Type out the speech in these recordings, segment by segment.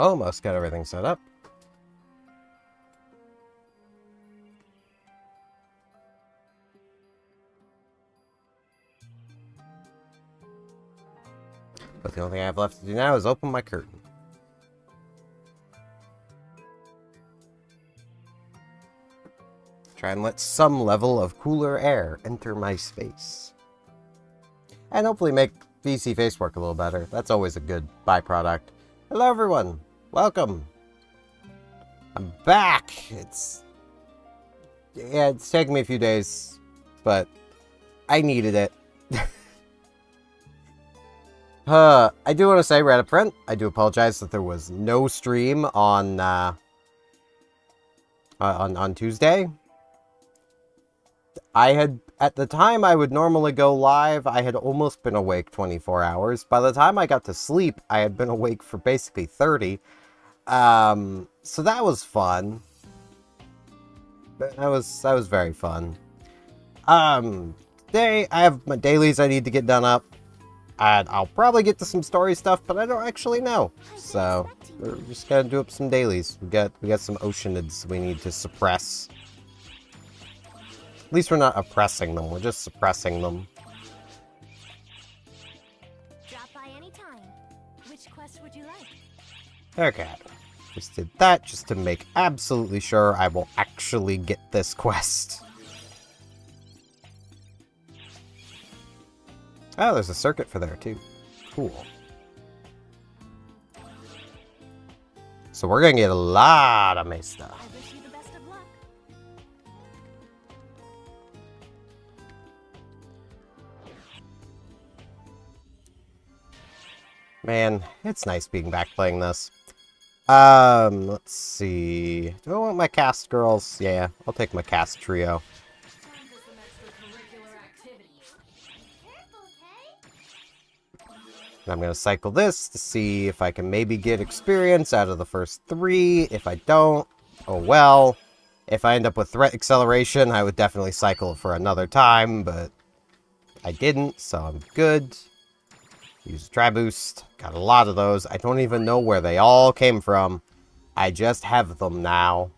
Almost got everything set up. But the only thing I have left to do now is open my curtain. Try and let some level of cooler air enter my space. And hopefully make VC face work a little better. That's always a good byproduct. Hello everyone! Welcome! I'm back! It's taken me a few days, but I needed it. I do want to say right up front, I do apologize that there was no stream on Tuesday. At the time I would normally go live, I had almost been awake 24 hours. By the time I got to sleep, I had been awake for basically 30. So that was fun. That was very fun. Today I have my dailies I need to get done up. And I'll probably get to some story stuff, but I don't actually know. So we're just gonna do up some dailies. We got some oceanids we need to suppress. At least we're not oppressing them, we're just suppressing them. Drop by any time. Which quest would you like? Okay. Just did that just to make absolutely sure I will actually get this quest. Oh, there's a circuit for there too. Cool. So we're gonna get a lot of Mesta. I wish you the best of luck. Man, it's nice being back playing this. Let's see. Do I want my cast girls? Yeah, I'll take my cast trio. I'm going to cycle this to see if I can maybe get experience out of the first 3. If I don't, oh well. If I end up with threat acceleration, I would definitely cycle it for another time, but I didn't, so I'm good. Use Triboost. Got a lot of those. I don't even know where they all came from. I just have them now.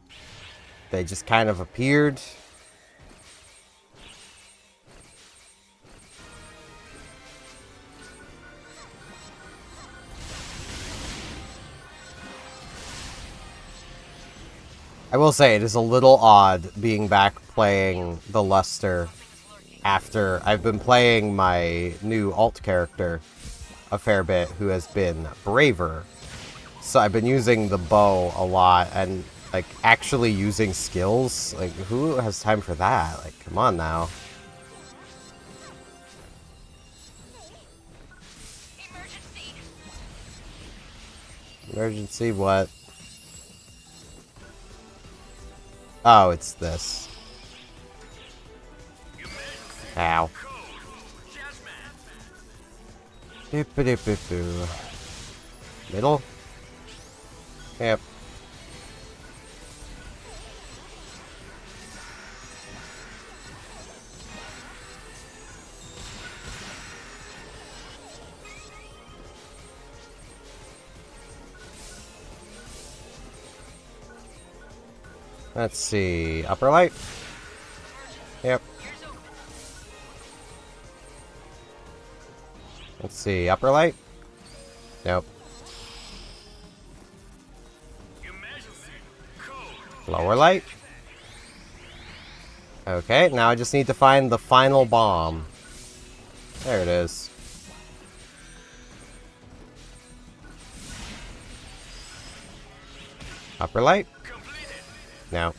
They just kind of appeared. I will say, it is a little odd being back playing the Luster after I've been playing my new alt character a fair bit, who has been braver. So I've been using the bow a lot, and, like, actually using skills. Like, who has time for that? Like, come on now. Emergency what? Oh, it's this. Ow. Doop-a-doop-a-doo. Middle? Yep. Let's see. Upper light? Yep. Let's see. Upper light? Nope. Lower light? Okay, now I just need to find the final bomb. There it is. Upper light? No.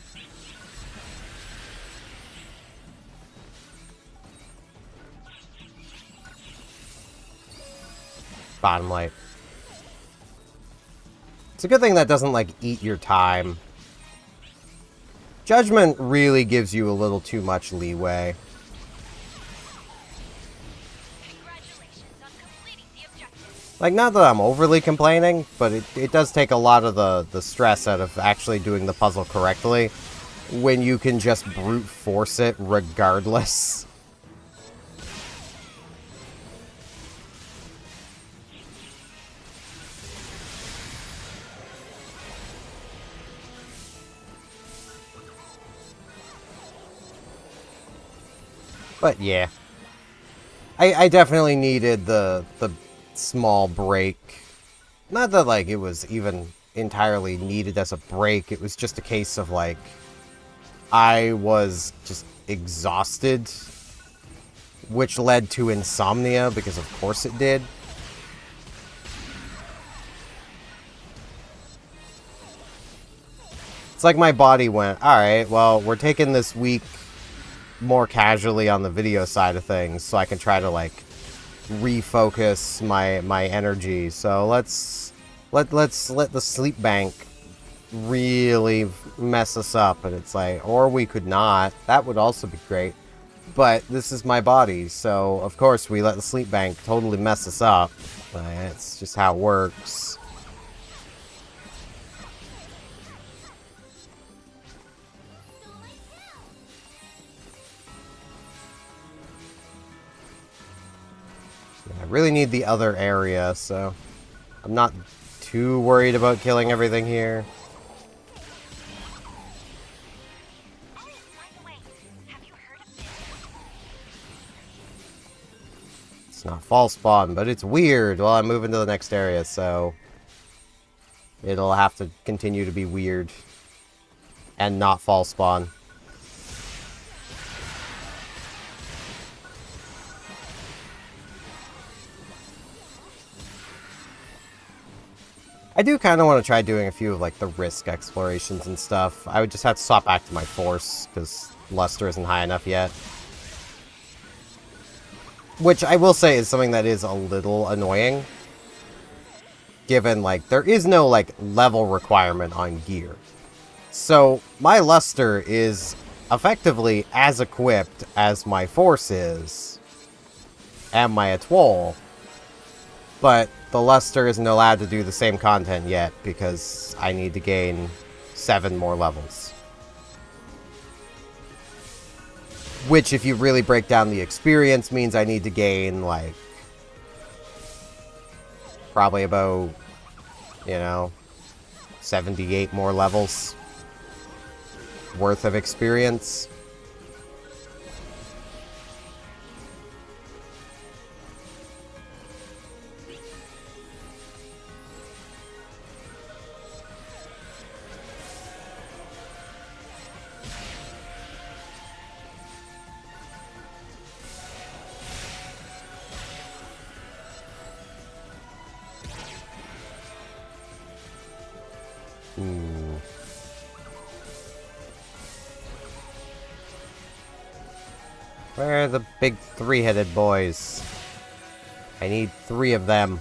Bottom light. It's a good thing that doesn't, like, eat your time. Judgment really gives you a little too much leeway. Like, not that I'm overly complaining, but it does take a lot of the stress out of actually doing the puzzle correctly when you can just brute force it regardless. But yeah. I definitely needed the small break. Not that, like, it was even entirely needed as a break. It was just a case of, like, I was just exhausted, which led to insomnia, because of course it did. It's like my body went, alright, well, we're taking this week more casually on the video side of things, so I can try to, like, refocus my energy. So let's let the sleep bank really mess us up. And it's like, or we could not. That would also be great. But this is my body, so of course we let the sleep bank totally mess us up. It's just how it works. I really need the other area, so I'm not too worried about killing everything here. It's not false spawn, but it's weird while I'm moving to the next area, so it'll have to continue to be weird and not false spawn. I do kind of want to try doing a few of, like, the risk explorations and stuff. I would just have to swap back to my force, because luster isn't high enough yet. Which I will say is something that is a little annoying. Given, like, there is no, like, level requirement on gear. So, my luster is effectively as equipped as my force is. And my atoll. But the luster isn't allowed to do the same content yet, because I need to gain 7 more levels. Which, if you really break down the experience, means I need to gain, like, probably about, 78 more levels worth of experience. Where are the big 3-headed boys? I need 3 of them.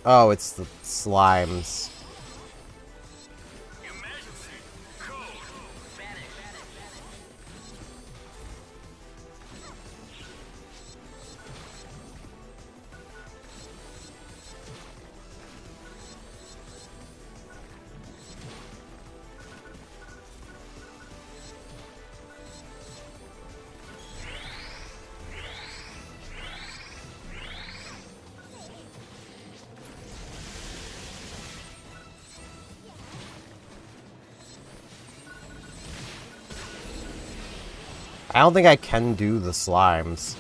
Oh, it's the slimes. I don't think I can do the slimes.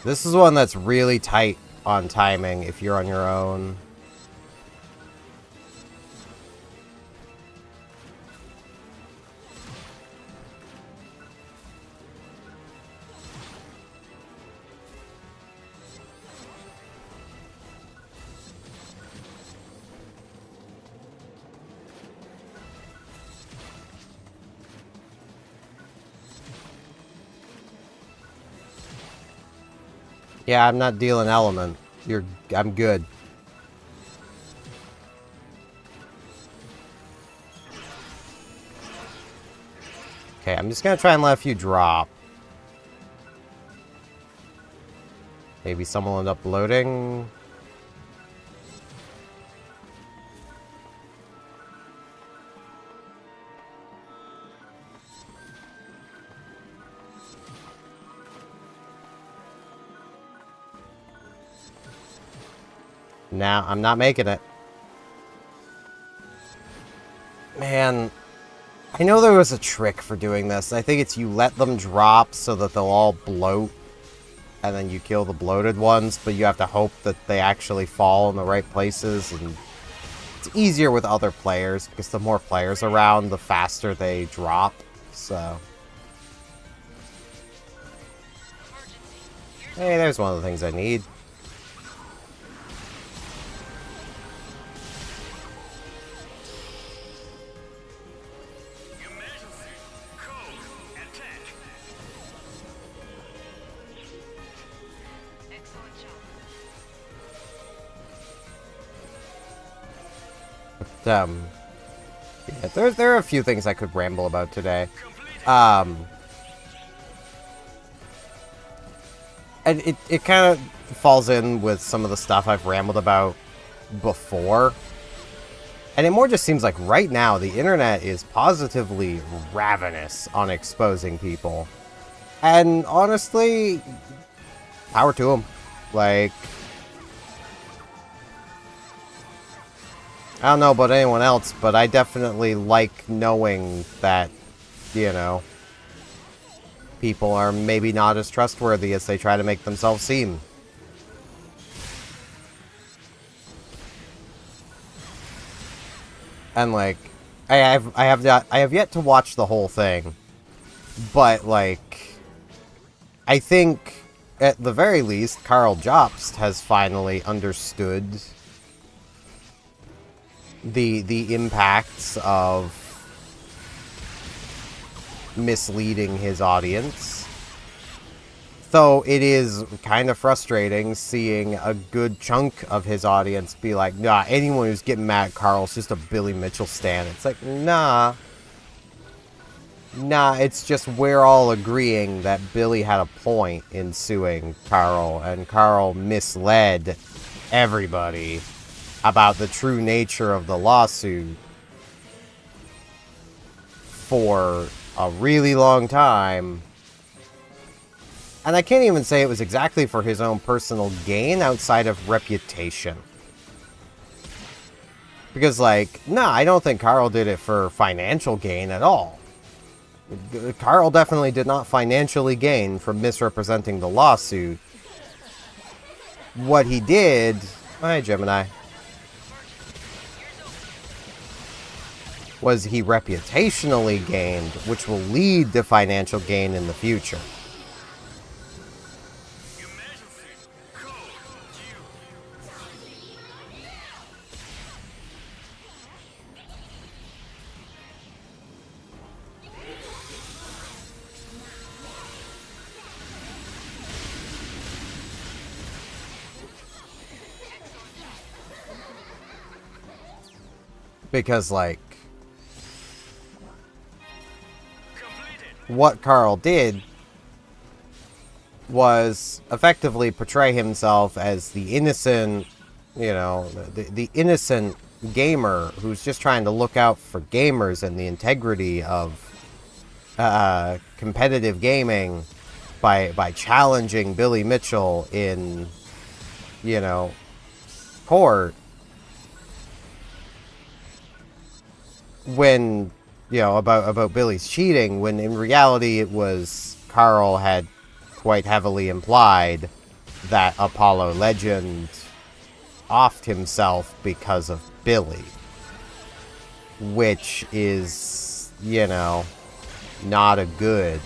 This is one that's really tight on timing if you're on your own. Yeah, I'm not dealing element. I'm good. Okay, I'm just gonna try and let a few drop. Maybe someone will end up loading. Now, I'm not making it. Man, I know there was a trick for doing this. I think it's you let them drop so that they'll all bloat, and then you kill the bloated ones, but you have to hope that they actually fall in the right places, and it's easier with other players, because the more players around, the faster they drop, so... Hey, there's one of the things I need. Yeah, there are a few things I could ramble about today. And it kind of falls in with some of the stuff I've rambled about before. And it more just seems like right now the internet is positively ravenous on exposing people. And honestly, power to them. Like... I don't know about anyone else, but I definitely like knowing that, you know, people are maybe not as trustworthy as they try to make themselves seem. And like, I have yet to watch the whole thing, but like, I think at the very least, Karl Jobst has finally understood the impacts of misleading his audience. Though it is kind of frustrating seeing a good chunk of his audience be like, nah, anyone who's getting mad at Karl's just a Billy Mitchell stan. It's like, nah. Nah, it's just we're all agreeing that Billy had a point in suing Karl, and Karl misled everybody about the true nature of the lawsuit for a really long time. And I can't even say it was exactly for his own personal gain outside of reputation. Because, like, nah, I don't think Karl did it for financial gain at all. Karl definitely did not financially gain from misrepresenting the lawsuit. What he did... Hi, Gemini. Was he reputationally gained, which will lead to financial gain in the future. Because, like, what Karl did was effectively portray himself as the innocent, you know, the innocent gamer who's just trying to look out for gamers and the integrity of competitive gaming by challenging Billy Mitchell in, you know, court. When, you know, about Billy's cheating, when in reality it was Karl had quite heavily implied that Apollo Legend offed himself because of Billy. Which is, you know, not a good.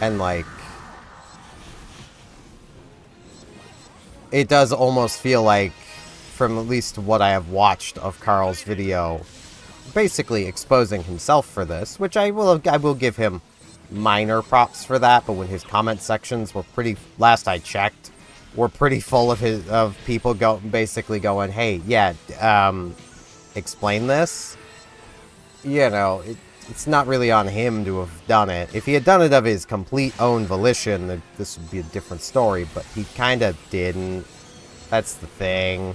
And, like, it does almost feel like, from at least what I have watched of Karl's video, basically exposing himself for this, which I will give him minor props for that, but when his comment sections were pretty, last I checked, were pretty full of people basically going, hey, yeah, explain this. You know, it's not really on him to have done it. If he had done it of his complete own volition, this would be a different story, but he kind of didn't. That's the thing.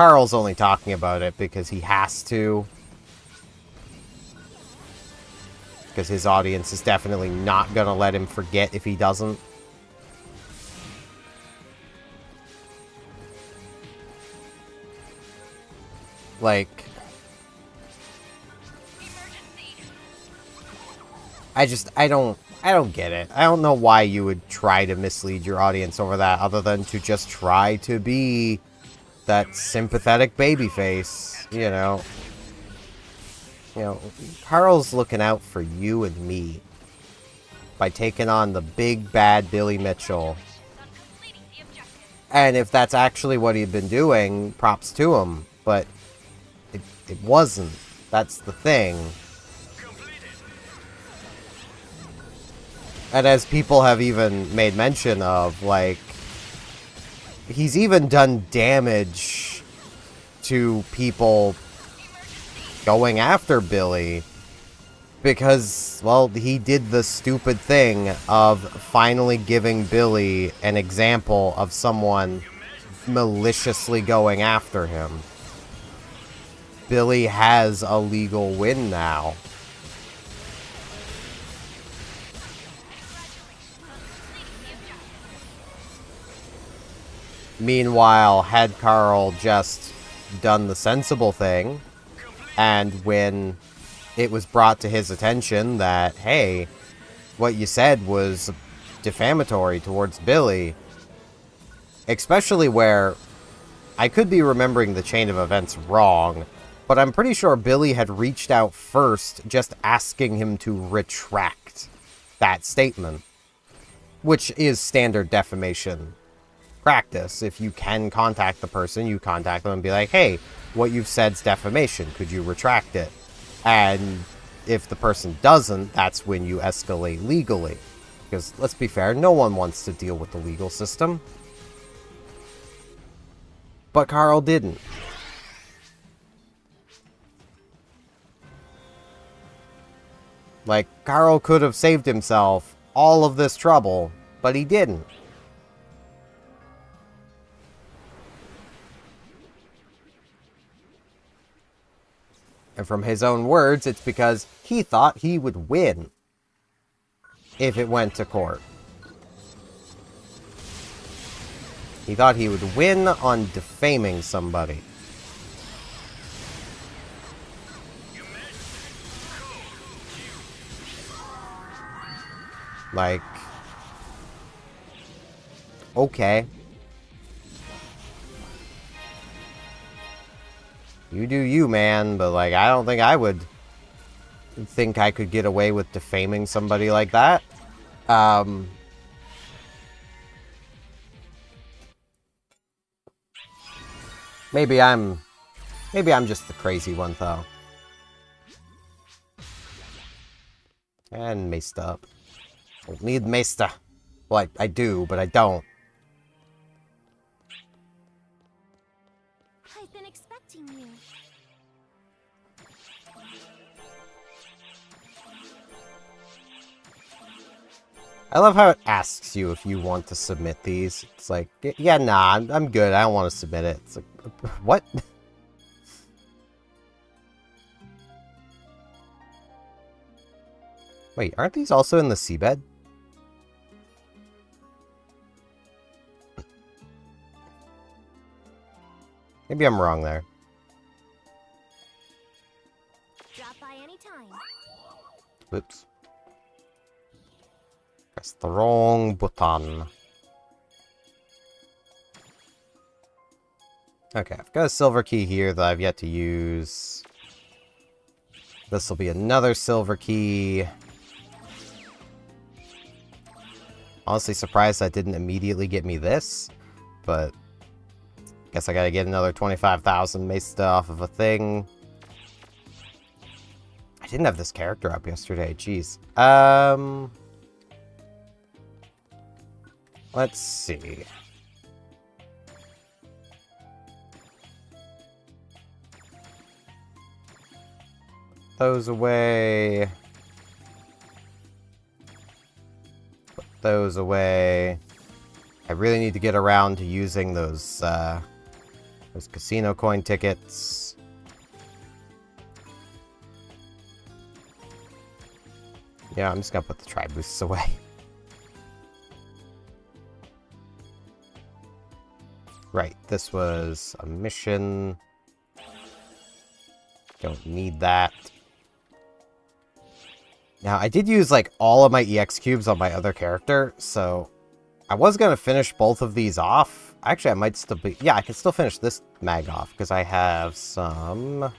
Carl's only talking about it because he has to. Because his audience is definitely not gonna let him forget if he doesn't. Like... I don't get it. I don't know why you would try to mislead your audience over that, other than to just try to be that sympathetic babyface, you know. You know, Carl's looking out for you and me by taking on the big bad Billy Mitchell. And if that's actually what he'd been doing, props to him. But it wasn't. That's the thing. And as people have even made mention of, like, he's even done damage to people going after Billy because, well, he did the stupid thing of finally giving Billy an example of someone maliciously going after him. Billy has a legal win now. Meanwhile, had Carl just done the sensible thing, and when it was brought to his attention that, hey, what you said was defamatory towards Billy, especially where I could be remembering the chain of events wrong, but I'm pretty sure Billy had reached out first just asking him to retract that statement, which is standard defamation practice. If you can contact the person, you contact them and be like, hey, what you've said's defamation. Could you retract it? And if the person doesn't, that's when you escalate legally. Because, let's be fair, no one wants to deal with the legal system. But Carl didn't. Like, Carl could have saved himself all of this trouble, but he didn't. And from his own words, it's because he thought he would win if it went to court. He thought he would win on defaming somebody. Like, okay. You do you, man, but, like, I don't think I would think I could get away with defaming somebody like that. Maybe I'm just the crazy one, though. And maced up. Don't need maced. Well, I do, but I don't. I've been expecting you. I love how it asks you if you want to submit these. It's like, yeah, nah, I'm good. I don't want to submit it. It's like, what? Wait, aren't these also in the seabed? Maybe I'm wrong there. Drop by anytime. Oops. Press the wrong button. Okay, I've got a silver key here that I've yet to use. This will be another silver key. Honestly surprised that didn't immediately get me this, but guess I gotta get another 25,000 maced off of a thing. I didn't have this character up yesterday, jeez. Let's see. Those away. Put those away. I really need to get around to using those There's casino coin tickets. Yeah, I'm just gonna put the tri-boosts away. Right, this was a mission. Don't need that. Now, I did use, like, all of my EX cubes on my other character, so I was gonna finish both of these off. Actually, I might still be... Yeah, I can still finish this mag off, because I have some...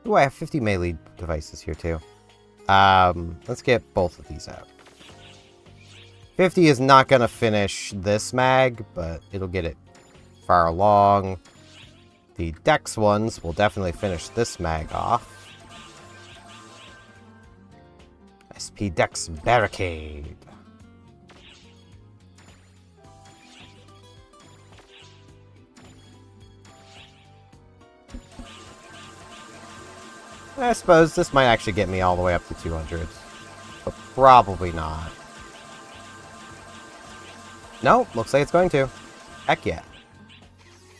Ooh, I have 50 melee devices here, too. Let's get both of these out. 50 is not gonna finish this mag, but it'll get it far along. The Dex ones will definitely finish this mag off. SP Dex Barricade. I suppose this might actually get me all the way up to 200. But probably not. Nope, looks like it's going to. Heck yeah.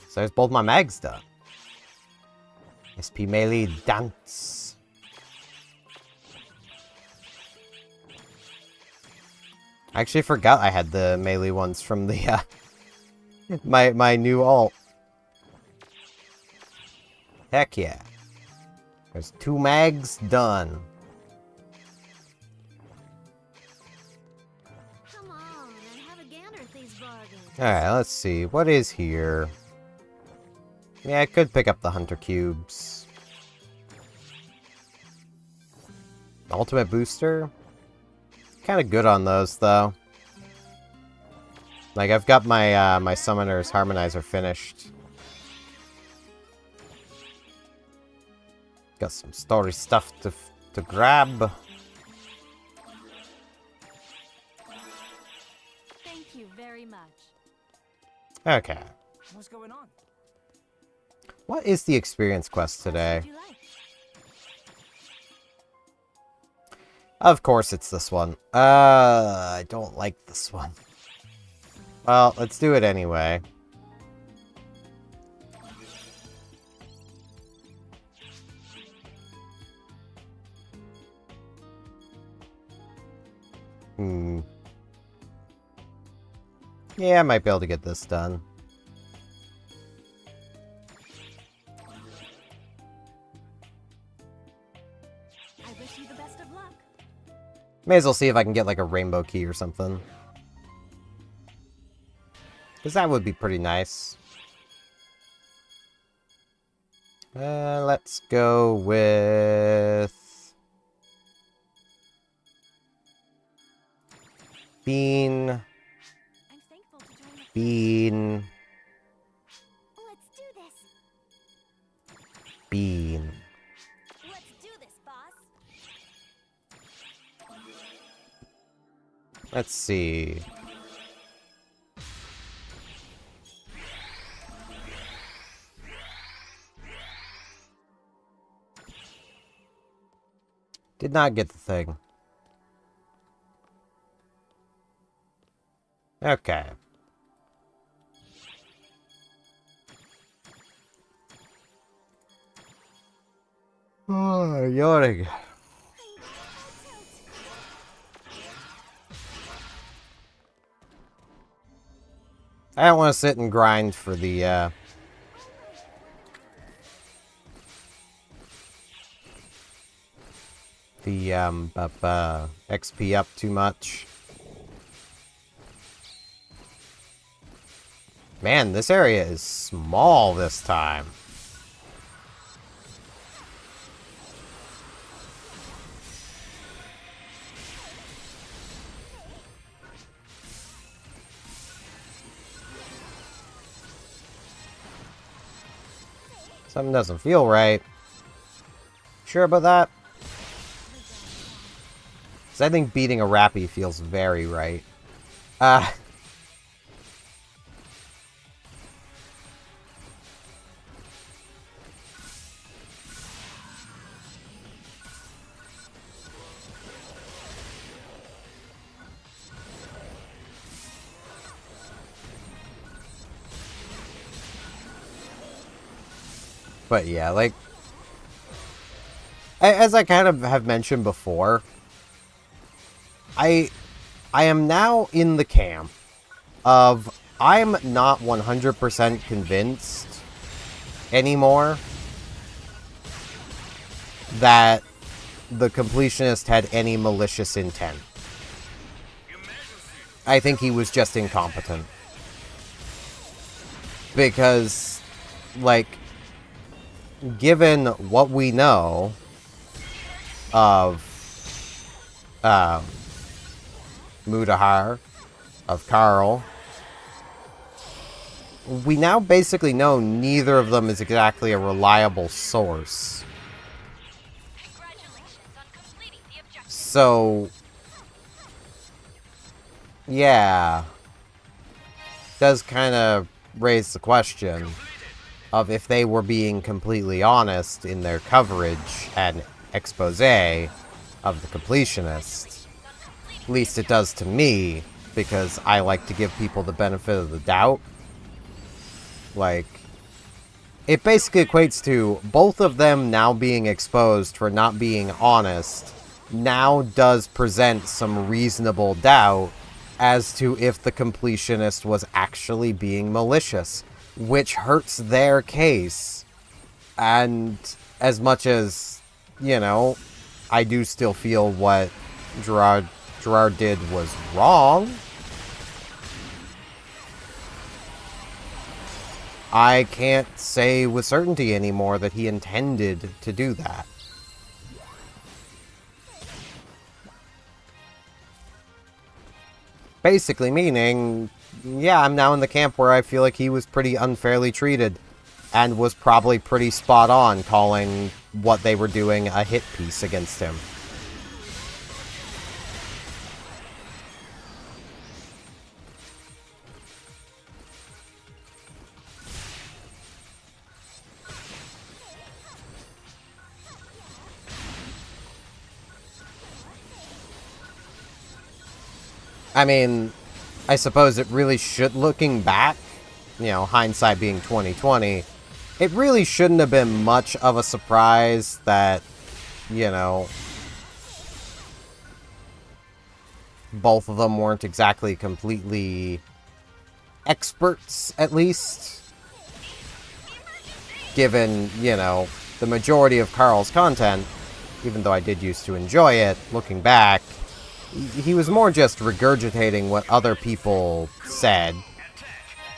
So there's both my mags done. SP Melee Dance. I actually forgot I had the melee ones from the, my new alt. Heck yeah. There's 2 mags done. Come on, and have a gander at these bargains. Alright, let's see. What is here? Yeah, I could pick up the Hunter Cubes. Ultimate Booster? Kind of good on those, though. Like, I've got my, my Summoner's Harmonizer finished. Got some story stuff to grab. Thank you very much. Okay. What's going on? What is the experience quest today? Would you like? Of course it's this one. I don't like this one. Well, let's do it anyway. Yeah, I might be able to get this done. I wish you the best of luck. May as well see if I can get like a rainbow key or something. Because that would be pretty nice. Let's go with... Bean. I'm thankful to join the... Bean. Let's do this. Bean. Let's do this, boss. Let's see. Did not get the thing. Okay. Oh, yawning. I don't want to sit and grind for the, XP up too much. Man, this area is small this time. Something doesn't feel right. Sure about that? 'Cause I think beating a Rappy feels very right. But yeah, like, as I kind of have mentioned before, I am now in the camp of I'm not 100% convinced anymore that the completionist had any malicious intent. I think he was just incompetent. Because, like, given what we know of Mudahar, of Carl, we now basically know neither of them is exactly a reliable source. So, yeah, does kind of raise the question of if they were being completely honest in their coverage and expose of the completionist. At least it does to me, because I like to give people the benefit of the doubt. Like, it basically equates to both of them now being exposed for not being honest now does present some reasonable doubt as to if the completionist was actually being malicious, which hurts their case. And as much as, you know, I do still feel what Gerard did was wrong, I can't say with certainty anymore that he intended to do that. Basically meaning, yeah, I'm now in the camp where I feel like he was pretty unfairly treated and was probably pretty spot on calling what they were doing a hit piece against him. I mean, I suppose it really should, looking back, you know, hindsight being 2020, it really shouldn't have been much of a surprise that, you know, both of them weren't exactly completely experts, at least. Given, you know, the majority of Carl's content, even though I did used to enjoy it, looking back, he was more just regurgitating what other people said.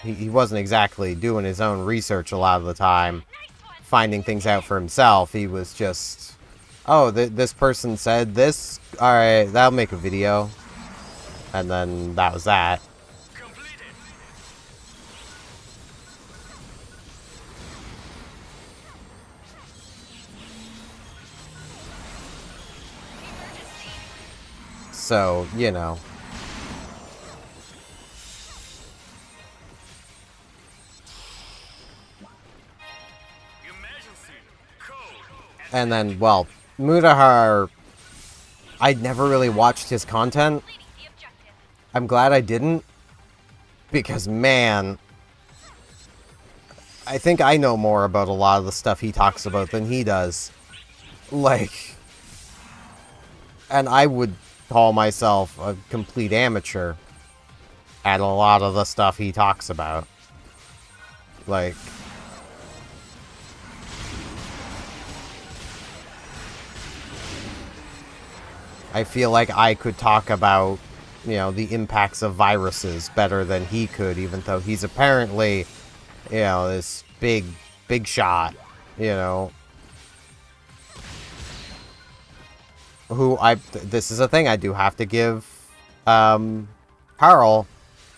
He wasn't exactly doing his own research a lot of the time, finding things out for himself. He was just, oh, this person said this? Alright, that'll make a video. And then that was that. So, you know. And then, well, Mudahar, I never really watched his content. I'm glad I didn't. Because, man, I think I know more about a lot of the stuff he talks about than he does. Like, and I would call myself a complete amateur at a lot of the stuff he talks about. Like, I feel like I could talk about, you know, the impacts of viruses better than he could, even though he's apparently, you know, this big shot, you know. Who this is a thing I do have to give Carl.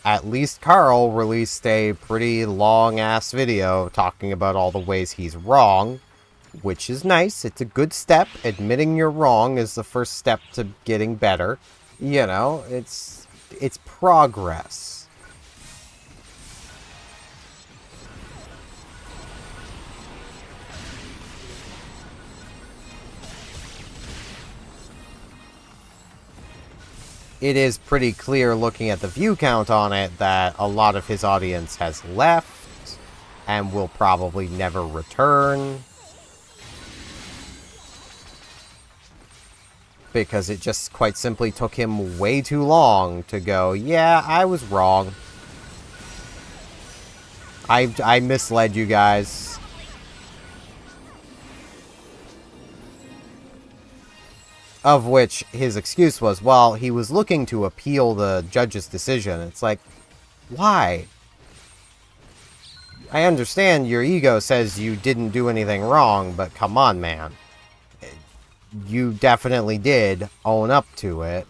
At least Carl released a pretty long-ass video talking about all the ways he's wrong, which is nice. It's a good step. Admitting you're wrong is the first step to getting better. You know, it's progress. It is pretty clear looking at the view count on it that a lot of his audience has left, and will probably never return. Because it just quite simply took him way too long to go, yeah, I was wrong. I misled you guys. Of which his excuse was, well, he was looking to appeal the judge's decision. It's like, why? I understand your ego says you didn't do anything wrong, but come on, man. You definitely did own up to it.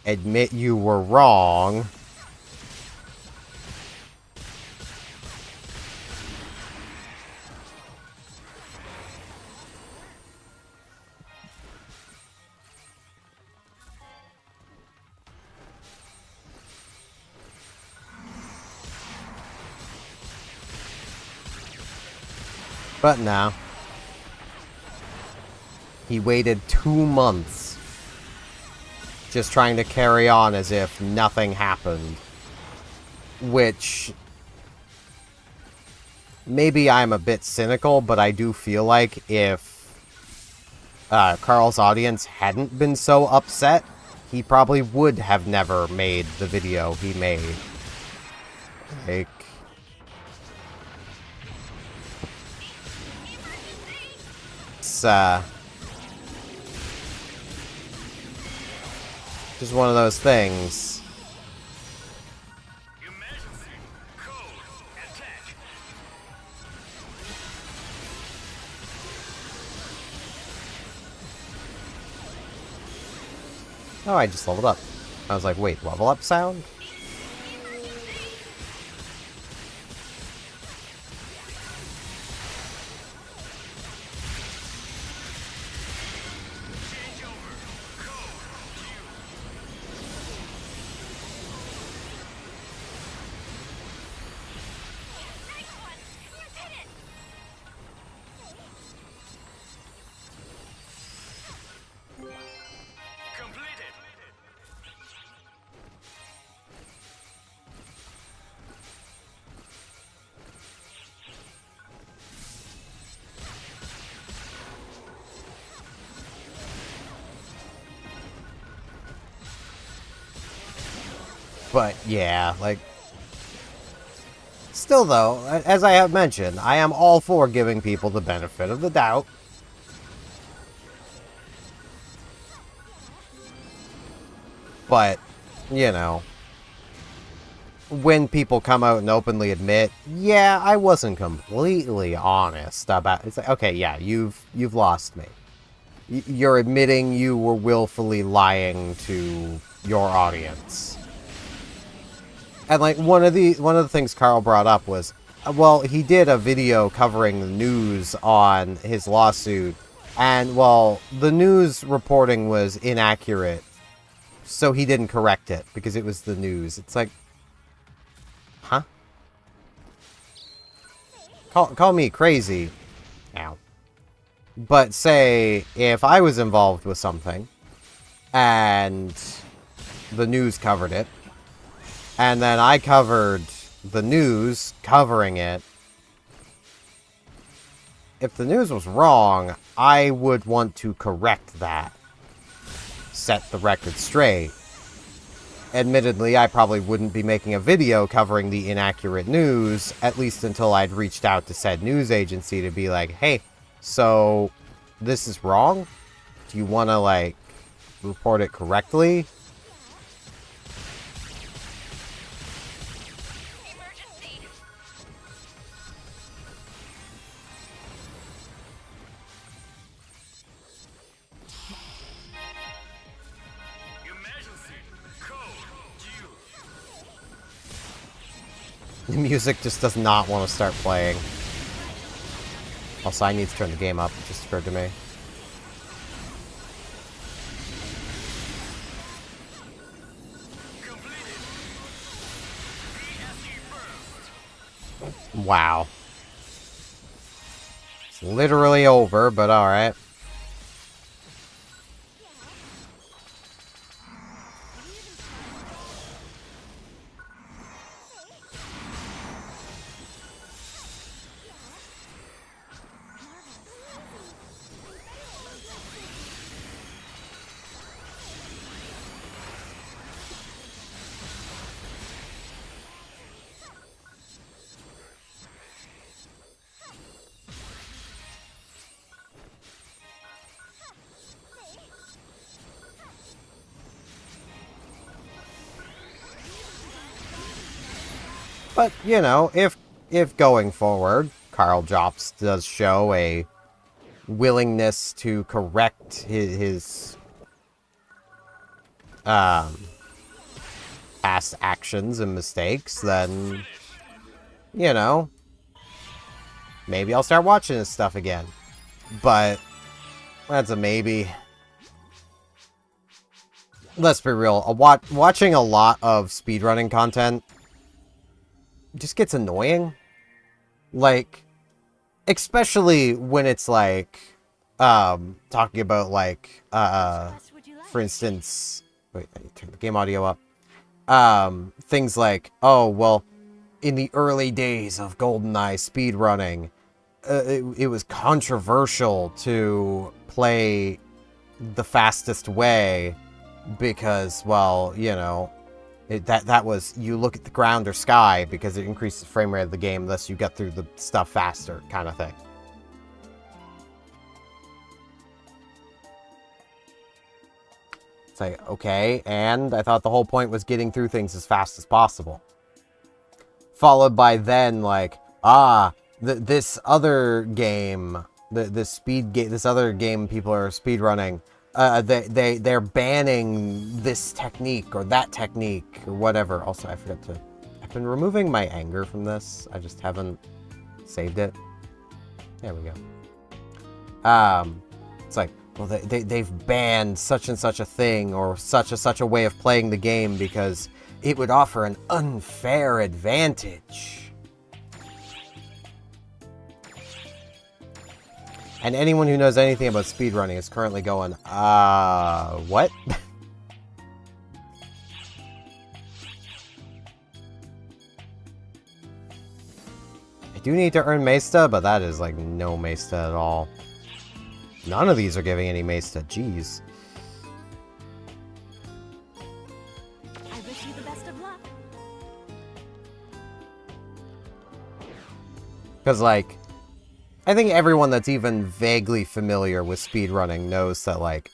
Admit you were wrong. But no. He waited 2 months just trying to carry on as if nothing happened. Which, maybe I'm a bit cynical, but I do feel like if Carl's audience hadn't been so upset, he probably would have never made the video he made. Like, it's just one of those things. Emergency code attack. Oh, I just leveled up. I was like, wait, level up sound? Completed. But yeah, like, still though, as I have mentioned, I am all for giving people the benefit of the doubt. But, you know, when people come out and openly admit, yeah, I wasn't completely honest about, it's like, okay, yeah, you've lost me. You're admitting you were willfully lying to your audience. And like one of the things Carl brought up was, well, he did a video covering the news on his lawsuit, and well, the news reporting was inaccurate, so he didn't correct it because it was the news. It's like, huh? Call me crazy. Ow. But say if I was involved with something and the news covered it, and then I covered the news covering it, if the news was wrong, I would want to correct that. Set the record straight. Admittedly, I probably wouldn't be making a video covering the inaccurate news, at least until I'd reached out to said news agency to be like, hey, so this is wrong? Do you want to, like, report it correctly? The music just does not want to start playing. Also, I need to turn the game up. It just occurred to me. Wow. It's literally over, but alright. But, you know, if going forward, Carl Jobs does show a willingness to correct his past actions and mistakes, then, you know, maybe I'll start watching his stuff again. But that's a maybe. Let's be real. Watching a lot of speedrunning content just gets annoying. Like, especially when it's like, talking about like, Quest would you like? for instance, wait, I need to turn the game audio up. Things like, oh, well, in the early days of GoldenEye speedrunning, it was controversial to play the fastest way because, well, you know, that was, you look at the ground or sky because it increases the frame rate of the game, thus you get through the stuff faster, kind of thing. It's like, okay, and I thought the whole point was getting through things as fast as possible. Followed by then, like, this other game, this other game people are speedrunning, they're banning this technique or that technique or whatever. Also, I forgot to, I've been removing my anger from this. I just haven't saved it. There we go. It's like, well, they've banned such and such a thing or such a way of playing the game because it would offer an unfair advantage. And anyone who knows anything about speedrunning is currently going, what? I do need to earn Mesta, but that is like no Mesta at all. None of these are giving any Mesta, jeez. I wish you the best of luck. Because, like, I think everyone that's even vaguely familiar with speedrunning knows that, like,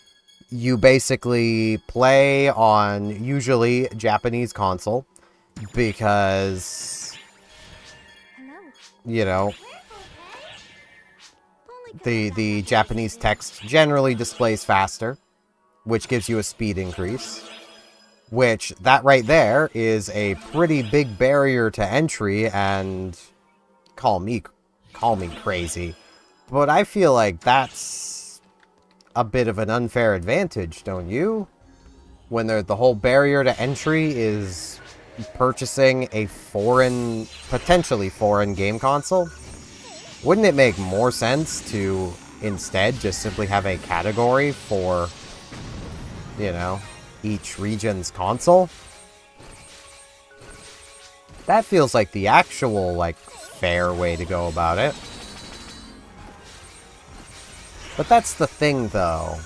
you basically play on usually Japanese console because, Hello. you know, the Japanese text generally displays faster, which gives you a speed increase, which that right there is a pretty big barrier to entry, and call me crazy, but I feel like that's a bit of an unfair advantage, don't you? When the whole barrier to entry is purchasing a potentially foreign game console. Wouldn't it make more sense to instead just simply have a category for, you know, each region's console? That feels like the actual, like, fair way to go about it. But that's the thing, though.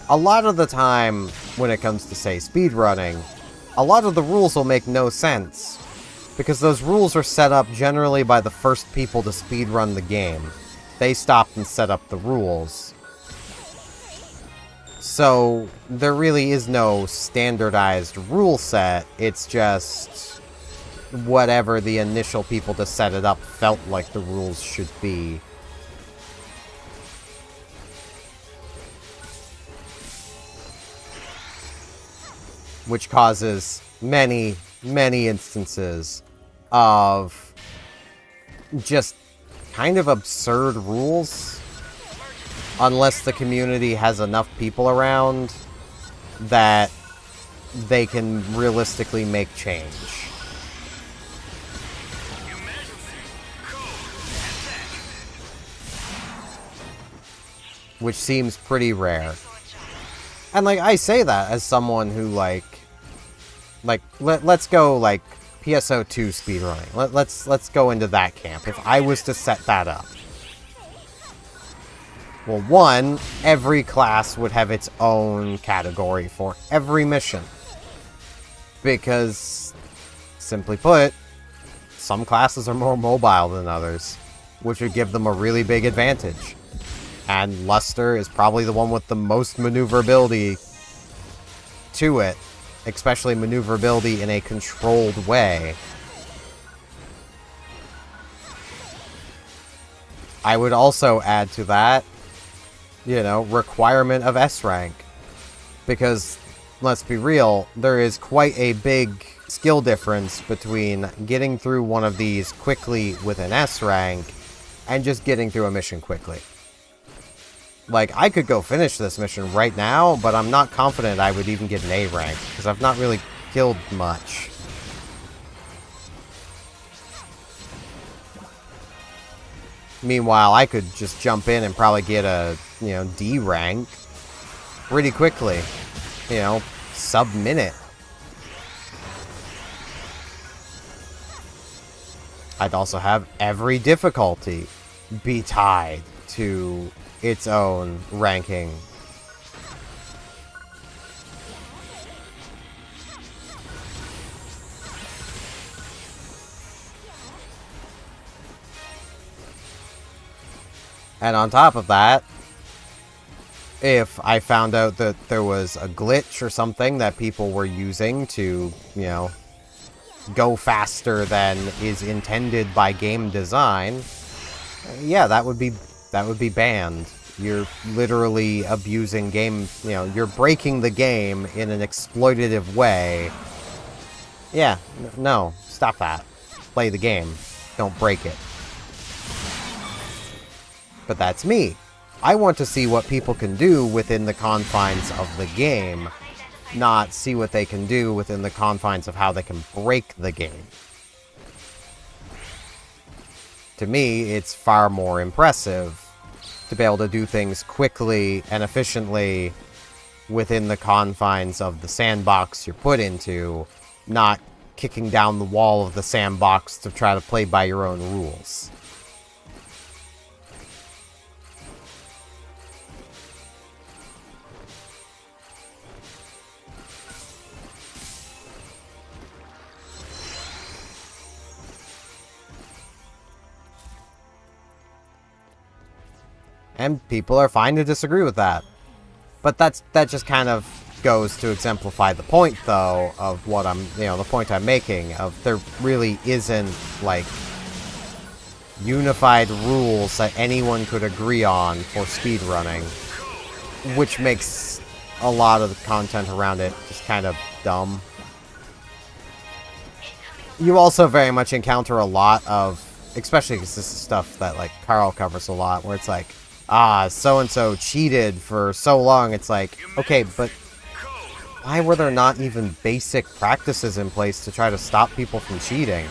A lot of the time, when it comes to, say, speedrunning, a lot of the rules will make no sense. Because those rules are set up generally by the first people to speedrun the game. They stopped and set up the rules. So, there really is no standardized rule set, it's just whatever the initial people to set it up felt like the rules should be. Which causes many instances of just kind of absurd rules, unless the community has enough people around that they can realistically make change. Which seems pretty rare. And, like, I say that as someone who, like, let's go, like, PSO2 speedrunning. Let's go into that camp. If I was to set that up. Well, one, every class would have its own category for every mission. Because, simply put, some classes are more mobile than others, which would give them a really big advantage. And Luster is probably the one with the most maneuverability to it, especially maneuverability in a controlled way. I would also add to that, you know, requirement of S rank. Because, let's be real, there is quite a big skill difference between getting through one of these quickly with an S rank and just getting through a mission quickly. Like, I could go finish this mission right now, but I'm not confident I would even get an A rank, because I've not really killed much. Meanwhile, I could just jump in and probably get a, you know, D rank pretty quickly. You know, sub-minute. I'd also have every difficulty be tied to its own ranking. And on top of that, if I found out that there was a glitch or something that people were using to, you know, go faster than is intended by game design, yeah, that would be banned. You're literally abusing game, you know, you're breaking the game in an exploitative way. Yeah, no, stop that. Play the game. Don't break it. But that's me. I want to see what people can do within the confines of the game, not see what they can do within the confines of how they can break the game. To me, it's far more impressive to be able to do things quickly and efficiently within the confines of the sandbox you're put into, not kicking down the wall of the sandbox to try to play by your own rules. And people are fine to disagree with that. But that just kind of goes to exemplify the point, though, of what I'm, you know, the point I'm making, of there really isn't, like, unified rules that anyone could agree on for speedrunning, which makes a lot of the content around it just kind of dumb. You also very much encounter a lot of, especially because this is stuff that, like, Carl covers a lot, where it's like, so-and-so cheated for so long. It's like, okay, but why were there not even basic practices in place to try to stop people from cheating?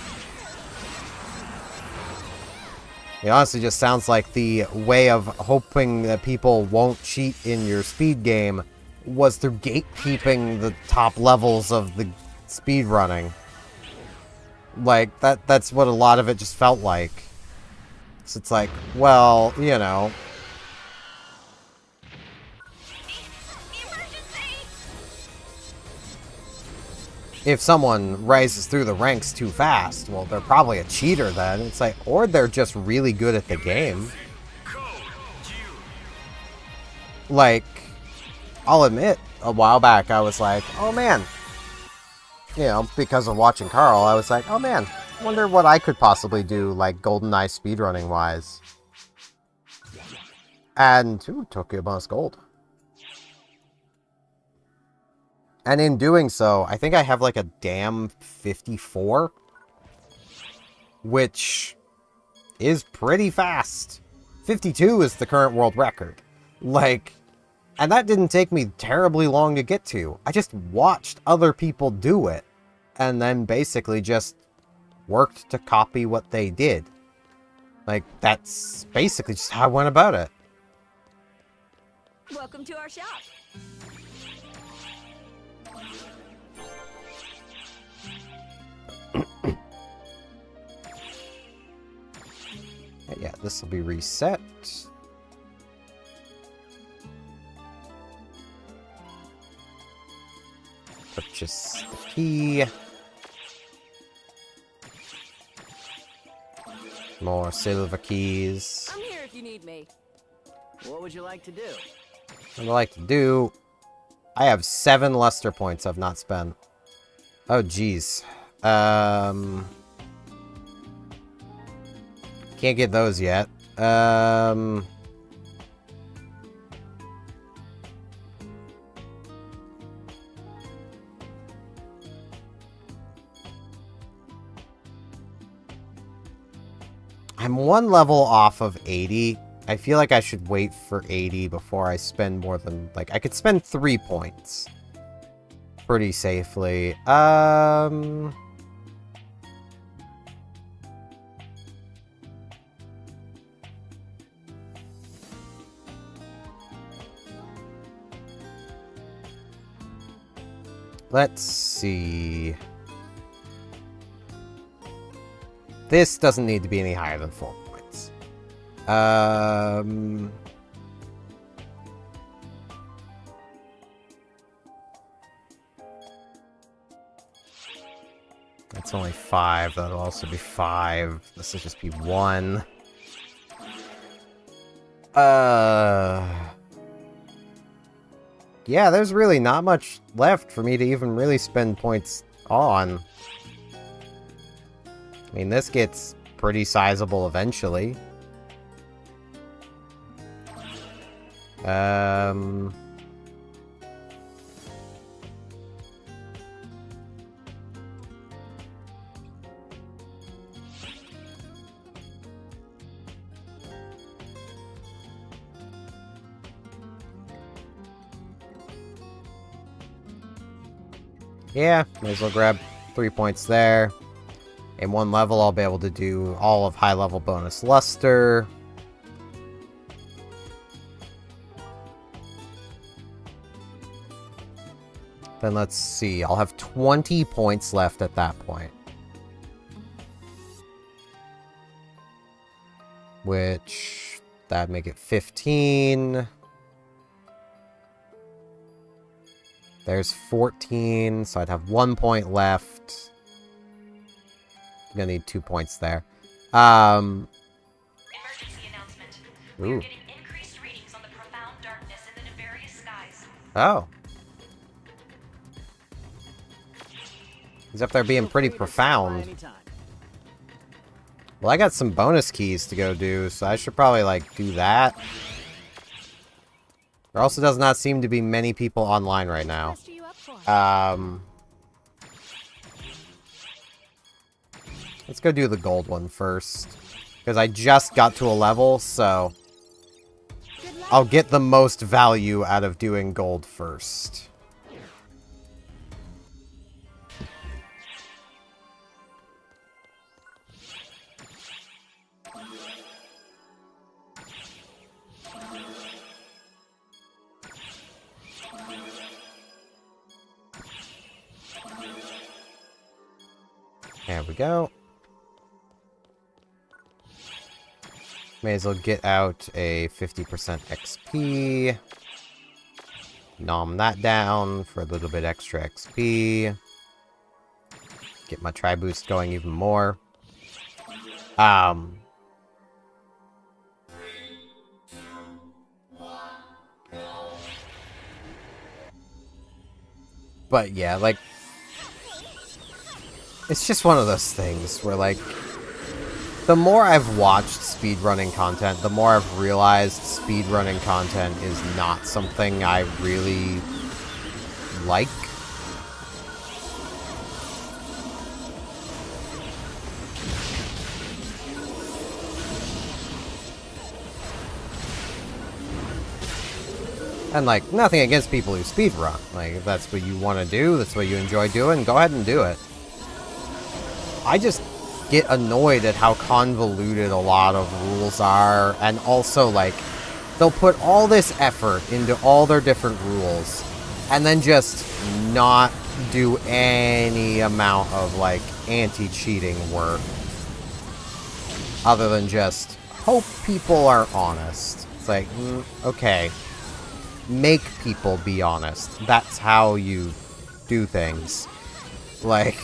It honestly just sounds like the way of hoping that people won't cheat in your speed game was through gatekeeping the top levels of the speedrunning. Like, that's what a lot of it just felt like. So it's like, well, you know, if someone rises through the ranks too fast, well, they're probably a cheater then. It's like, or they're just really good at the game. Like, I'll admit, a while back I was like, oh man. You know, because of watching Carl, I was like, oh man, I wonder what I could possibly do, like, GoldenEye speedrunning wise. And, ooh, Tokyo bonus gold. And in doing so, I think I have like a damn 54, which is pretty fast. 52 is the current world record. Like, and that didn't take me terribly long to get to. I just watched other people do it, and then basically just worked to copy what they did. Like, that's basically just how I went about it. Welcome to our shop. Yeah, this will be reset. Purchase the key. More silver keys. I'm here if you need me. What would you like to do? What I'd like to do I have 7 luster points I've not spent. Oh, jeez. Can't get those yet. I'm 1 level off of 80. I feel like I should wait for 80 before I spend more than, like, I could spend 3 points pretty safely. Let's see. This doesn't need to be any higher than 4 points. That's only 5. That'll also be 5. This will just be 1. Yeah, there's really not much left for me to even really spend points on. I mean, this gets pretty sizable eventually. Yeah, may as well grab 3 points there. In 1 level, I'll be able to do all of high-level bonus luster. Then let's see. I'll have 20 points left at that point. Which, that'd make it 15. There's 14, so I'd have 1 point left. I'm gonna need 2 points there. Emergency announcement. We Ooh. are getting increased readings on the profound darkness in the nefarious skies. Oh. He's up there being pretty profound. Well, I got some bonus keys to go do, so I should probably, like, do that. There also does not seem to be many people online right now. Quest are you up for? Let's go do the gold one first. Because I just got to a level, so Good luck. I'll get the most value out of doing gold first. There we go. May as well get out a 50% XP. Nom that down for a little bit extra XP. Get my tri boost going even more. But yeah, like, it's just one of those things where, like, the more I've watched speedrunning content, the more I've realized speedrunning content is not something I really like. And, like, nothing against people who speedrun. Like, if that's what you want to do, that's what you enjoy doing, go ahead and do it. I just get annoyed at how convoluted a lot of rules are, and also, like, they'll put all this effort into all their different rules, and then just not do any amount of, like, anti-cheating work. Other than just hope people are honest. It's like, okay. Make people be honest. That's how you do things. Like,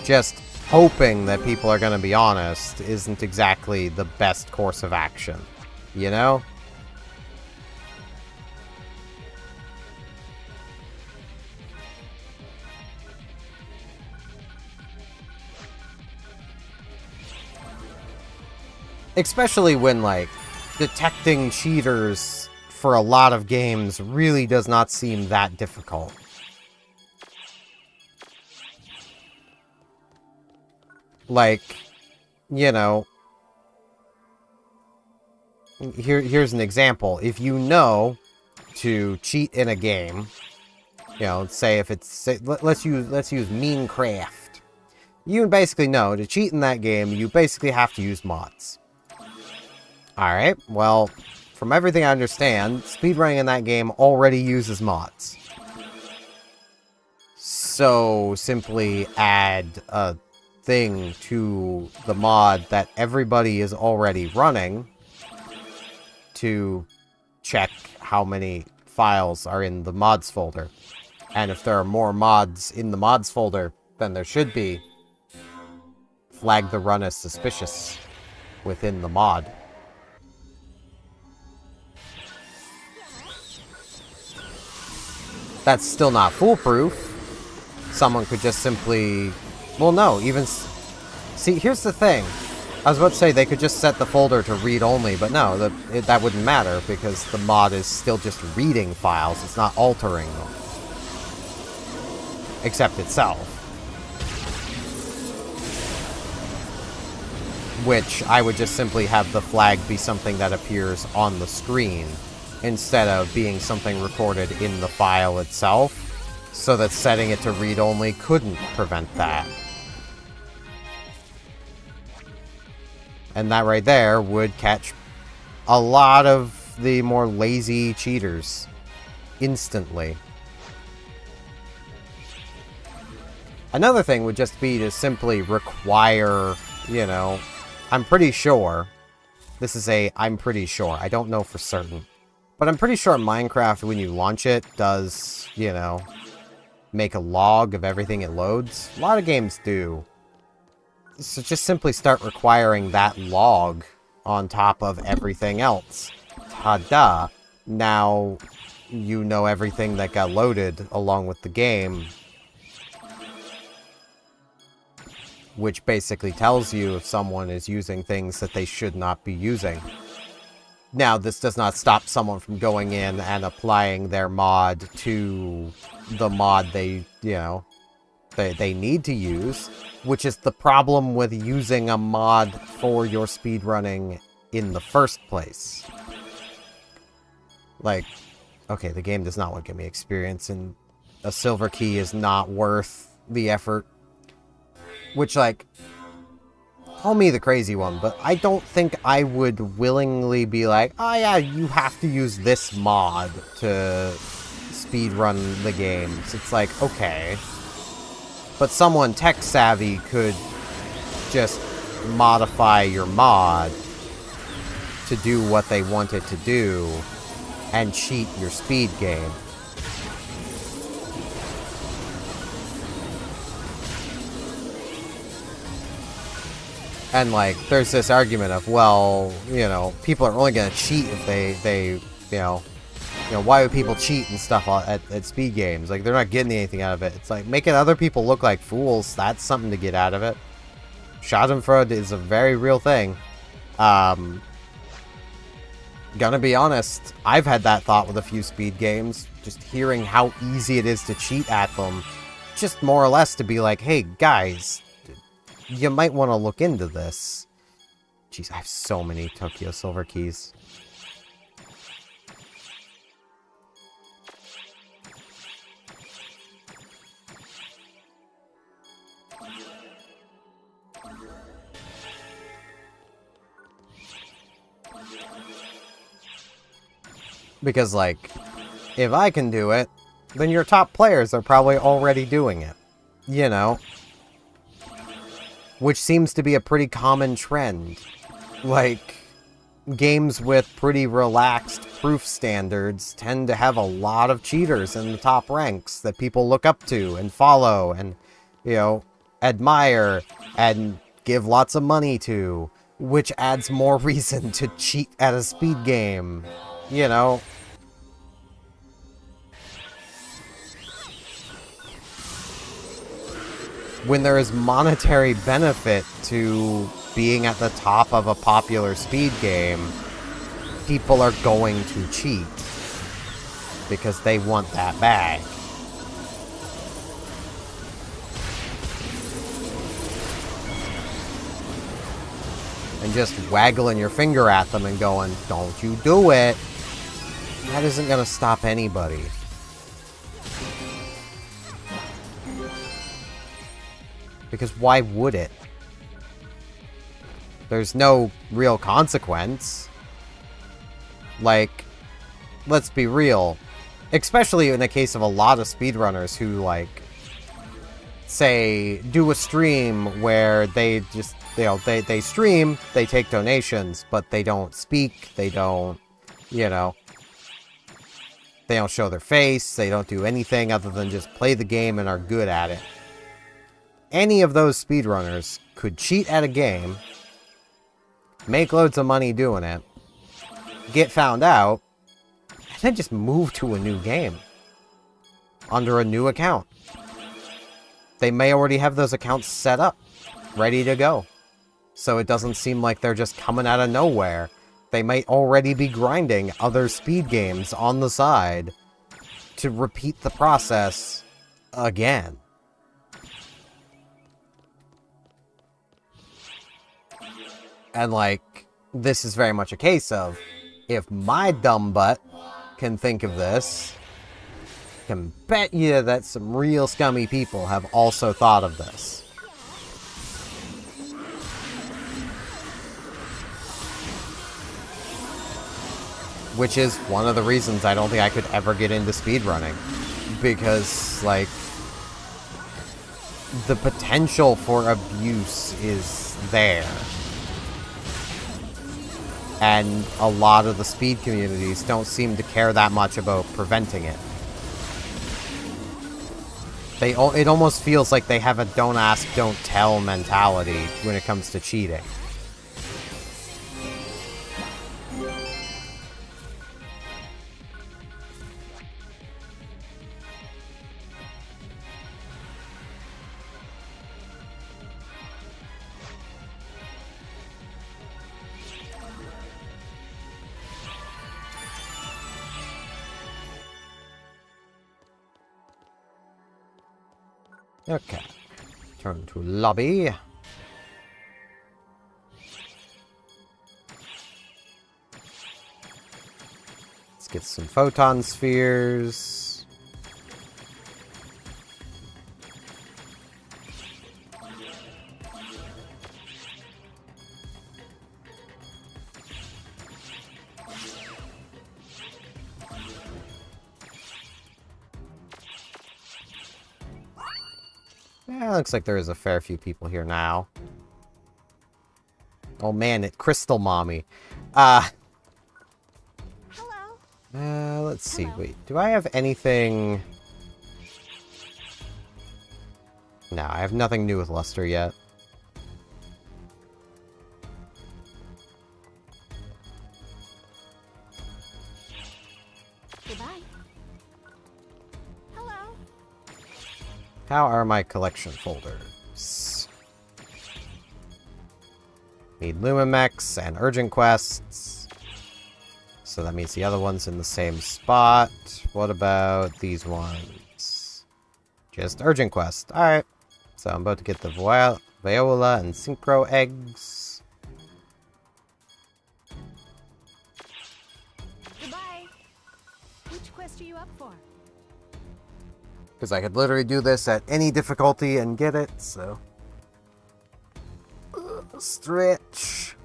just hoping that people are going to be honest isn't exactly the best course of action, you know? Especially when, like, detecting cheaters for a lot of games really does not seem that difficult. Like, you know, here's an example. If you know to cheat in a game, you know, say if it's, say, let's use Minecraft. You basically know to cheat in that game, you basically have to use mods. Alright, well, from everything I understand, speedrunning in that game already uses mods. So, simply add a thing to the mod that everybody is already running to check how many files are in the mods folder. And if there are more mods in the mods folder than there should be, flag the run as suspicious within the mod. That's still not foolproof. Someone could just simply... Well, no, even... See, here's the thing. I was about to say they could just set the folder to read only, but no, that wouldn't matter because the mod is still just reading files. It's not altering them. Except itself. Which I would just simply have the flag be something that appears on the screen instead of being something recorded in the file itself, so that setting it to read-only couldn't prevent that. And that right there would catch a lot of the more lazy cheaters instantly. Another thing would just be to simply require, you know, I'm pretty sure, this is a I'm pretty sure, I don't know for certain, but I'm pretty sure Minecraft, when you launch it, does, you know, make a log of everything it loads. A lot of games do. So just simply start requiring that log on top of everything else. Ta-da! Now you know everything that got loaded along with the game, which basically tells you if someone is using things that they should not be using. Now, this does not stop someone from going in and applying their mod to the mod they, you know, they need to use, which is the problem with using a mod for your speedrunning in the first place. Like, okay, the game does not want to give me experience, and a silver key is not worth the effort. Which, like, call me the crazy one, but I don't think I would willingly be like, oh yeah, you have to use this mod to speedrun the games. It's like, okay. But someone tech-savvy could just modify your mod to do what they want it to do and cheat your speed game. And, like, there's this argument of, well, you know, people are only going to cheat if they you know, why would people cheat and stuff at speed games? Like, they're not getting anything out of it. It's like, making other people look like fools, that's something to get out of it. Schadenfreude is a very real thing. Gonna be honest, I've had that thought with a few speed games, just hearing how easy it is to cheat at them, just more or less to be like, hey, guys, you might want to look into this. Jeez, I have so many Tokyo Silver Keys. Because, like, if I can do it, then your top players are probably already doing it. You know? Which seems to be a pretty common trend. Like, games with pretty relaxed proof standards tend to have a lot of cheaters in the top ranks that people look up to and follow and, you know, admire and give lots of money to, which adds more reason to cheat at a speed game, you know? When there is monetary benefit to being at the top of a popular speed game, people are going to cheat because they want that bag. And just waggling your finger at them and going, don't you do it, that isn't going to stop anybody. Because why would it? There's no real consequence. Like, let's be real. Especially in the case of a lot of speedrunners who, like, say, do a stream where they just, you know, they stream, they take donations, but they don't speak, they don't, you know, they don't show their face, they don't do anything other than just play the game and are good at it. Any of those speedrunners could cheat at a game, make loads of money doing it, get found out, and then just move to a new game under a new account. They may already have those accounts set up, ready to go. So it doesn't seem like they're just coming out of nowhere. They might already be grinding other speed games on the side to repeat the process again. And, like, this is very much a case of, if my dumb butt can think of this, I can bet you that some real scummy people have also thought of this. Which is one of the reasons I don't think I could ever get into speedrunning. Because, like, the potential for abuse is there. And a lot of the speed communities don't seem to care that much about preventing it. It almost feels like they have a don't ask, don't tell mentality when it comes to cheating. Okay. Turn to lobby. Let's get some photon spheres. Yeah, looks like there is a fair few people here now. Oh man, it Crystal Mommy. Hello. Let's see. Hello. Wait, do I have anything? No, I have nothing new with Luster yet. Goodbye. Hello. How are my collection folders? Need Lumimex and Urgent Quests. So that means the other one's in the same spot. What about these ones? Just Urgent Quest. Alright. So I'm about to get the Viola and Synchro eggs. Goodbye. Which quest are you up for? Because I could literally do this at any difficulty and get it, so... Stretch.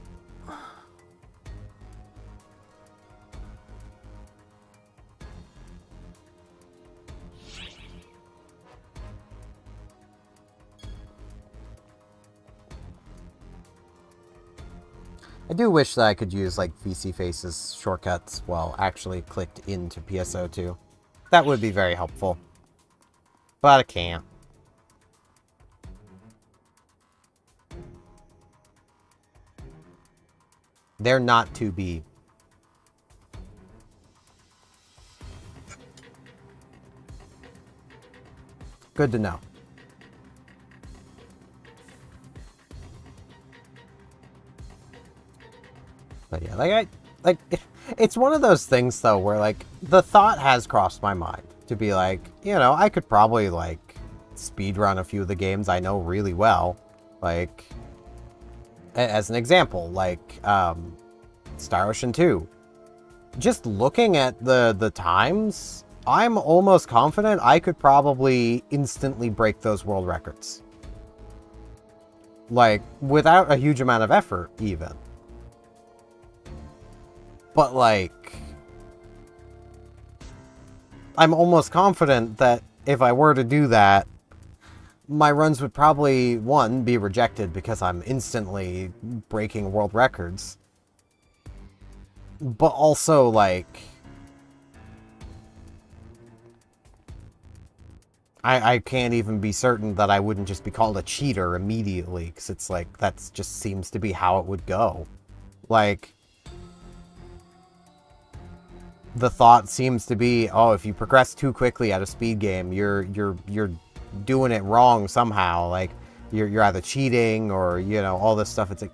I do wish that I could use, like, VC Face's shortcuts while actually clicked into PSO2. That would be very helpful. But I can't. They're not to be. Good to know. But yeah, it's one of those things though where like the thought has crossed my mind to be like, you know, I could probably like speedrun a few of the games I know really well. Like as an example, like Star Ocean 2. Just looking at the times, I'm almost confident I could probably instantly break those world records. Like without a huge amount of effort even. But, like, I'm almost confident that if I were to do that, my runs would probably, one, be rejected because I'm instantly breaking world records. But also, like, I can't even be certain that I wouldn't just be called a cheater immediately, because it's like, that just seems to be how it would go. Like, the thought seems to be, oh, if you progress too quickly at a speed game, you're doing it wrong somehow. Like you're either cheating or, you know, all this stuff. It's like,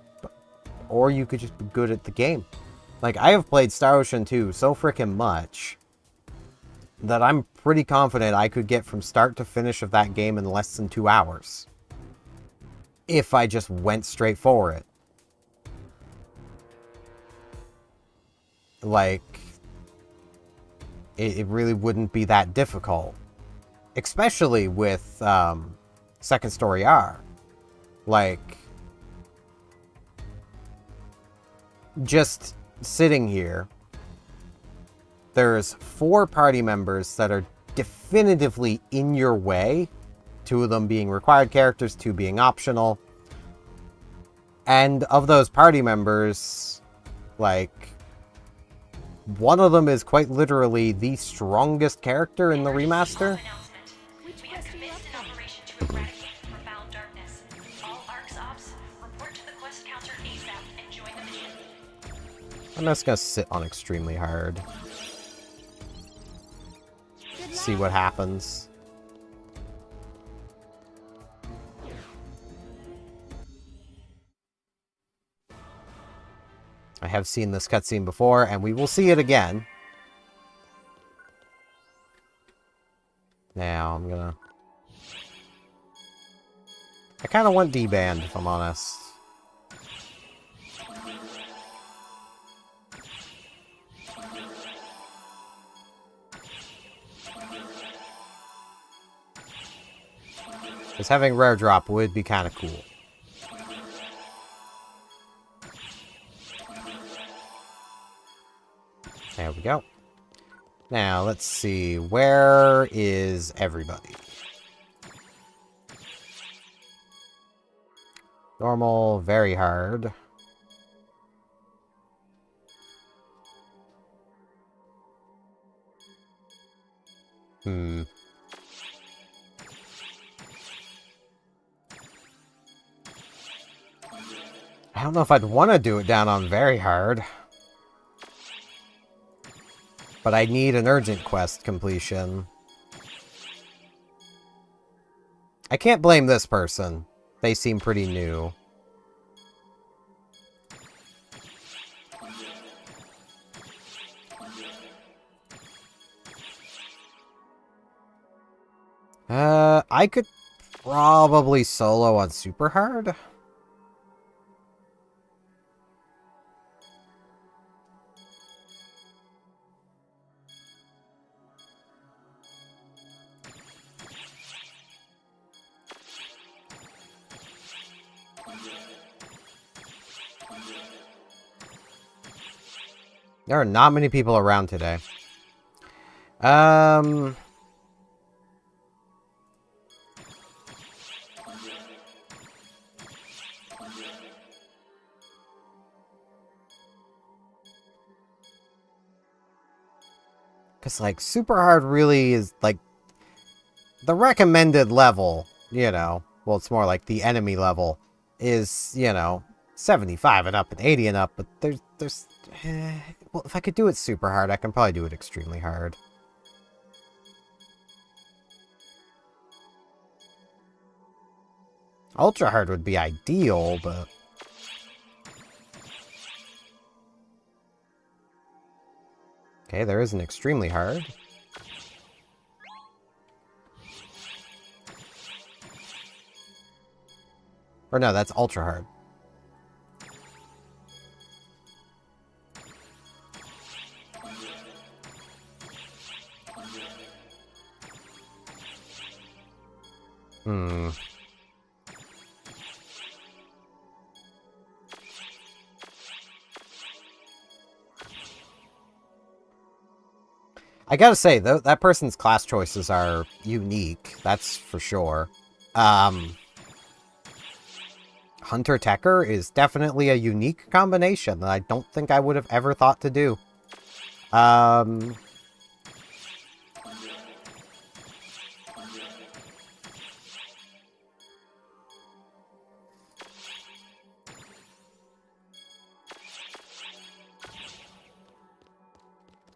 or you could just be good at the game. Like I have played Star Ocean 2 so freaking much that I'm pretty confident I could get from start to finish of that game in less than 2 hours. If I just went straight for it. Like, it really wouldn't be that difficult. Especially with Second Story R. Like, just sitting here, there's 4 party members that are definitively in your way. 2 of them being required characters, 2 being optional. And of those party members, like, one of them is quite literally the strongest character in the remaster. Which We have quest are you commenced up an on? operation to eradicate the profound darkness. All ARC's ops, report to the quest counter ASAP and join the mission. I'm just gonna sit on extremely hard. Good See luck. what happens. I have seen this cutscene before, and we will see it again. Now, I'm gonna... I kind of want D-Band, if I'm honest. Because having Rare Drop would be kind of cool. There we go. Now, let's see. Where is everybody? Normal, very hard. I don't know if I'd want to do it down on very hard. But I need an urgent quest completion. I can't blame this person. They seem pretty new. I could probably solo on super hard. There are not many people around today. Because, like, super hard really is, like, the recommended level, you know. Well, it's more like the enemy level is, you know, 75 and up and 80 and up, but well, if I could do it super hard, I can probably do it extremely hard. Ultra hard would be ideal, but... Okay, there is an extremely hard. Or no, that's ultra hard. I gotta say, though, that person's class choices are unique. That's for sure. Hunter-Techer is definitely a unique combination that I don't think I would have ever thought to do.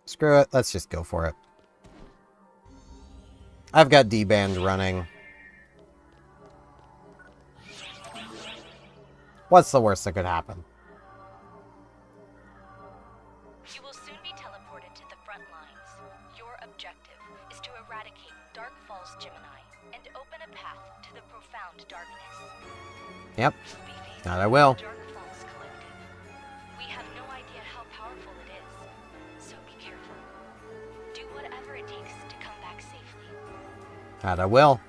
Screw it, let's just go for it. I've got D-Band running. What's the worst that could happen? You will soon be teleported to the front lines. Your objective is to eradicate Dark Falls Gemini and open a path to the profound darkness. Yep, Be faithful that I will. to the Dark Falls Collective. We have no idea how powerful it is, so be careful. Do whatever it takes to come back safely. That I will.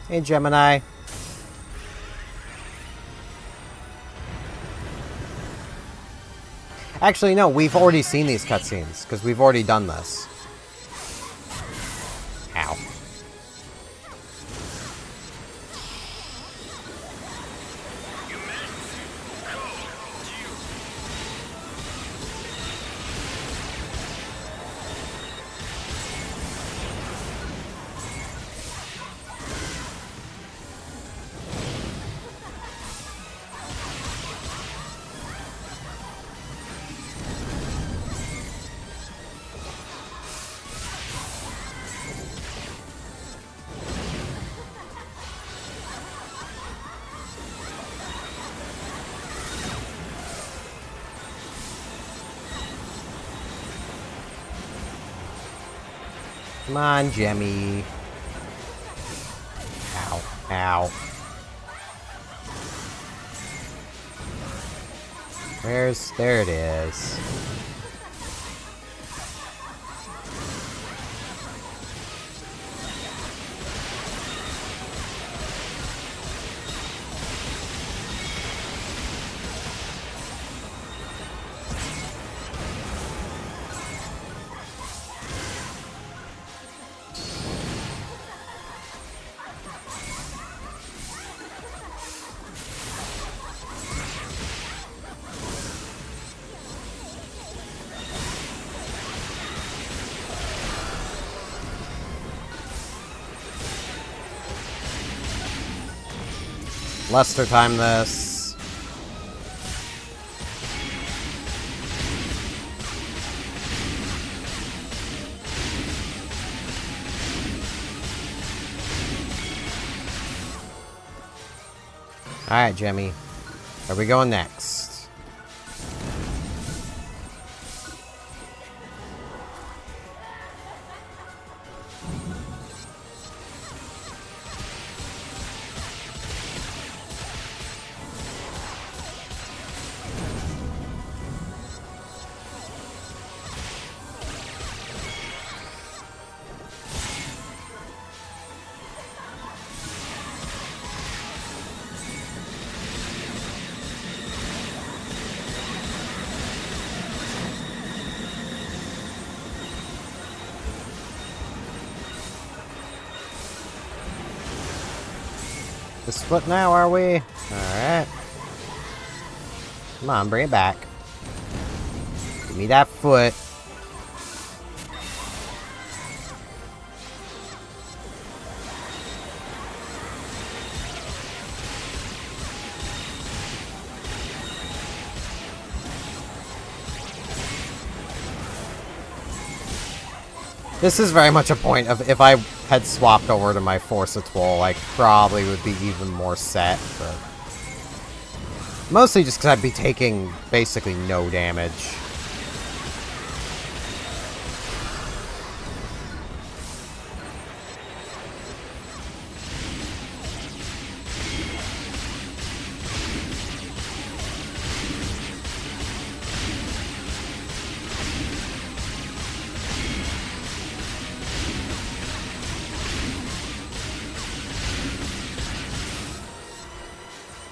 Hey, Gemini. Actually, no, we've already seen these cutscenes, because we've already done this. Ow. Come on, Jemmy. Ow. Ow. There it is. Lester time this. Alright, Jemmy. Where are we going next? This foot now, are we? Alright. Come on, bring it back. Give me that foot. This is very much a point of if I had swapped over to my Force of Twirl, I probably would be even more set, but... Mostly just because I'd be taking basically no damage.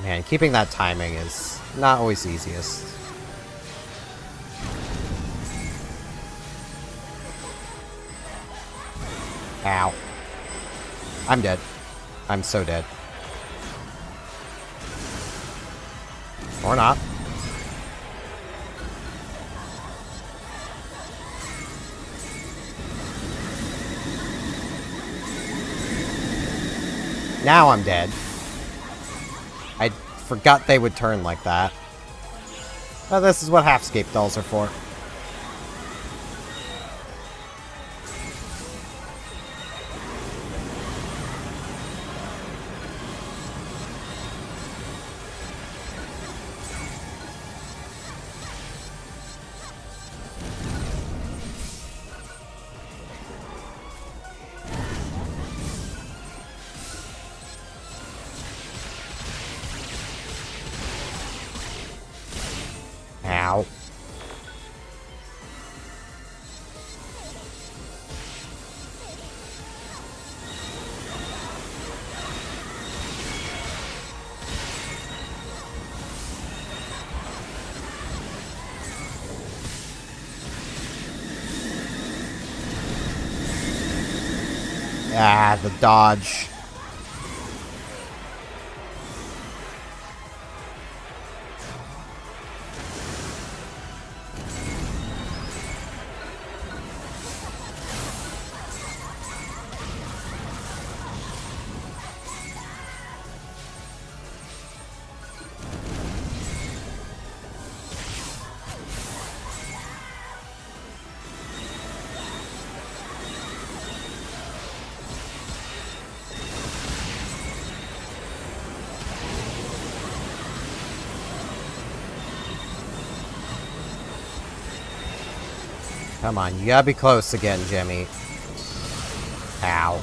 Man, keeping that timing is not always easiest. Ow. I'm dead. I'm so dead. Or not. Now I'm dead. I forgot they would turn like that. Well, this is what half-scape dolls are for. Ow. Ah, the dodge. Come on, you gotta be close again, Jimmy. Ow.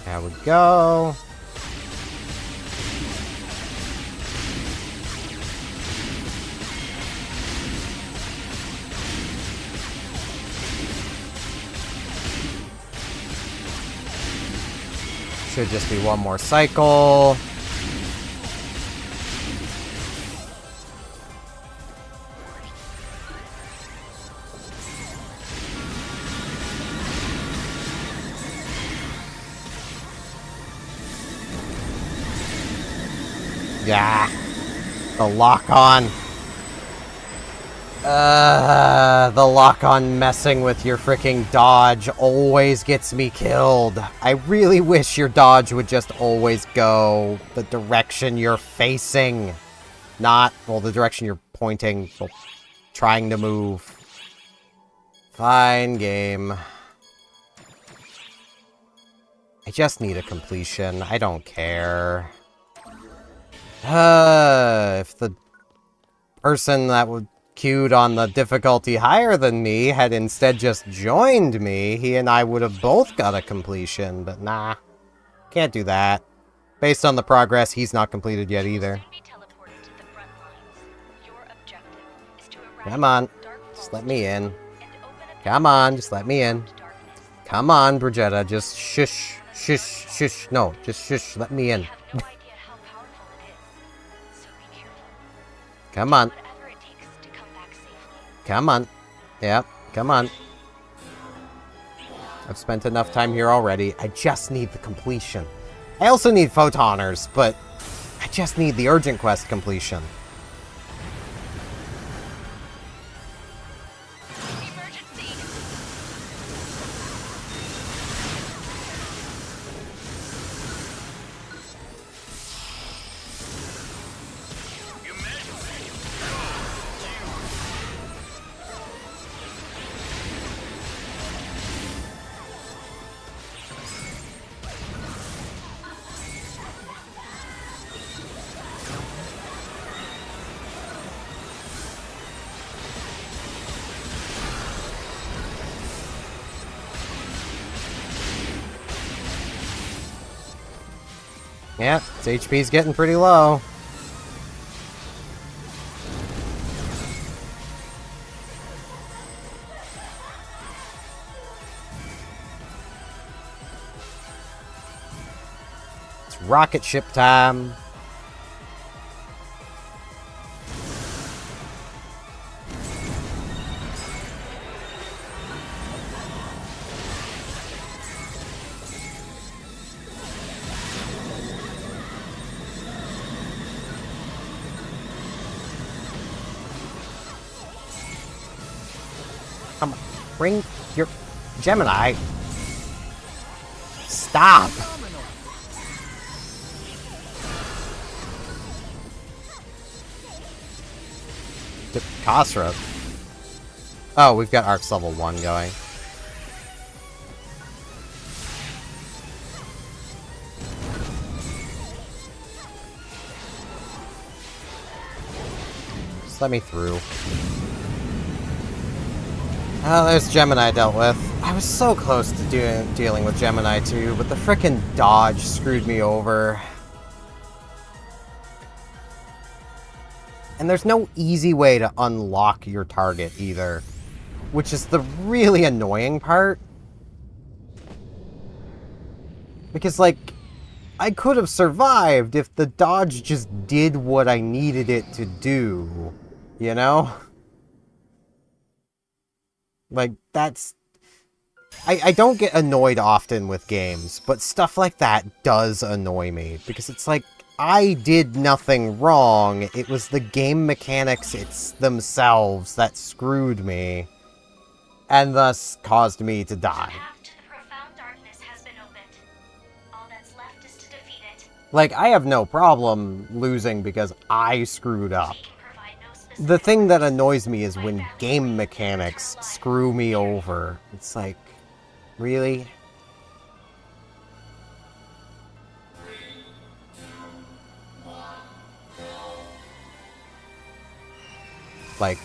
There we go. Should just be one more cycle. Yeah. The lock-on. The lock-on messing with your freaking dodge always gets me killed. I really wish your dodge would just always go the direction you're facing. Not, well, the direction you're pointing, well, trying to move. Fine game. I just need a completion. I don't care. If the person that would queued on the difficulty higher than me had instead just joined me, he and I would have both got a completion, but nah. Can't do that. Based on the progress, he's not completed yet either. Come on. Just let me in. Come on, just let me in. Come on, Brigetta, just shush, shush, shush. No, just shush, let me in. Come on. Come on. Yep, come on. I've spent enough time here already. I just need the completion. I also need photoners, but I just need the urgent quest completion. Emergency! Yeah, its HP's getting pretty low. It's rocket ship time. Come on, bring your Gemini. Stop. Khosrow. Oh, we've got Arcs level 1 going. Just let me through. Oh, there's Gemini dealt with. I was so close to dealing with Gemini too, but the frickin' dodge screwed me over. And there's no easy way to unlock your target either, which is the really annoying part. Because, like, I could have survived if the dodge just did what I needed it to do, you know? Like, that's... I don't get annoyed often with games, but stuff like that does annoy me. Because it's like, I did nothing wrong. It was the game mechanics themselves that screwed me. And thus caused me to die. The path to the profound darkness has been opened. All that's left is to defeat it. Like, I have no problem losing because I screwed up. We can provide no specific The thing that annoys me is when game mechanics screw me over. It's like, really? Like,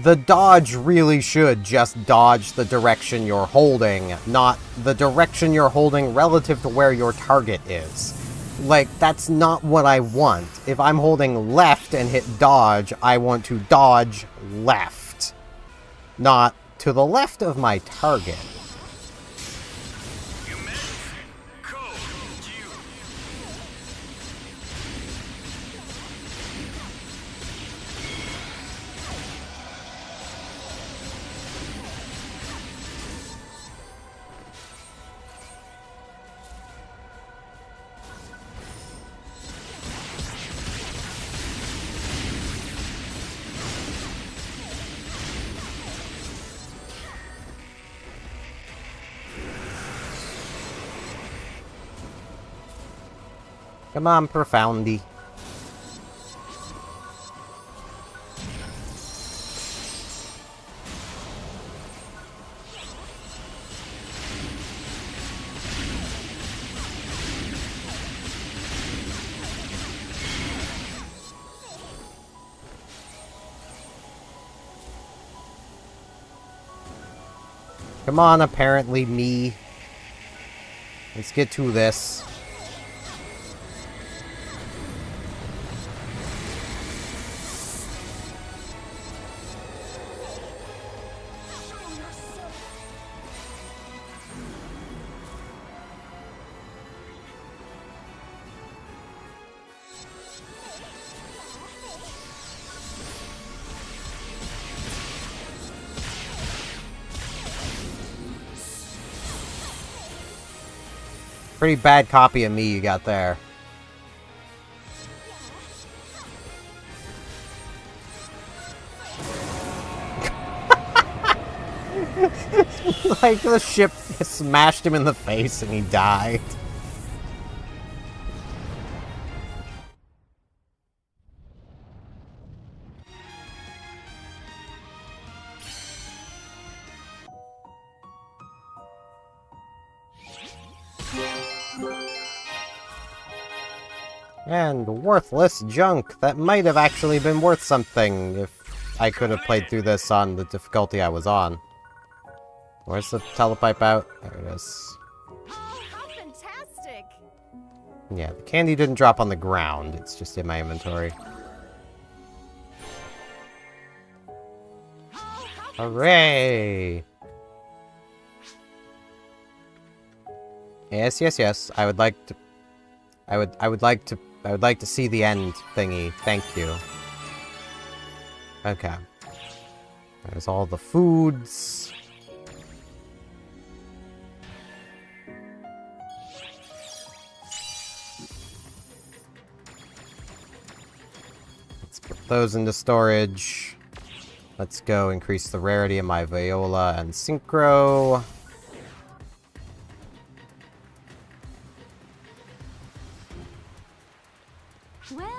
the dodge really should just dodge the direction you're holding, not the direction you're holding relative to where your target is. Like, that's not what I want. If I'm holding left and hit dodge, I want to dodge left, not to the left of my target. Come on, Profoundy. Come on, apparently me. Let's get to this. Pretty bad copy of me you got there. Like, the ship smashed him in the face and he died. And worthless junk that might have actually been worth something if I could have played through this on the difficulty I was on. Where's the telepipe out? There it is. Oh, how fantastic! Yeah, the candy didn't drop on the ground. It's just in my inventory. Oh, how Hooray! Yes, yes, yes. I would like to see the end thingy. Thank you. Okay. There's all the foods. Let's put those into storage. Let's go increase the rarity of my viola and synchro. Welcome!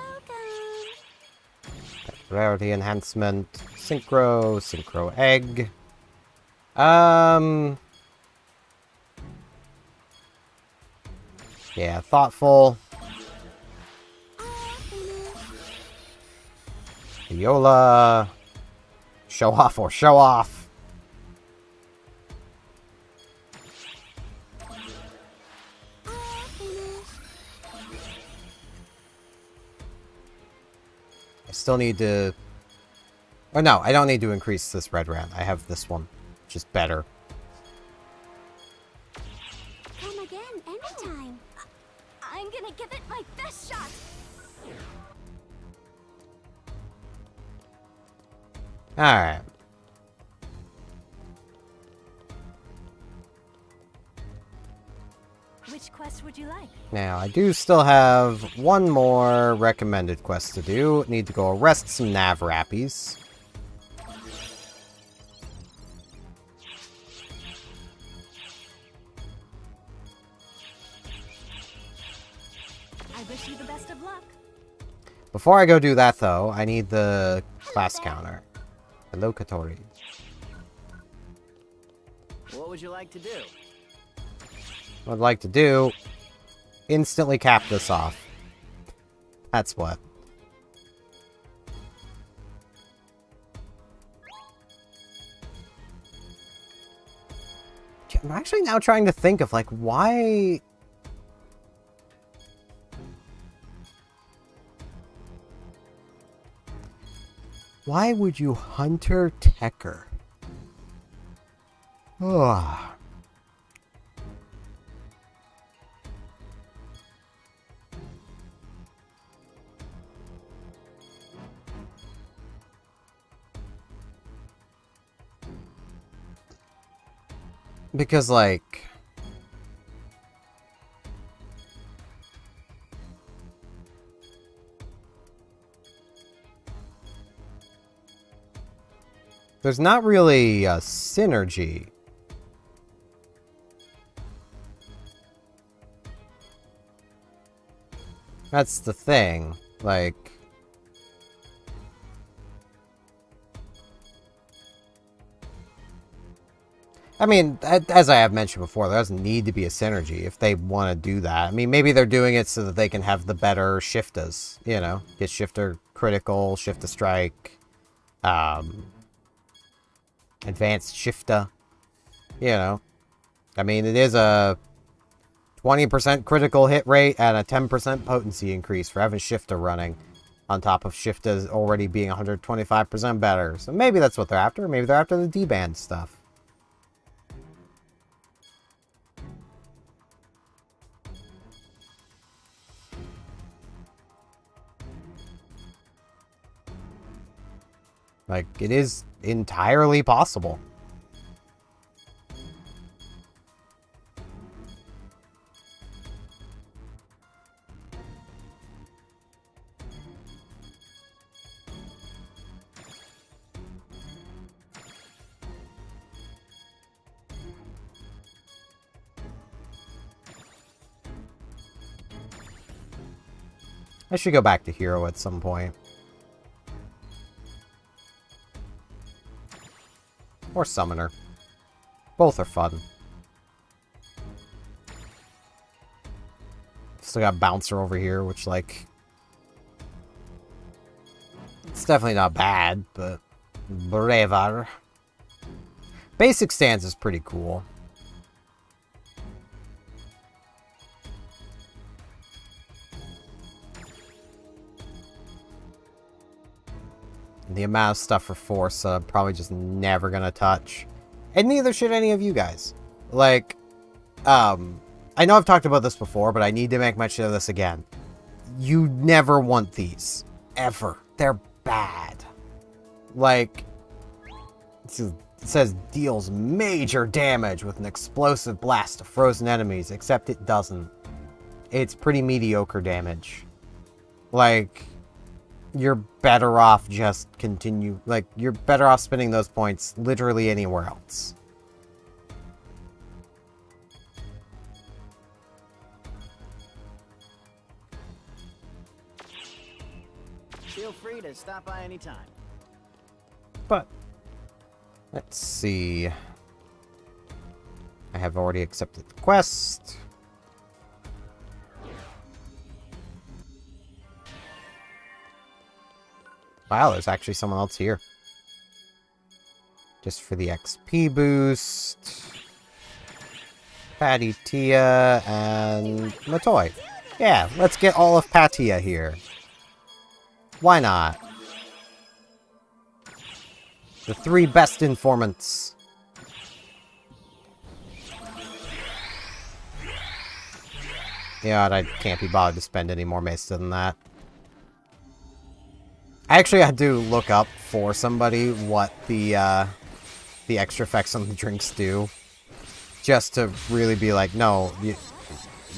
Rarity enhancement. Synchro egg. Yeah, thoughtful. Viola. Show off or show off. I still need to... Oh no, I don't need to increase this red rat. I have this one, which is better. Come again anytime. I'm gonna give it my best shot. Alright. Which quest would you like? Now, I do still have one more recommended quest to do. Need to go arrest some nav rappies. I wish you the best of luck. Before I go do that, though, I need the class counter. Hello, Katori. What would you like to do? What I'd like to do, instantly cap this off. That's what. I'm actually now trying to think of, like, why... Why would you Hunter Tecker? Ugh. Because, like... There's not really a synergy. That's the thing. Like... I mean, as I have mentioned before, there doesn't need to be a synergy if they want to do that. I mean, maybe they're doing it so that they can have the better shiftas, you know? Get shifter critical, shifta strike, advanced shifta, you know? I mean, it is a 20% critical hit rate and a 10% potency increase for having shifta running, on top of shiftas already being 125% better. So maybe that's what they're after. Maybe they're after the D-band stuff. Like, it is entirely possible. I should go back to Hero at some point. Or Summoner. Both are fun. Still got Bouncer over here, which, like... It's definitely not bad, but... Braver. Basic stance is pretty cool. The amount of stuff for Force I'm probably just never gonna touch. And neither should any of you guys. Like, I know I've talked about this before, but I need to make mention of this again. You never want these. Ever. They're bad. Like, it says deals major damage with an explosive blast to frozen enemies, except it doesn't. It's pretty mediocre damage. Like... You're better off just continue... Like, you're better off spending those points literally anywhere else. Feel free to stop by anytime. But... Let's see... I have already accepted the quest. Wow, there's actually someone else here. Just for the XP boost. Patty, Tia, and Matoy. Yeah, let's get all of Patia here. Why not? The 3 best informants. Yeah, I can't be bothered to spend any more Mesa than that. I actually had to look up for somebody what the extra effects on the drinks do. Just to really be like, no,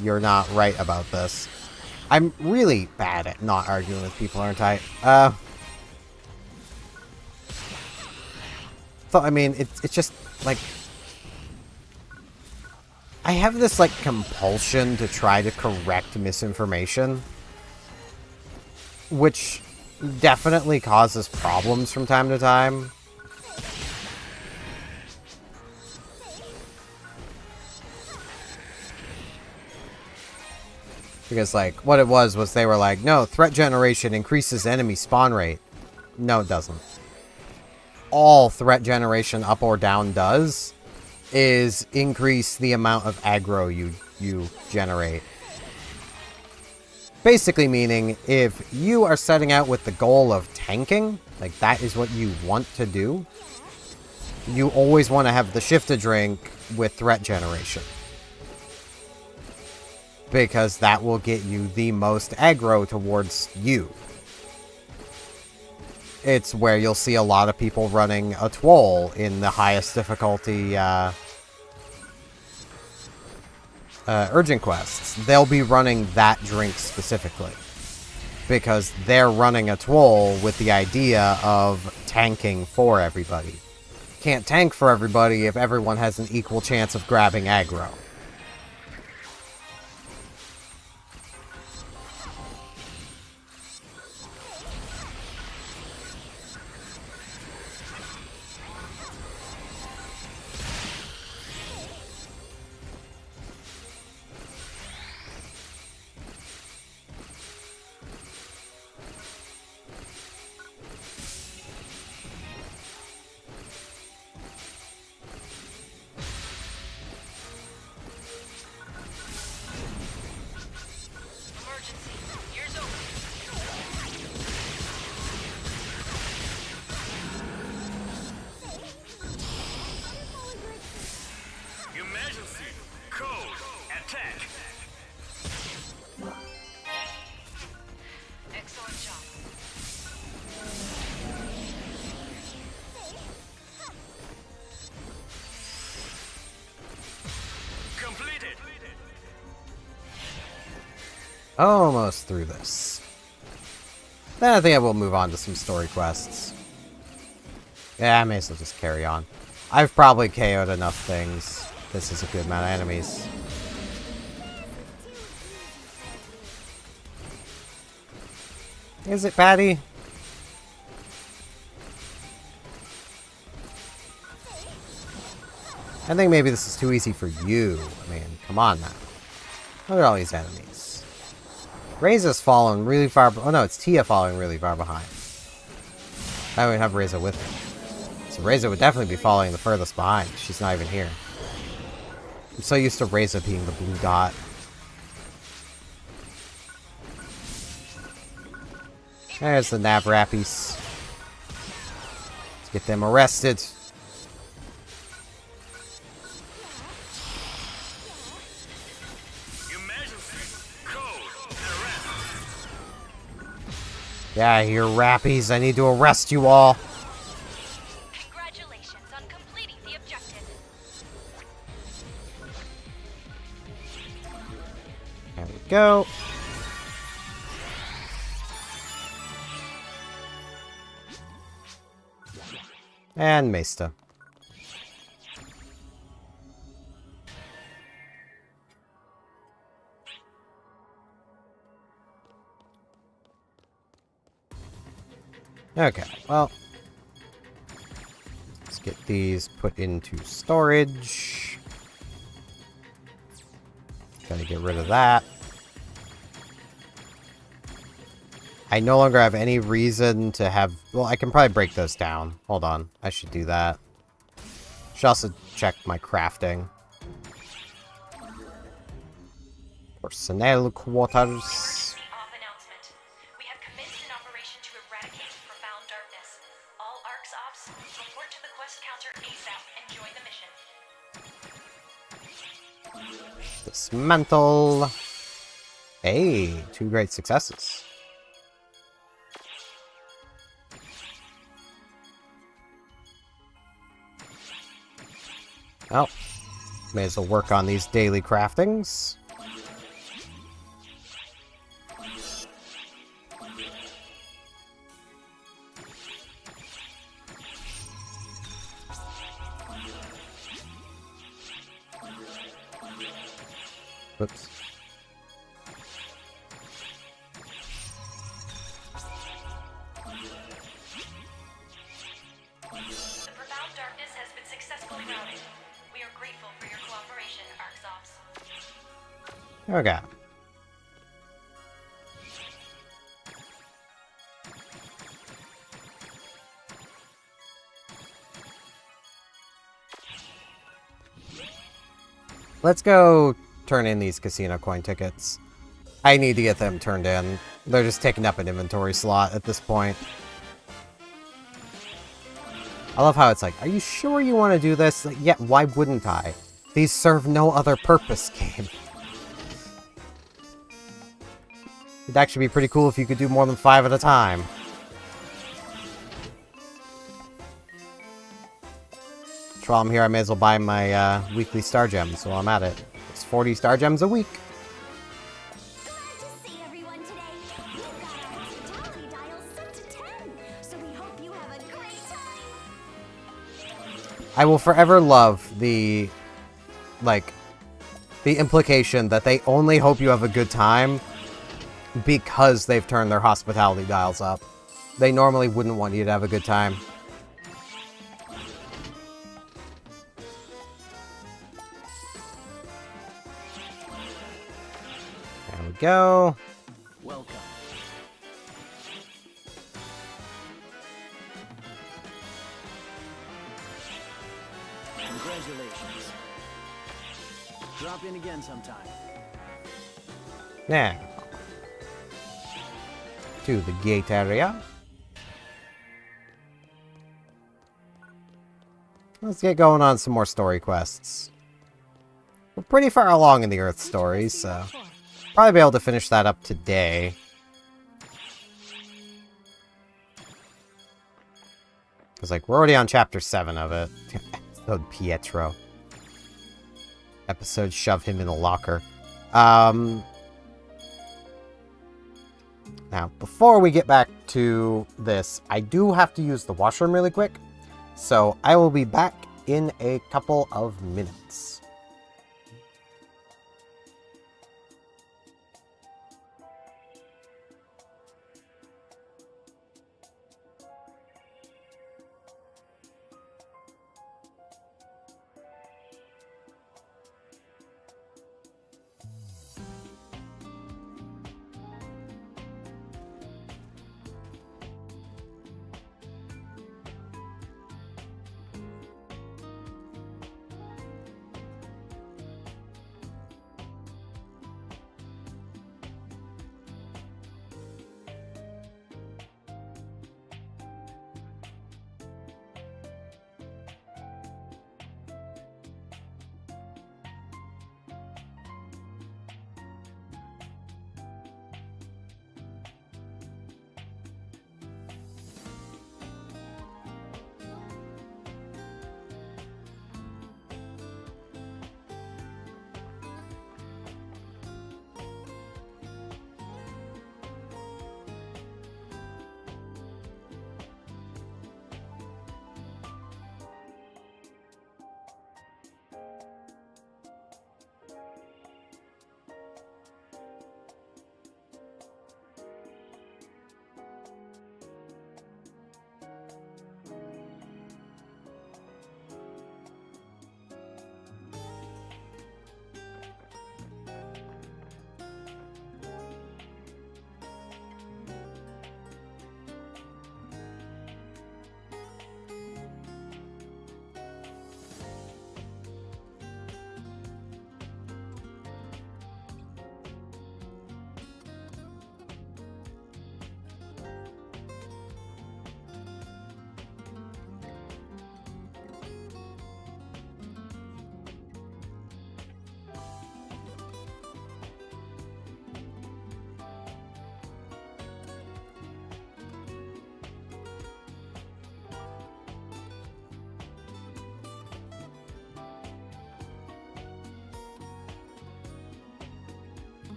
you're not right about this. I'm really bad at not arguing with people, aren't I? I mean, it's just, like... I have this, like, compulsion to try to correct misinformation. Which... definitely causes problems from time to time. Because, like, what it was they were like, no, threat generation increases enemy spawn rate. No, it doesn't. All threat generation up or down does is increase the amount of aggro you generate. Basically meaning, if you are setting out with the goal of tanking, like that is what you want to do, you always want to have the shifted drink with threat generation. Because that will get you the most aggro towards you. It's where you'll see a lot of people running a Twol in the highest difficulty urgent quests. They'll be running that drink specifically. Because they're running a Twol with the idea of tanking for everybody. Can't tank for everybody if everyone has an equal chance of grabbing aggro. Almost through this. Then I think I will move on to some story quests. Yeah, I may as well just carry on. I've probably KO'd enough things. This is a good amount of enemies. Is it, Patty? I think maybe this is too easy for you. I mean, come on now. Look at all these enemies. Reiza's fallen really far... Oh no, it's Tia falling really far behind. I don't even have Reiza with her. So Reiza would definitely be falling the furthest behind. She's not even here. I'm so used to Reiza being the blue dot. There's the Nav Rappies. Let's get them arrested. Yeah, you're Rappies. I need to arrest you all. Congratulations on completing the objective. There we go. And Mesta. Okay, well, let's get these put into storage. Gotta get rid of that. I no longer have any reason to have... Well, I can probably break those down. Hold on, I should do that. Should also check my crafting. Personnel quarters. Off announcement. We have commenced an operation to eradicate profound darkness. All ARCS ops, report to the quest counter ASAP and join the mission. Dismantle. Hey, 2 great successes. Well, may as well work on these daily craftings. Whoops. The profound darkness has been successfully routed. We are grateful for your cooperation, ARCS ops. Okay. Let's go turn in these casino coin tickets. I need to get them turned in. They're just taking up an inventory slot at this point. I love how it's like, are you sure you want to do this? Like, yeah, why wouldn't I? These serve no other purpose, game. It'd actually be pretty cool if you could do more than 5 at a time. While I'm here, I may as well buy my weekly star gems while I'm at it. It's 40 star gems a week. Glad to see everyone today. We've got our hospitality dial set to 10, so we hope you have a great time. I will forever love the, like, the implication that they only hope you have a good time because they've turned their hospitality dials up. They normally wouldn't want you to have a good time. There we go. Welcome. Congratulations. Drop in again sometime. Now, to the gate area. Let's get going on some more story quests. We're pretty far along in the Earth stories, so probably be able to finish that up today. Because, like, we're already on chapter 7 of it. Episode Pietro. Episode Shove Him in a Locker. Now, before we get back to this, I do have to use the washroom really quick. So, I will be back in a couple of minutes.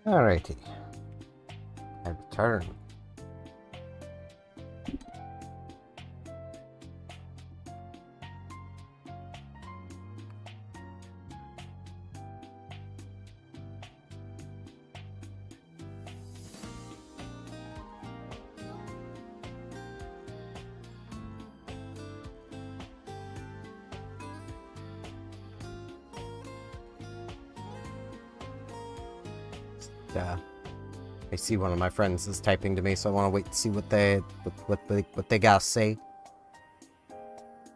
Alrighty. I return. I see one of my friends is typing to me, so I want to wait to see what they gotta say.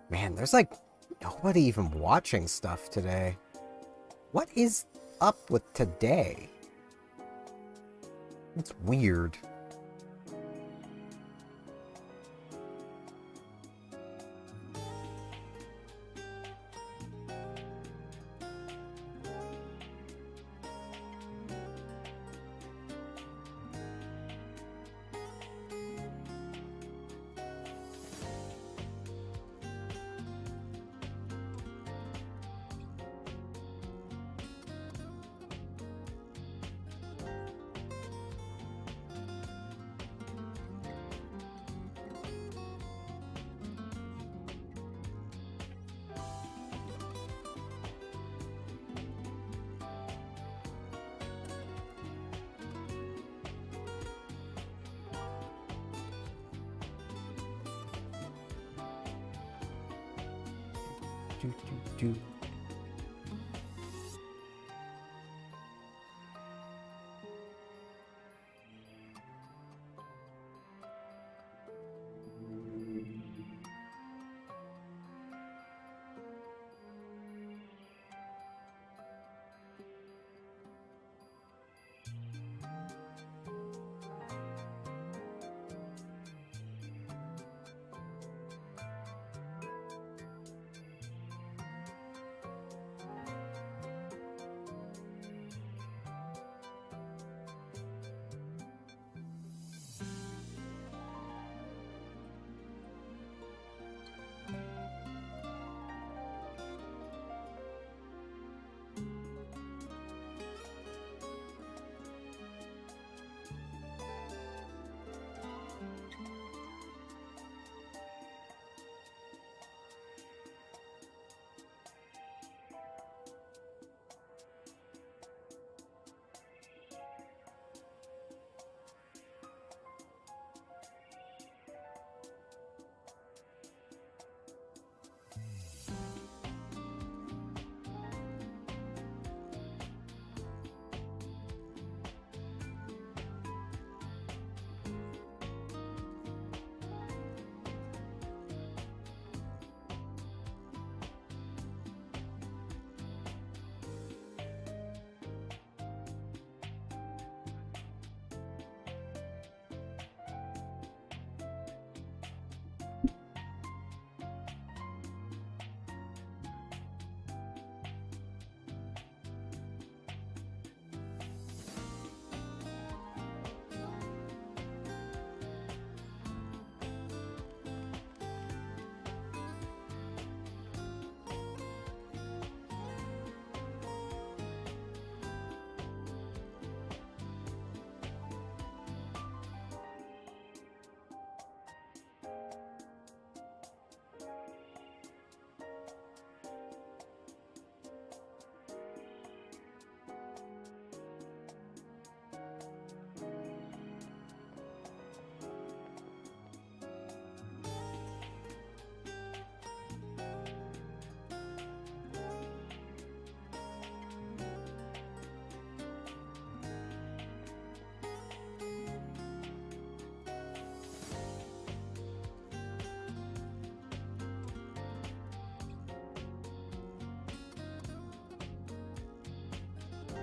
Man, there's like nobody even watching stuff today. What is up with today? It's weird. Do.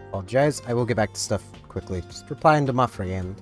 Apologize. I will get back to stuff quickly. Just replying to my friend.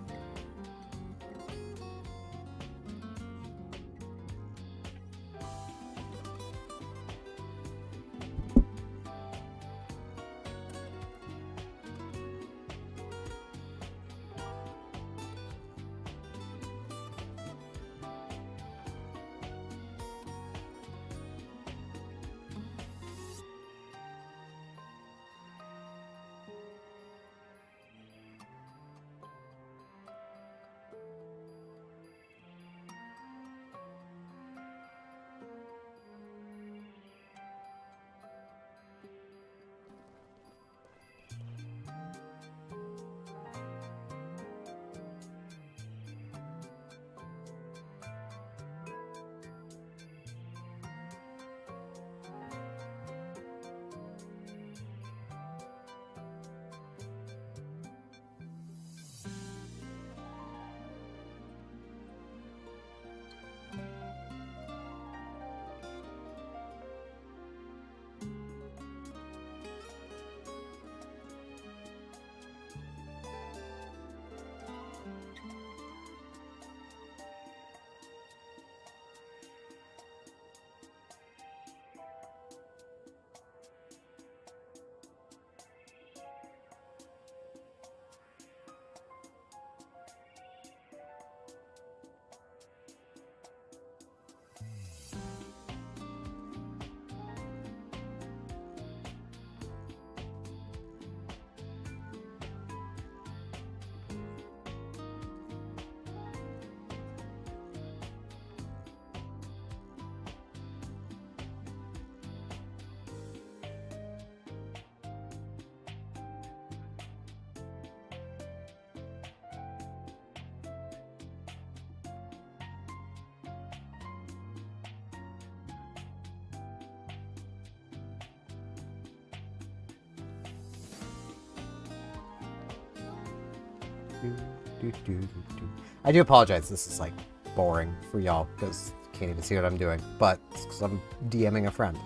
I do apologize. This is like boring for y'all because you can't even see what I'm doing, but it's because I'm DMing a friend.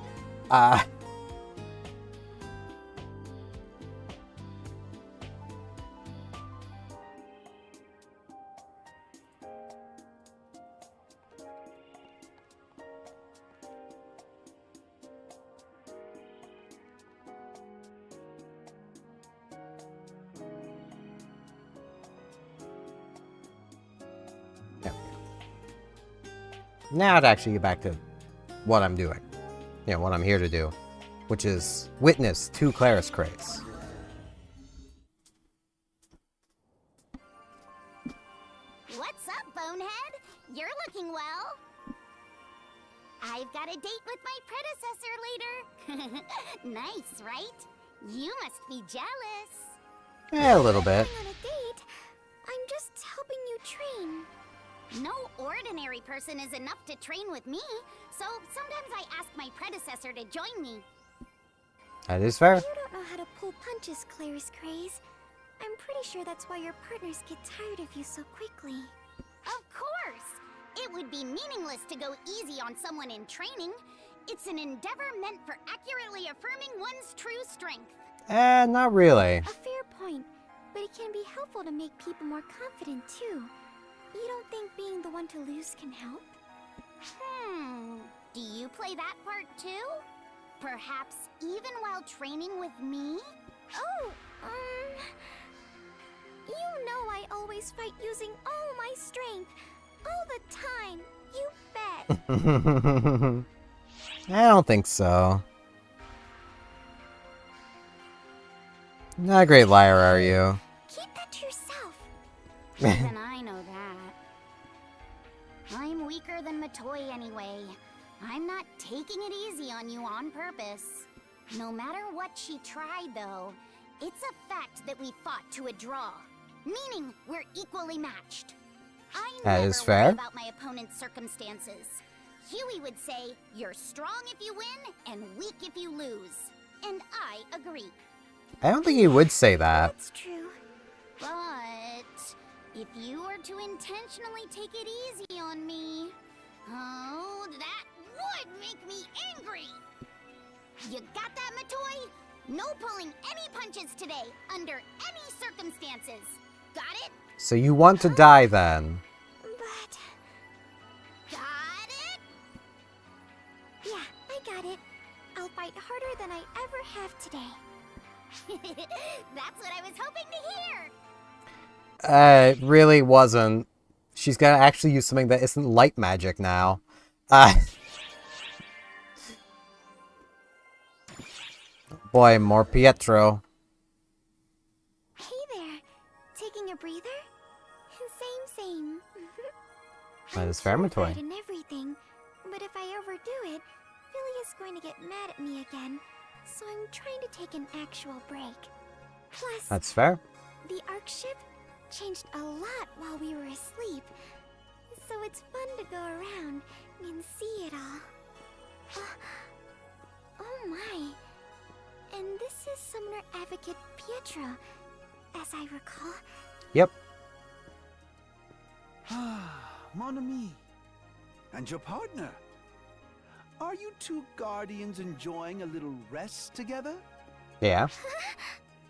Now to actually get back to what I'm doing. You know, what I'm here to do. Which is witness 2 Claris crates. What's up, Bonehead? You're looking well. I've got a date with my predecessor later. Nice, right? You must be jealous. A little bit. On a date, I'm just helping you train. No ordinary person is enough to train with me, so sometimes I ask my predecessor to join me. That is fair. You don't know how to pull punches, Clarice Craze. I'm pretty sure that's why your partners get tired of you so quickly. Of course! It would be meaningless to go easy on someone in training. It's an endeavor meant for accurately affirming one's true strength. Not really. A fair point, but it can be helpful to make people more confident too. You don't think being the one to lose can help? Do you play that part too? Perhaps even while training with me? Oh, you know I always fight using all my strength. All the time, you bet. I don't think so. Not a great liar, are you? Keep that to yourself. Even I know that. I'm weaker than Matoi anyway. I'm not taking it easy on you on purpose. No matter what she tried, though, it's a fact that we fought to a draw. Meaning we're equally matched. I That never is fair. worry about my opponent's circumstances. Huey would say, you're strong if you win and weak if you lose. And I agree. I don't think he would say that. That's true. But if you were to intentionally take it easy on me, oh, that would make me angry. You got that, Matoi? No pulling any punches today, under any circumstances. Got it? So you want to die then? But... Got it? Yeah, I got it. I'll fight harder than I ever have today. That's what I was hoping to hear. It really wasn't. She's gonna actually use something that isn't light magic now. Boy, more Pietro. Hey there. Taking a breather? Same. That I'm is fair, terrified Matoi. and everything, but if I overdo it, Philly is going to get mad at me again. So I'm trying to take an actual break. Plus, That's fair. the Ark ship changed a lot while we were asleep. So it's fun to go around and see it all. Oh my. And this is Summoner Advocate Pietro, as I recall. Yep. Mon ami. And your partner. Are you two guardians enjoying a little rest together? Yeah.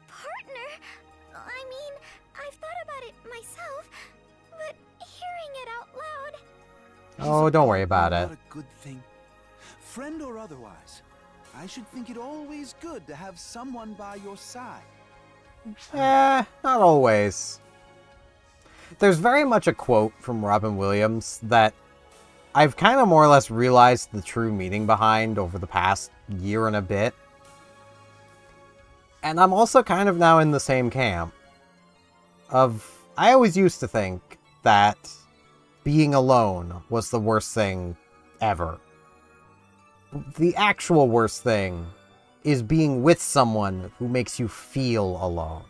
Partner? I mean, I've thought about it myself, but hearing it out loud... Oh, don't worry about it. Not a good thing. Friend or otherwise, I should think it always good to have someone by your side. Not always. There's very much a quote from Robin Williams that I've kind of more or less realized the true meaning behind over the past year and a bit. And I'm also kind of now in the same camp of, I always used to think that being alone was the worst thing ever. The actual worst thing is being with someone who makes you feel alone.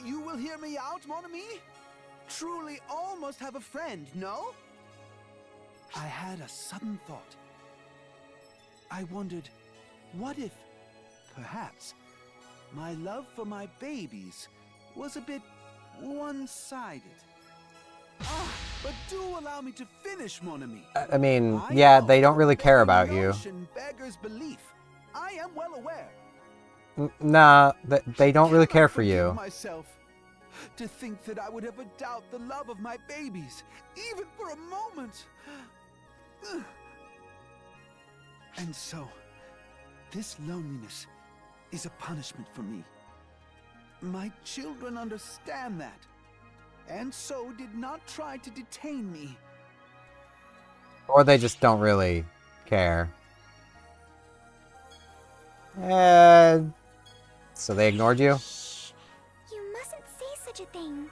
You will hear me out, mon ami? Truly almost have a friend, no? I had a sudden thought. I wondered, what if perhaps, my love for my babies was a bit one-sided. Ah, but do allow me to finish, mon ami. I mean, I yeah, know they don't really that care your about you. notion beggars belief. I am well aware. Nah, they don't really Cannot care for forgive you. myself. To think that I would ever doubt the love of my babies, even for a moment. And so, this loneliness is a punishment for me. My children understand that, and so did not try to detain me. Or they just don't really care. So they ignored you? Shh. You mustn't say such a thing.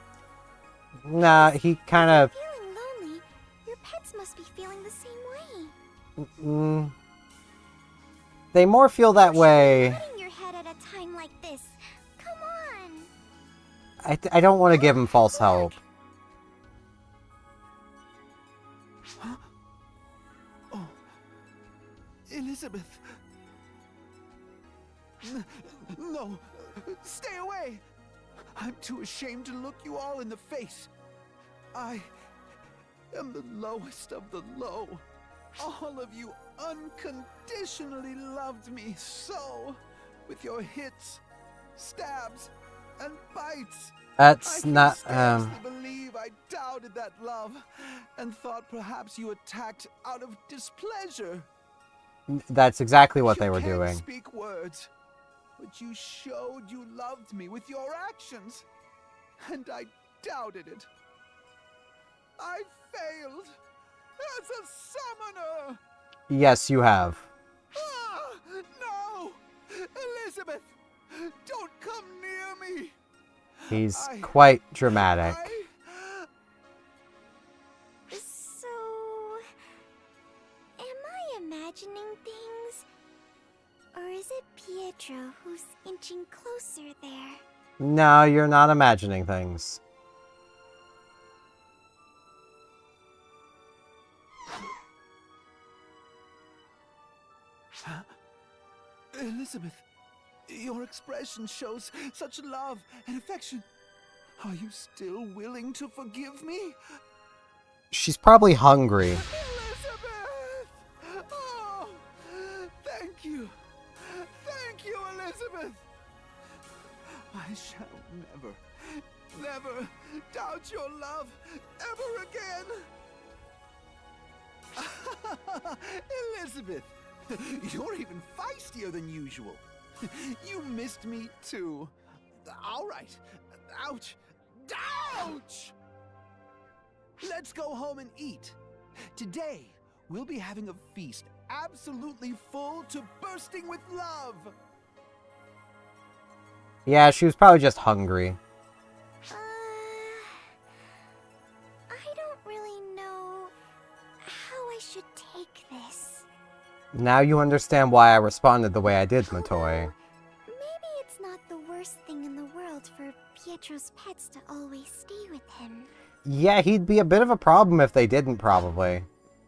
Nah, he kind of... Feeling lonely, your pets must be feeling the same way. They more feel that way. Nodding your head at a time like this. Come on. I don't want to give him false hope. Huh? Oh, Elizabeth. No, stay away. I'm too ashamed to look you all in the face. I am the lowest of the low. All of you unconditionally loved me so, with your hits, stabs, and bites. That's I not, can scarcely believe I doubted that love, and thought perhaps you attacked out of displeasure. That's exactly what they You were can't doing. speak words, but you showed you loved me with your actions, and I doubted it. I failed as a summoner. Yes, you have. Ah, no, Elizabeth, don't come near me. He's quite dramatic. So, am I imagining things? Or is it Pietro who's inching closer there? No, you're not imagining things. Elizabeth, your expression shows such love and affection. Are you still willing to forgive me? She's probably hungry. Elizabeth! Oh, thank you. Thank you, Elizabeth. I shall never doubt your love ever again. Elizabeth, you're even feistier than usual. You missed me too. All right. Ouch. Ouch! Let's go home and eat. Today, we'll be having a feast absolutely full to bursting with love. Yeah, she was probably just hungry. I don't really know how I should take this. Now you understand why I responded the way I did, Matoy. Although, maybe it's not the worst thing in the world for Pietro's pets to always stay with him. Yeah, he'd be a bit of a problem if they didn't, probably.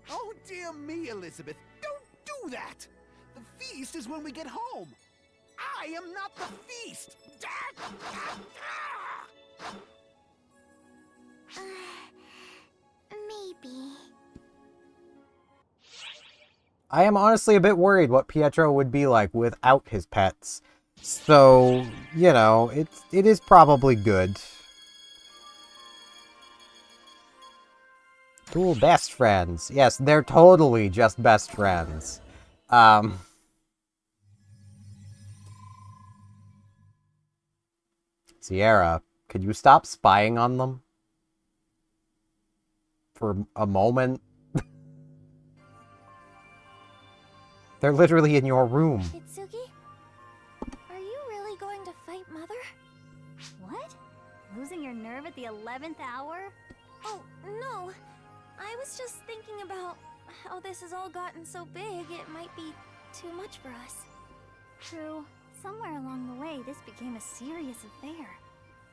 Oh, dear me, Elizabeth. Don't do that. The feast is when we get home. I am not the feast. Maybe. I am honestly a bit worried what Pietro would be like without his pets. So, you know, it is probably good. Cool, best friends. Yes, they're totally just best friends. Sierra, could you stop spying on them? For a moment? They're literally in your room. Itsuki? Are you really going to fight Mother? What? Losing your nerve at the 11th hour? Oh, no. I was just thinking about how this has all gotten so big, it might be too much for us. True. Somewhere along the way, this became a serious affair.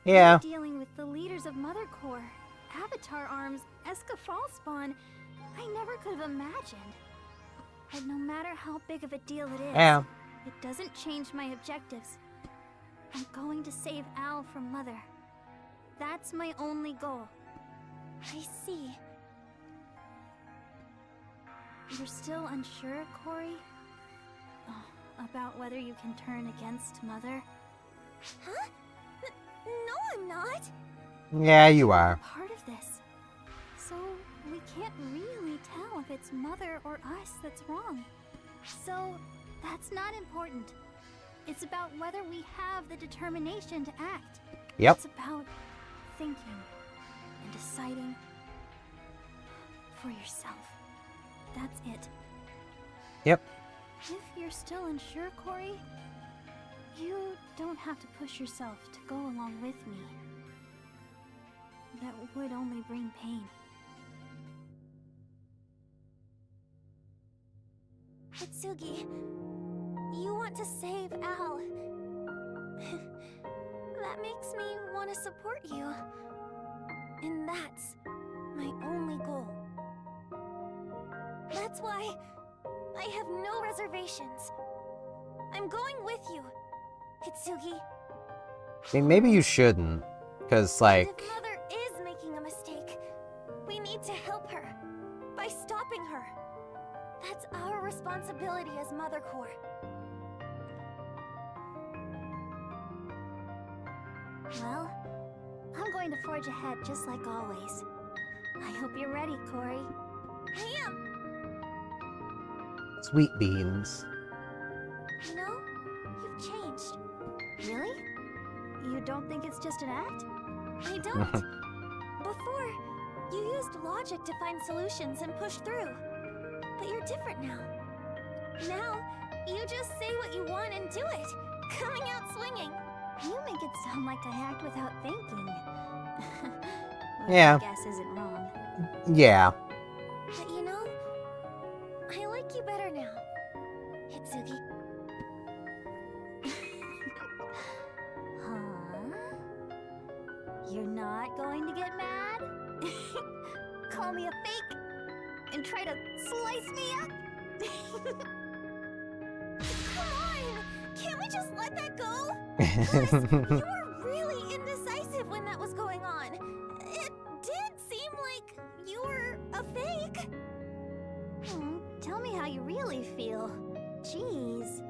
Yeah. Dealing with the leaders of Mother Corps, Avatar Arms, Escafal Spawn, I never could have imagined. But no matter how big of a deal it is, Yeah. it doesn't change my objectives. I'm going to save Al from Mother. That's my only goal. I see. You're still unsure, Corey? Oh, about whether you can turn against Mother? Huh? No, I'm not. Yeah, you are. Part of this. So we can't really tell if it's Mother or us that's wrong. So that's not important. It's about whether we have the determination to act. Yep. It's about thinking and deciding for yourself. That's it. Yep. If you're still unsure, Corey, you don't have to push yourself to go along with me. That would only bring pain. Hitsugi, you want to save Al. That makes me want to support you. And that's my only goal. That's why I have no reservations. I'm going with you, Hitsugi. I mean, maybe you shouldn't. Because, like... If Mother is making a mistake, we need to help her by stopping her. That's our responsibility as Mother Corps. Well, I'm going to forge ahead just like always. I hope you're ready, Corey. I am. Sweet beans. You know, you've changed. Really? You don't think it's just an act? I don't. Before, you used logic to find solutions and push through. But you're different now. Now, you just say what you want and do it. Coming out swinging. You make it sound like I act without thinking. Which Yeah. I guess isn't wrong. Yeah. But you know, I like you better now, Hitsugi. Huh? You're not going to get mad? Call me a fake? And try to slice me up? Come on! Can't we just let that go? Plus, you were really indecisive when that was going on. It did seem like you were a fake. Tell me how you really feel. Jeez.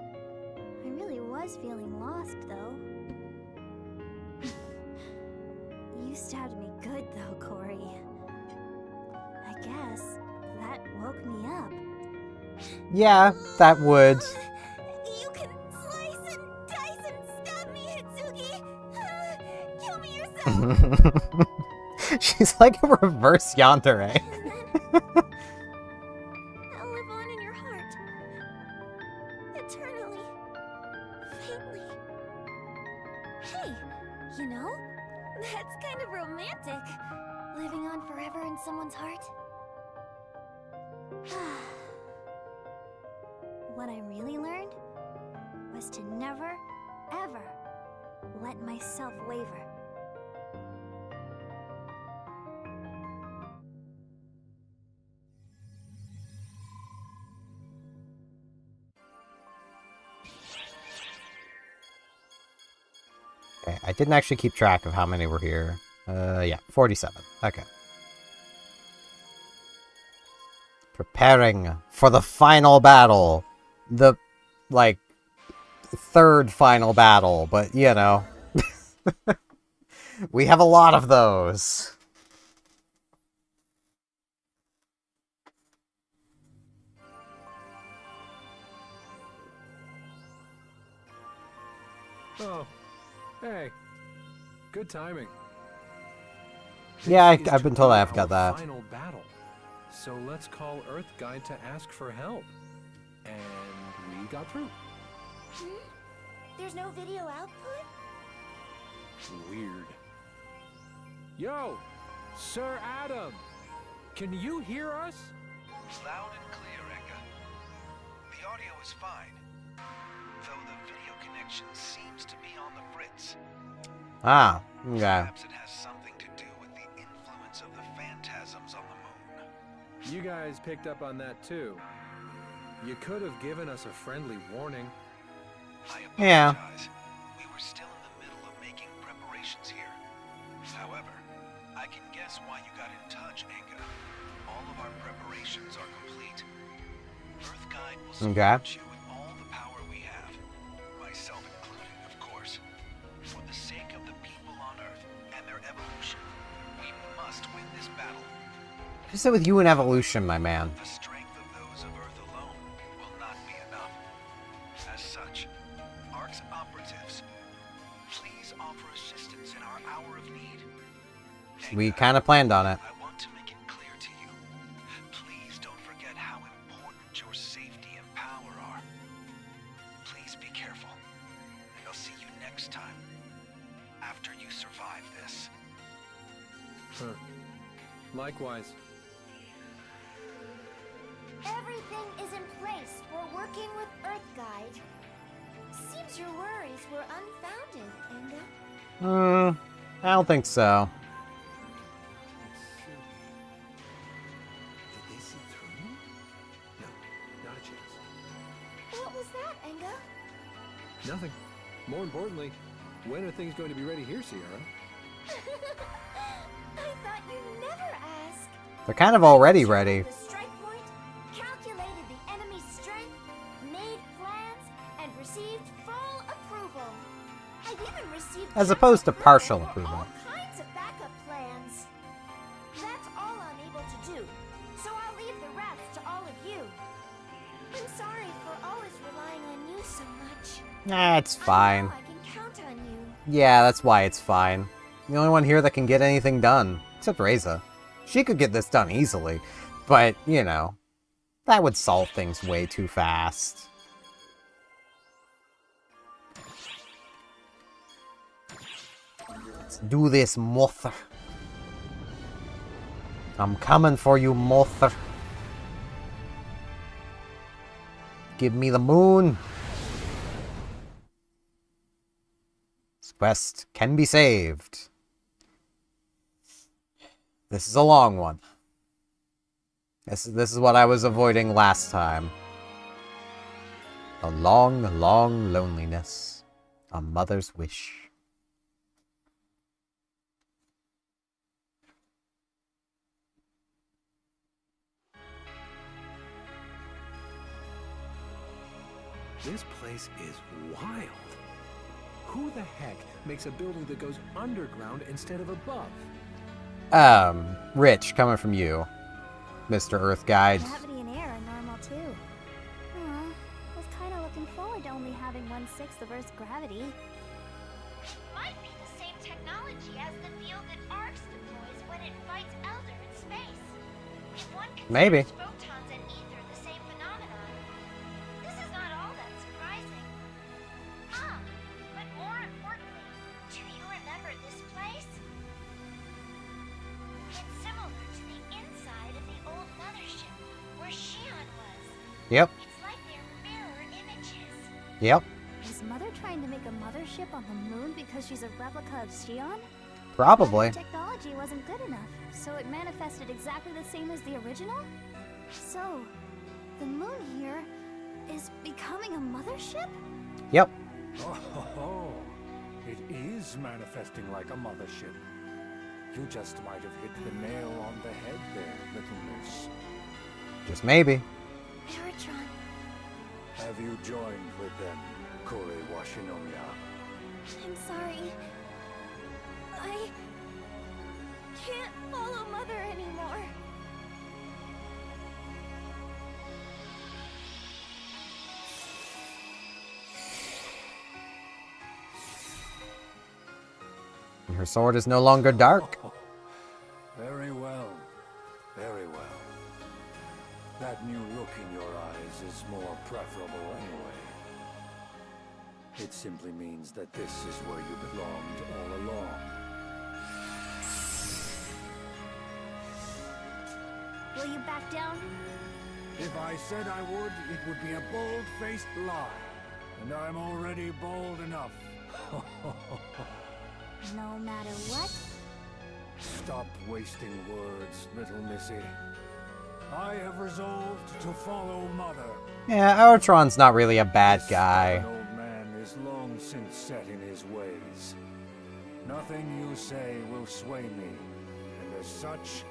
I really was feeling lost, though. You stabbed me good, though, Corey. I guess that woke me up. Yeah, that would. You can slice and dice and stab me, Hitsugi. Kill me yourself. She's like a reverse yandere. I'll live on in your heart. Eternally. Faintly. Hey, you know, that's kind of romantic. Living on forever in someone's heart. What I really learned was to never, ever let myself waver. Okay, I didn't actually keep track of how many were here. Yeah, 47. Okay. Preparing for the final battle. The, like, third final battle, but, you know. We have a lot of those. Oh, hey. Good timing. Yeah, This is I've been told I have our got that. Final battle. So let's call Earth Guide to ask for help. And we got through. There's no video output? Weird. Yo, Sir Adam, can you hear us? Loud and clear, Eka. The audio is fine, though the video connection seems to be on the fritz. Ah, okay. Perhaps it has something to do with the influence of the phantasms on the moon. You guys picked up on that too. You could have given us a friendly warning. I Yeah. apologize. We were still in the middle of making preparations here. However, I can guess why you got in touch, Anga. All of our preparations are complete. Earth Guide will support you with all the power we have. Myself included, of course. For the sake of the people on Earth and their evolution, we must win this battle. What is it with you and evolution, my man? The strength of those of Earth alone will not be enough. As such, ARC's operatives, please offer assistance in our hour of need. We kind of planned on it. I want to make it clear to you. Please don't forget how important your safety and power are. Please be careful. And I'll see you next time. After you survive this. Huh. Likewise. Everything is in place. We're working with Earth Guide. Seems your worries were unfounded, Anga. I don't think so. Did they see through me? No, not a chance. What was that, Anga? Nothing. More importantly, when are things going to be ready here, Sierra? I thought you never asked. They're kind of already ready. The strike point, calculated the enemy's strength, made plans, and received full approval. I've even received As opposed to partial for approval. all kinds of backup plans. That's all I'm able to do, so I'll leave the rest to all of you. I'm sorry for always relying on you so much. Nah, it's I fine. know I can count on you. Yeah, that's why it's fine. The only one here that can get anything done. Except Reza. She could get this done easily. But, you know, that would solve things way too fast. Let's do this, mother. I'm coming for you, mother. Give me the moon. This quest can be saved. This is a long one. This is what I was avoiding last time. A long, long loneliness. A mother's wish. This place is wild. Who the heck makes a building that goes underground instead of above? Rich, coming from you, Mr. Earth Guide. Gravity and air are normal too. Aw, was kind of looking forward to only having 1/6 of Earth's gravity. Might be the same technology as the field that Arx deploys when it fights Elder in space. If one Maybe. considers photons and ether the same phenomenon, this is not all that surprising. But more importantly, do you remember this place? It's similar to the inside of the old mothership where Shion was. Yep. It's like they're mirror images. Yep. Is Mother trying to make a mothership on the moon because she's a replica of Xion? Probably. The technology wasn't good enough, so it manifested exactly the same as the original? So, the moon here is becoming a mothership? Yep. Oh, it is manifesting like a mothership. You just might have hit the nail on the head there, little miss. Just maybe. Eritron. Have you joined with them, Kore Washinomiya? I'm sorry. I can't follow Mother anymore. And her sword is no longer dark. Very well. Very well. That new look in your eyes is more preferable anyway. It simply means that this is where you belonged all along. Will you back down? If I said I would be a bold-faced lie. And I'm already bold enough. No matter what? Stop wasting words, little missy. I have resolved to follow Mother. Yeah, Eritron's not really a bad guy. An old man since set in his ways. Nothing you say will sway me, and as such...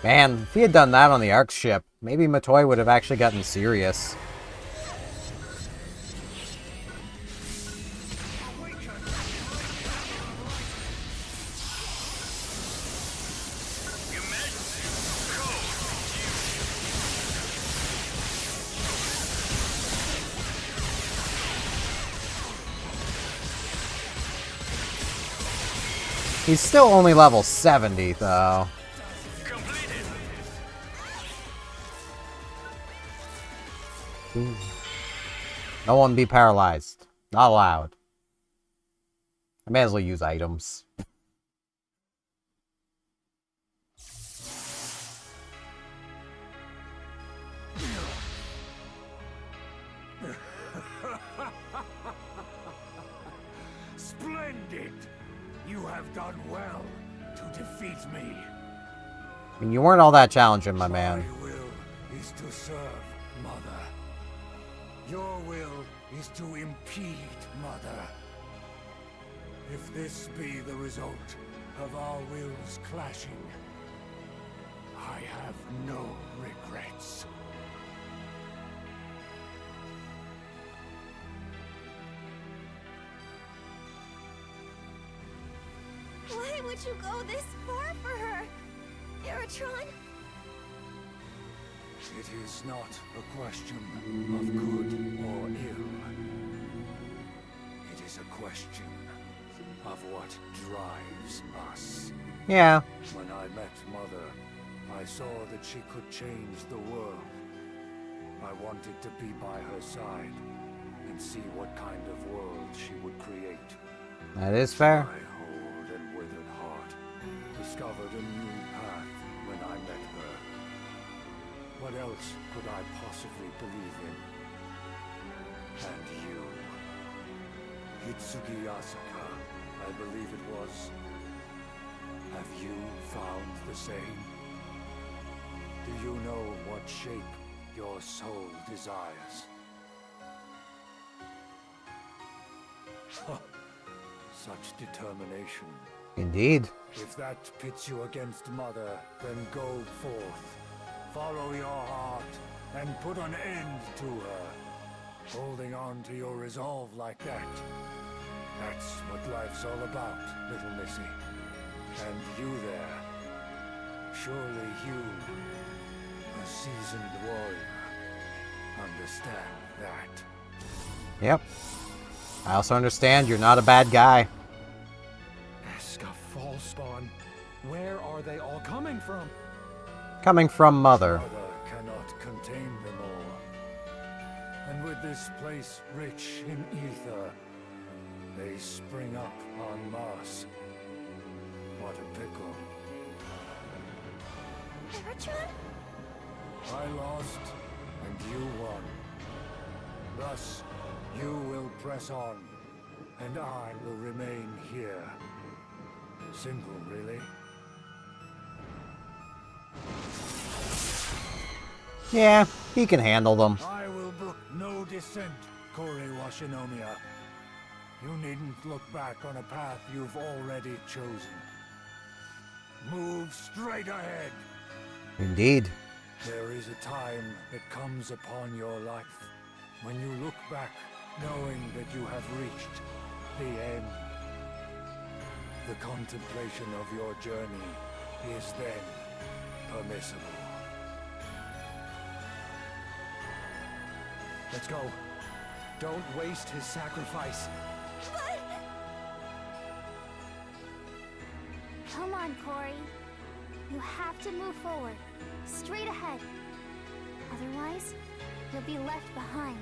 Man, if he had done that on the Ark ship, maybe Matoi would have actually gotten serious. He's still only level 70, though. Ooh. No one be paralyzed. Not allowed. I may as well use items. Splendid! You have done well to defeat me. I mean, you weren't all that challenging, my man. My will is to serve, Mother. Your will is to impede, Mother. If this be the result of our wills clashing, I have no regrets. Why would you go this far for her? Eritron? It is not a question of good or ill. It is a question of what drives us. Yeah. When I met Mother, I saw that she could change the world. I wanted to be by her side and see what kind of world she would create. That is fair. My old and withered heart discovered a new path when I met her. What else could I possibly believe in? And you, Hitsugi Asaka, I believe it was. Have you found the same? Do you know what shape your soul desires? Such determination. Indeed. If that pits you against Mother, then go forth. Follow your heart and put an end to her. Holding on to your resolve like that. That's what life's all about, little missy. And you there. Surely you, a seasoned warrior, understand that. Yep. I also understand you're not a bad guy. Eska Fallspawn. Where are they all coming from? Coming from Mother. Mother cannot contain them all. And with this place rich in ether, they spring up en masse. What a pickle. Eritron? I lost, and you won. Thus, you will press on, and I will remain here. Simple, really. Yeah, he can handle them. I will brook no dissent, Kore Washinomiya. You needn't look back on a path you've already chosen. Move straight ahead. Indeed. There is a time that comes upon your life when you look back knowing that you have reached the end. The contemplation of your journey is then permissible. Let's go. Don't waste his sacrifice. But... Come on, Corey. You have to move forward. Straight ahead. Otherwise, you'll be left behind.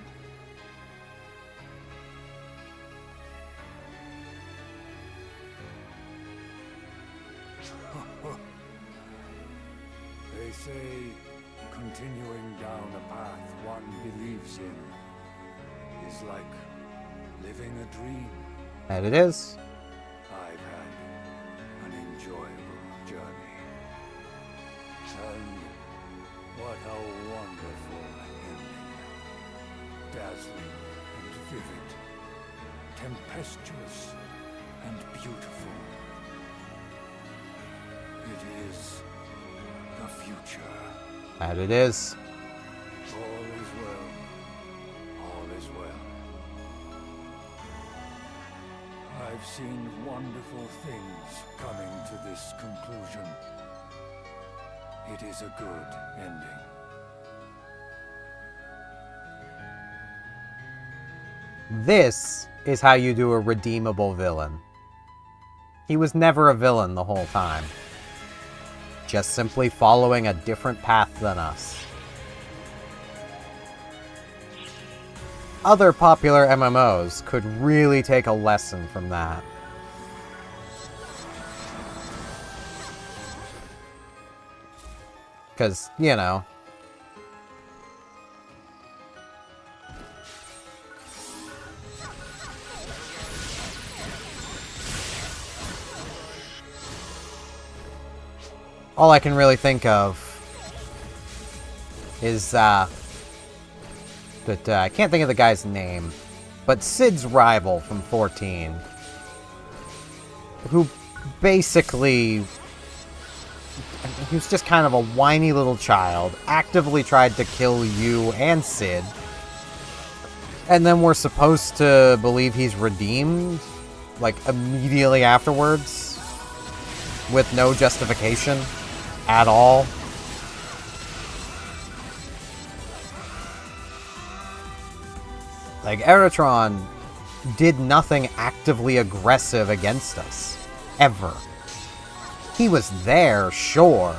say continuing down a path one believes in is like living a dream. And it is. I've had an enjoyable journey. And what a wonderful ending. Dazzling and vivid. Tempestuous and beautiful. It is the future. And it is. All is well. All is well. I've seen wonderful things coming to this conclusion. It is a good ending. This is how you do a redeemable villain. He was never a villain the whole time. Just simply following a different path than us. Other popular MMOs could really take a lesson from that. Because, you know, all I can really think of is, I can't think of the guy's name, but Sid's rival from 14, who basically, he was just kind of a whiny little child, actively tried to kill you and Sid, and then we're supposed to believe he's redeemed, like, immediately afterwards, with no justification at all. Like, Eritron did nothing actively aggressive against us. Ever. He was there, sure.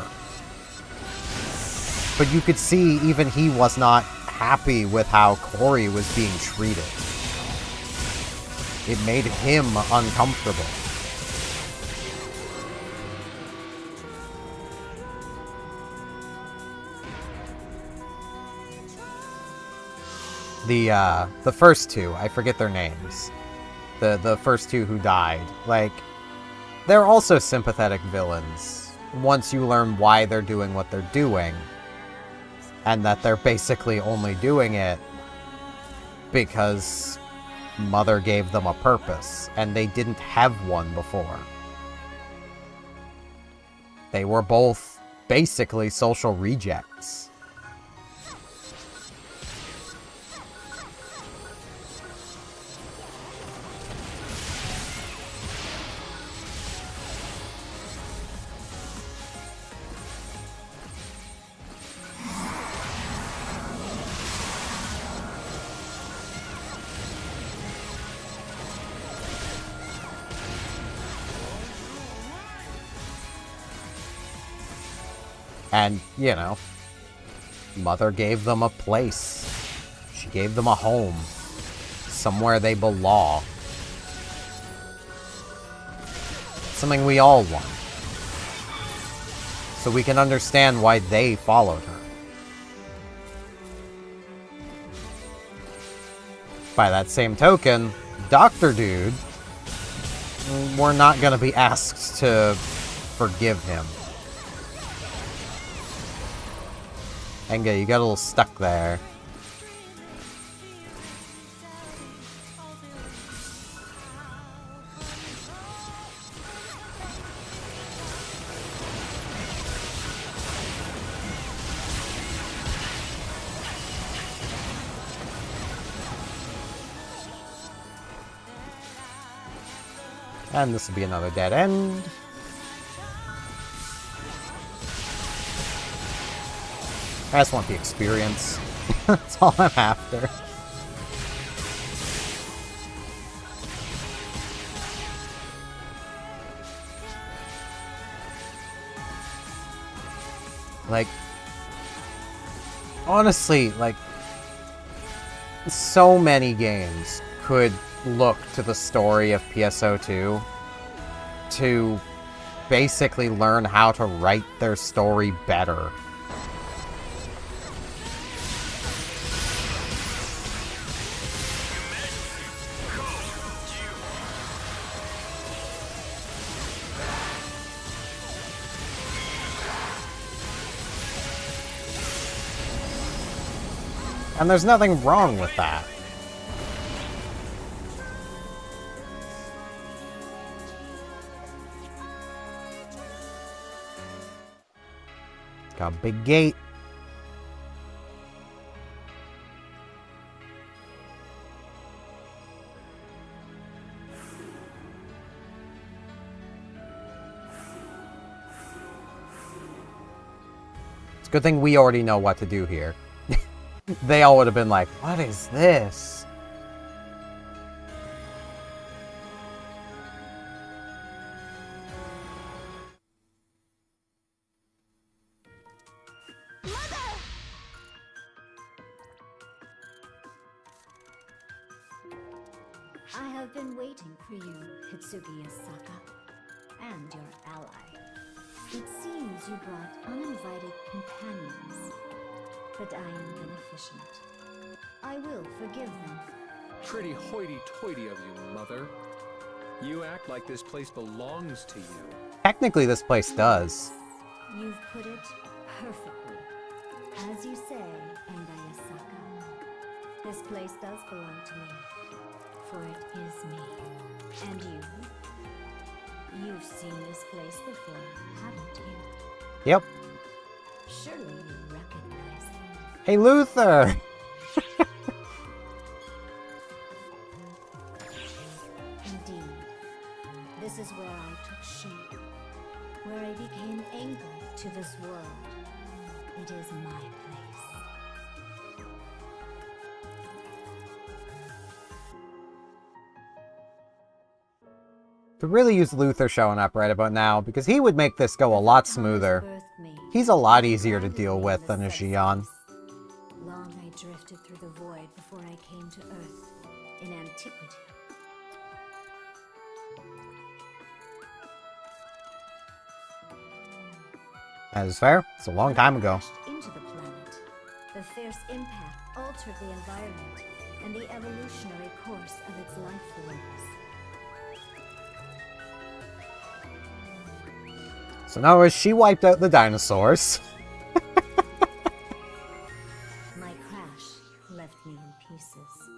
But you could see even he was not happy with how Corey was being treated. It made him uncomfortable. The first two, I forget their names. The first two who died. Like, they're also sympathetic villains once you learn why they're doing what they're doing. And that they're basically only doing it because Mother gave them a purpose, and they didn't have one before. They were both basically social rejects. And, you know, Mother gave them a place. She gave them a home. Somewhere they belong. Something we all want. So we can understand why they followed her. By that same token, Dr. Dude, we're not going to be asked to forgive him. Enga, you got a little stuck there. And this will be another dead end. I just want the experience. That's all I'm after. Like, honestly, like, so many games could look to the story of PSO2 to basically learn how to write their story better. And there's nothing wrong with that. Got a big gate. It's a good thing we already know what to do here. They all would have been like, what is this? I have been waiting for you, Hitsugi Asaka, and your ally. It seems you brought uninvited companions, but I am beneficent. I will forgive them. Pretty hoity-toity of you, Mother. You act like this place belongs to you. Technically, this place does. You've put it perfectly. As you say, Endai Asaka, this place does belong to me. For it is me. And you? You've seen this place before, haven't you? Yep. Surely you recognize it. Hey, Luther! Indeed. This is where I took shape. Where I became anchored to this world. It is my place. Could really use Luther showing up right about now, because he would make this go a lot smoother. He's a lot easier to deal with than a Xion. Long I drifted through the void before I came to Earth, in antiquity. That is fair. It's a long time ago. Into the planet, the fierce impact altered the environment and the evolutionary course of its life forms. So now she wiped out the dinosaurs. My crash left me in pieces.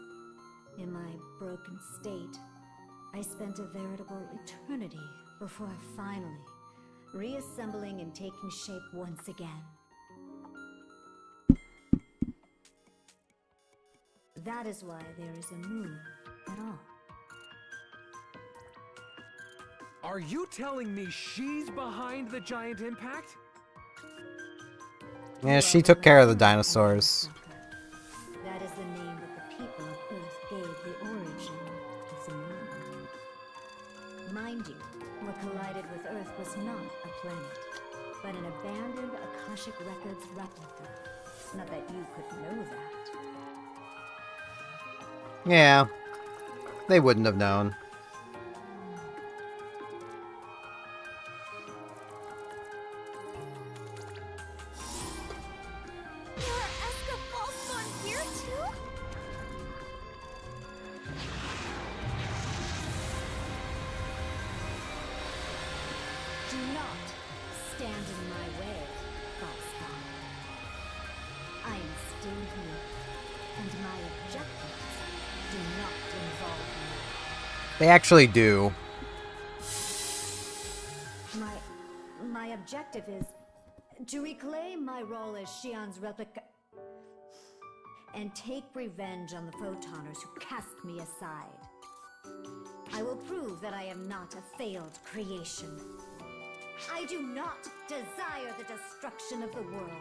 In my broken state, I spent a veritable eternity before finally reassembling and taking shape once again. That is why there is a moon at all. Are you telling me she's behind the giant impact? Yeah, she took care of the dinosaurs. That is the name that the people of Earth gave the origin of the moon. Mind you, what collided with Earth was not a planet, but an abandoned Akashic Records replica. Not that you could know that. Yeah, they wouldn't have known. Do not stand in my way, false god. I am still here, and my objectives do not involve me. They actually do. My objective is to reclaim my role as Xion's replica and take revenge on the Photoners who cast me aside. I will prove that I am not a failed creation. I do not desire the destruction of the world.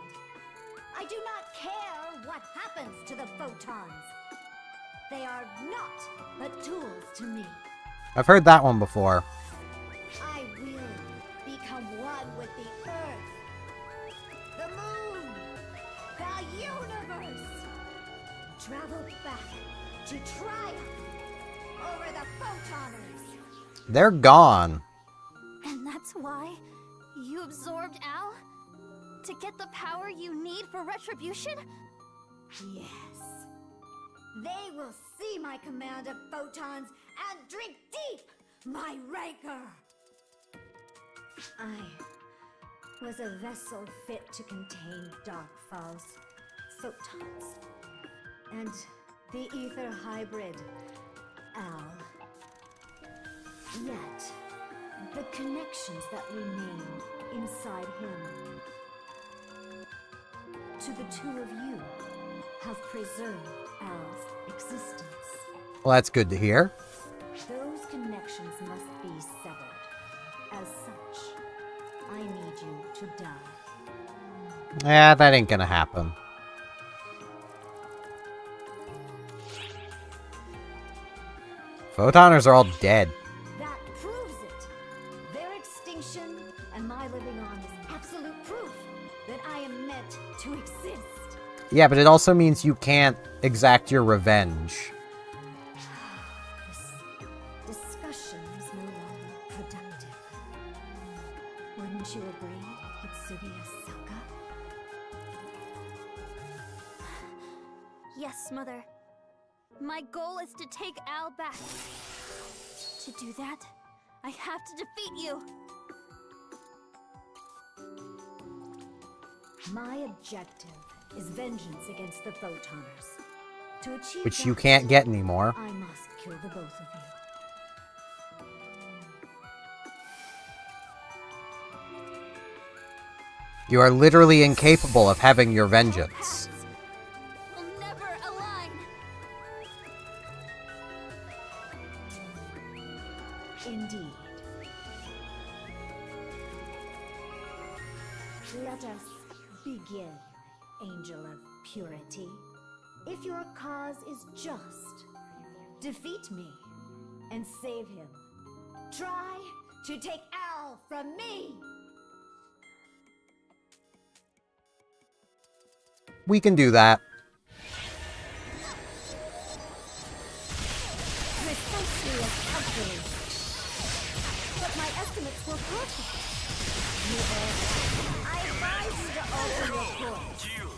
I do not care what happens to the photons. They are not but tools to me. I've heard that one before. I will become one with the Earth, the Moon, the universe. Travel back to triumph over the photoners. They're gone. And that's why you absorbed Al? To get the power you need for retribution? Yes. They will see my command of photons and drink deep my rancor. I was a vessel fit to contain Darkfall's photons. And the ether hybrid, Al. Yet, the connections that remain inside him to the two of you have preserved Al's existence. Well, that's good to hear. Those connections must be severed. As such, I need you to die. Yeah, that ain't gonna happen. Photoners are all dead. That proves it. Their extinction and my living on is absolute proof that I am meant to exist. Yeah, but it also means you can't exact your revenge. This discussion is no longer productive. Wouldn't you agree, Hitsugi-Asaka? Yes, Mother. My goal is to take Al back. To do that, I have to defeat you. My objective is vengeance against the Photoners. To achieve Which you that, can't get anymore. I must kill the both of you. You are literally incapable of having your vengeance. We'll never align. Indeed. Let us begin, Angel of Purity. If your cause is just, defeat me and save him. Try to take Al from me! We can do that. Precisely as calculated. But my estimates were perfect. I advise you to open your port. Duel.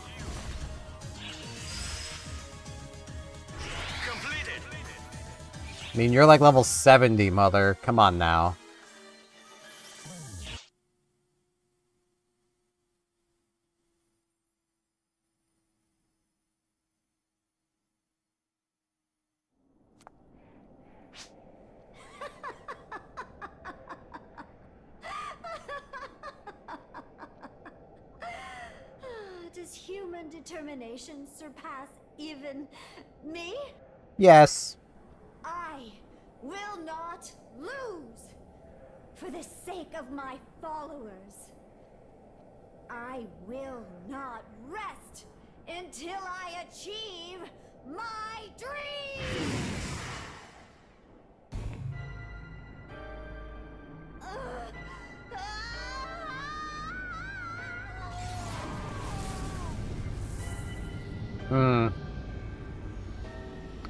Completed. I mean, you're like level 70, Mother. Come on now. Does human determination surpass even me? Yes. I will not lose for the sake of my followers. I will not rest until I achieve my dream!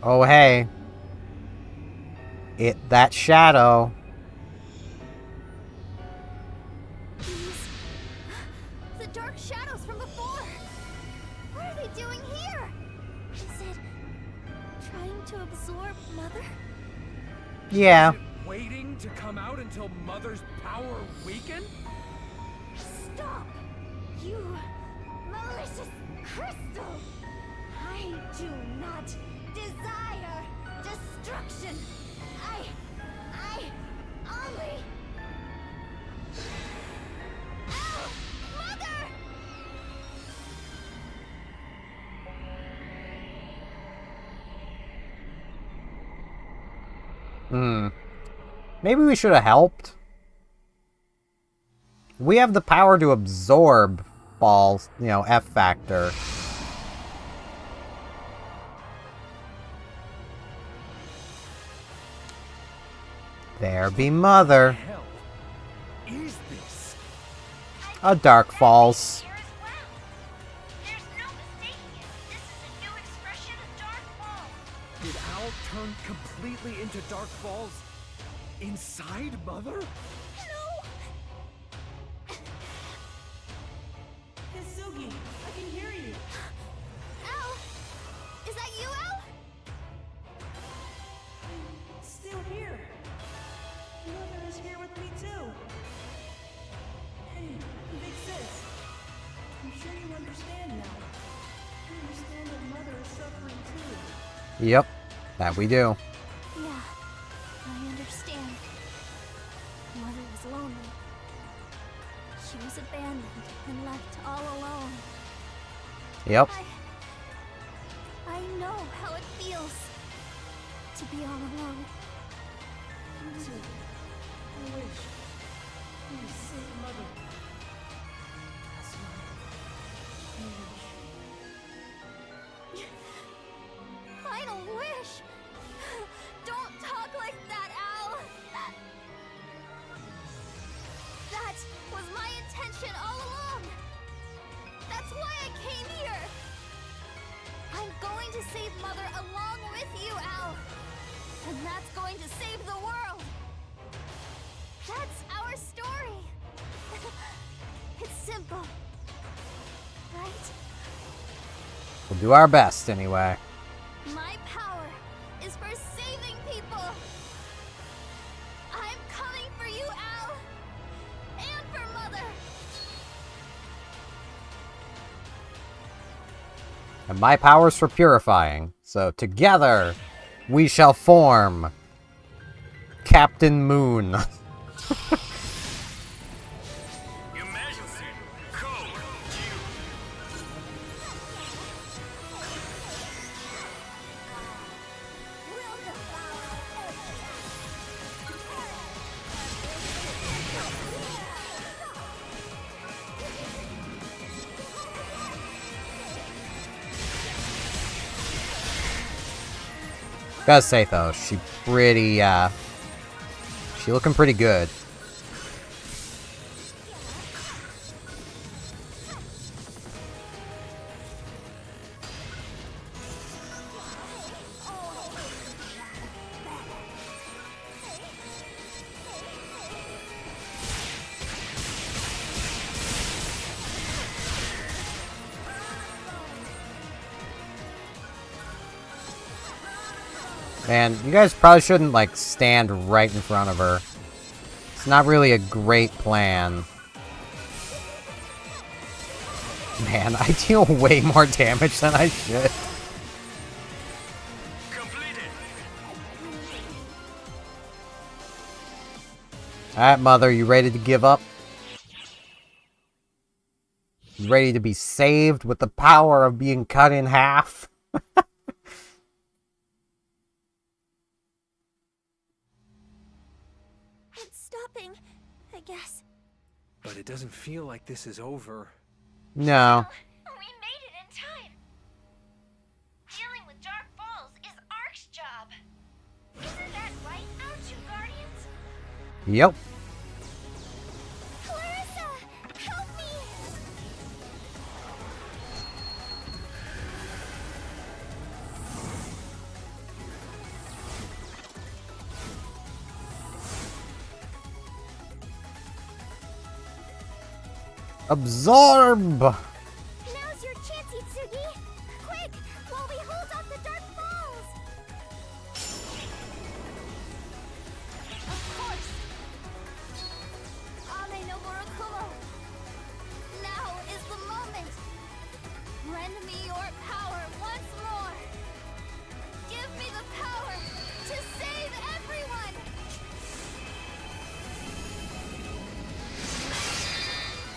Oh, hey. That shadow. These... the dark shadows from before. What are they doing here? Is it trying to absorb Mother? Yeah. Is it waiting to come out until Mother's power weaken? Stop! You malicious crystal! I do not desire destruction! I only... Oh, Mother! Maybe we should have helped. We have the power to absorb balls, F factor. There be Mother. Hell is this? A Dark Falls. Here as well. There's no mistaking it. This is a new expression of Dark Falls. Did Al turn completely into Dark Falls inside Mother? Hitsugi, I can hear you. Al? Is that you, Al? I'm still here. Mother is here with me too. Hey, Big Sis. I'm sure you understand now. You understand that Mother is suffering too. Yep, that we do. Yeah, I understand. Mother was lonely. She was abandoned and left all alone. Yep. I know how it feels to be all alone. I wish. Please save Mother. That's my wish. I don't wish. Don't talk like that, Al. That was my intention all along. That's why I came here. I'm going to save Mother along with you, Al. And that's going to save the world. That's our story. It's simple. Right? We'll do our best anyway. My power is for saving people. I'm coming for you, Al. And for Mother. And my power's for purifying. So together, we shall form Captain Moon. Emergency code due. Gotta say though, she looking pretty good. Man, you guys probably shouldn't, like, stand right in front of her. It's not really a great plan. Man, I deal way more damage than I should. Alright, Mother, you ready to give up? You ready to be saved with the power of being cut in half? It's stopping, I guess. But it doesn't feel like this is over. No. We made it in time. Dealing with Dark Falls is Ark's job. Isn't that right, our two guardians? Yep. Clarissa, help me! Absorb! Now's your chance, Itsugi! Quick, while we hold off the Dark Falls! Of course! Ame no Murakumo! Now is the moment! Lend me your power once more! Give me the power to save everyone!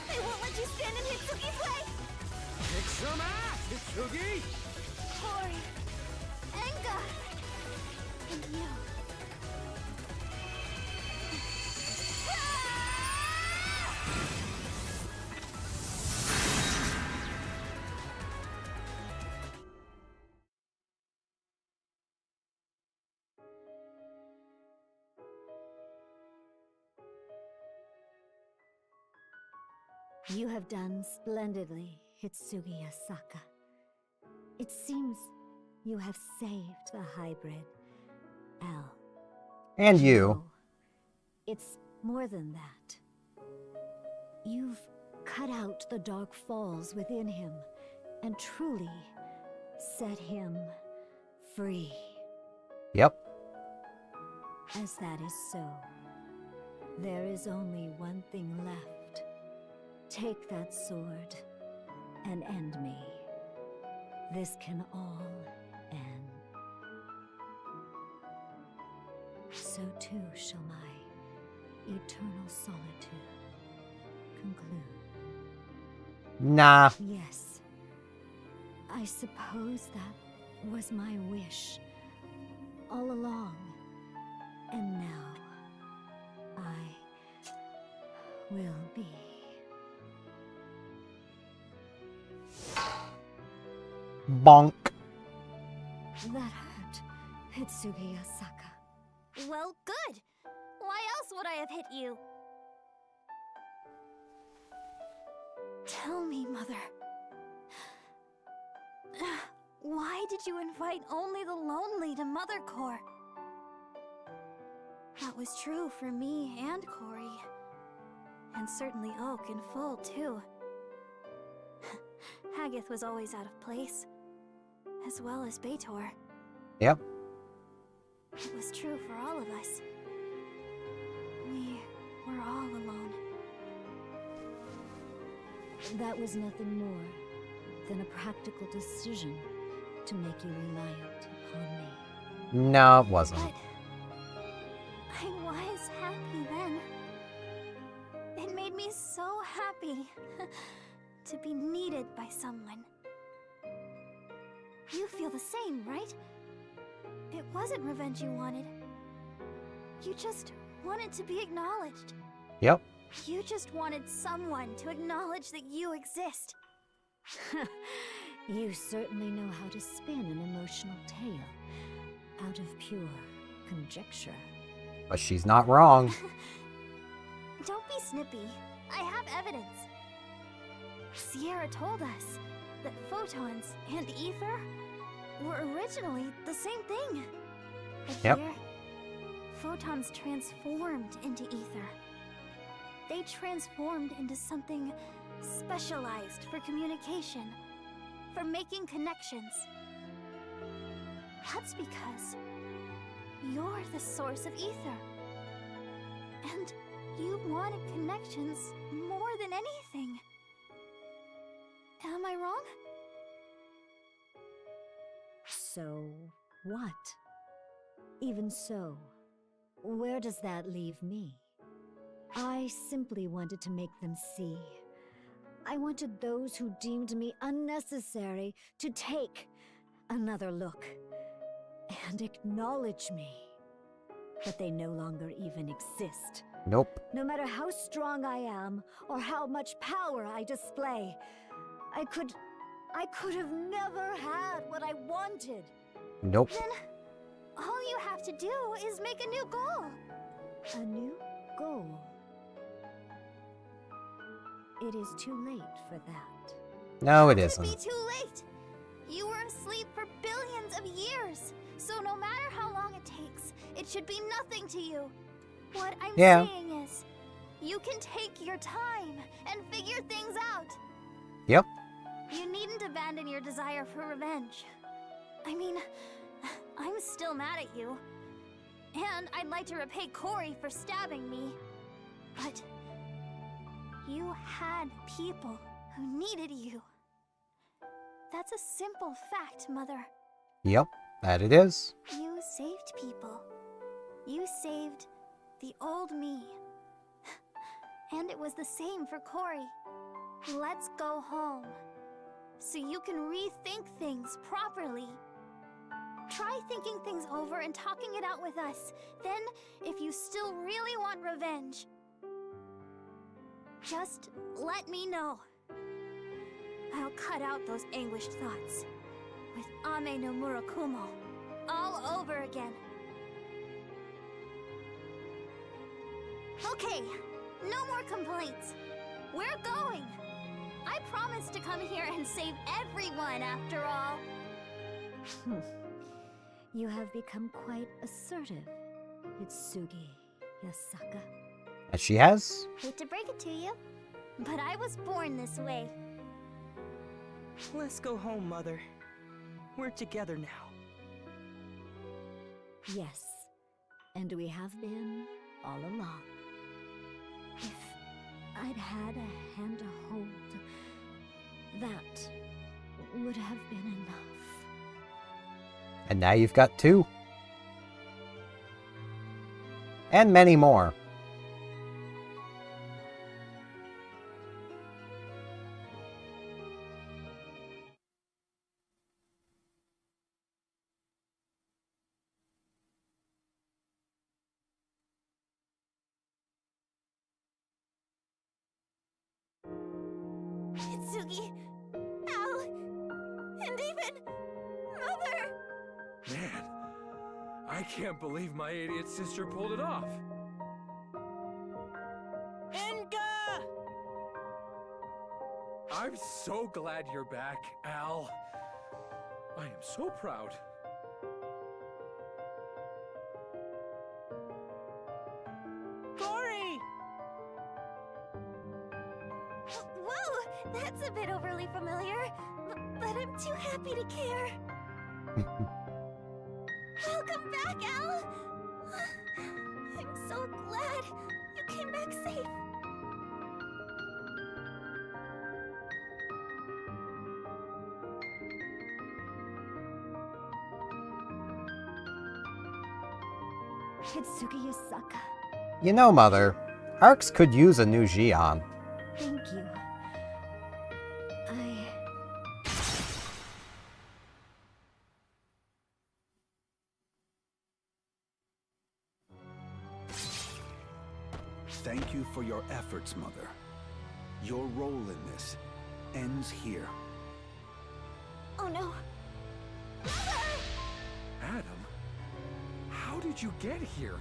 They won't let you stand in Hitsugi's way! Kick some ass, Hitsugi! Tori, Enga, and you. You have done splendidly, Hitsugi Asaka. It seems you have saved the hybrid, Al. And you. No, it's more than that. You've cut out the dark falls within him and truly set him free. Yep. As that is so, there is only one thing left. Take that sword and end me. This can all end. so too shall my eternal solitude conclude. Nah. Yes, I suppose that was my wish all along. And now I will be. Bonk. That hurt, Hitsugi Asaka. Well, good. Why else would I have hit you? Tell me, Mother. Why did you invite only the lonely to Mother Core? That was true for me and Corey. And certainly Oak in full, too. Haggith was always out of place. As well as Beitor. Yep. It was true for all of us. We were all alone. That was nothing more than a practical decision to make you reliant upon me. No, it wasn't. But I was happy then. It made me so happy to be needed by someone. You feel the same, right? It wasn't revenge you wanted. You just wanted to be acknowledged. Yep. You just wanted someone to acknowledge that you exist. You certainly know how to spin an emotional tale out of pure conjecture. But she's not wrong. Don't be snippy. I have evidence. Sierra told us that photons and ether were originally the same thing. But Yep. here, photons transformed into ether. They transformed into something specialized for communication, for making connections. That's because you're the source of ether. And you wanted connections more than anything. Am I wrong? So what? Even so, where does that leave me? I simply wanted to make them see. I wanted those who deemed me unnecessary to take another look and acknowledge me. But they no longer even exist. Nope. No matter how strong I am or how much power I display, I could have never had what I wanted. Nope. Then all you have to do is make a new goal. A new goal. It is too late for that. No, it It'd isn't. be too late. You were asleep for billions of years. So no matter how long it takes, it should be nothing to you. What I'm saying is, you can take your time and figure things out. Yep. You needn't abandon your desire for revenge. I mean, I'm still mad at you. And I'd like to repay Corey for stabbing me. But you had people who needed you. That's a simple fact, Mother. Yep, that it is. You saved people. You saved the old me. And it was the same for Corey. Let's go home, so you can rethink things properly. Try thinking things over and talking it out with us. Then, if you still really want revenge, just let me know. I'll cut out those anguished thoughts with Ame no Murakumo all over again. Okay, no more complaints. We're going. I promised to come here and save everyone after all. You have become quite assertive, Hitsugi Yasaka. As she has? Hate to break it to you, but I was born this way. Let's go home, Mother. We're together now. Yes, and we have been all along. If I'd had a hand to hold, that would have been enough. And now you've got two. And many more. Hitsugi, Al, and even Mother! Man, I can't believe my idiot sister pulled it off. Enga! I'm so glad you're back, Al. I am so proud. Cory! Whoa, that's a bit overly familiar, but I'm too happy to care. Welcome back, Al! I'm so glad you came back safe. Hitsugi Yusaka, You know, Mother, Arcs could use a new Xion. thank you. Thank you for your efforts, Mother. Your role in this ends here. Oh no. Adam, how did you get here?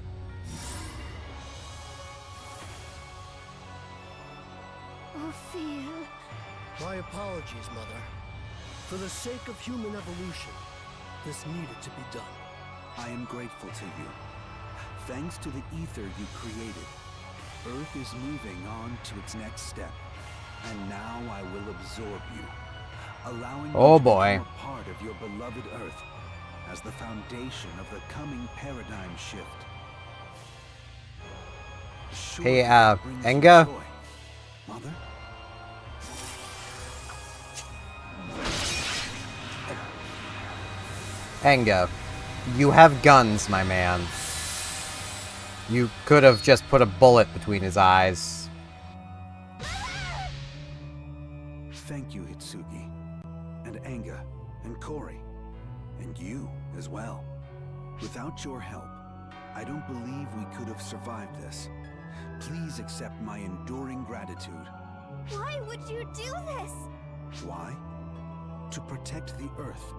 Ophir. My apologies, Mother. For the sake of human evolution, this needed to be done. I am grateful to you. Thanks to the ether you created, Earth is moving on to its next step. And now I will absorb you, allowing you to boy. become a part of your beloved Earth as the foundation of the coming paradigm shift. Surely Hey, that brings you Enga? joy, Mother? Enga, you have guns, my man. You could have just put a bullet between his eyes. Thank you, Hitsugi, and Enga, and Cory, and you as well. Without your help, I don't believe we could have survived this. Please accept my enduring gratitude. Why would you do this? Why? To protect the Earth.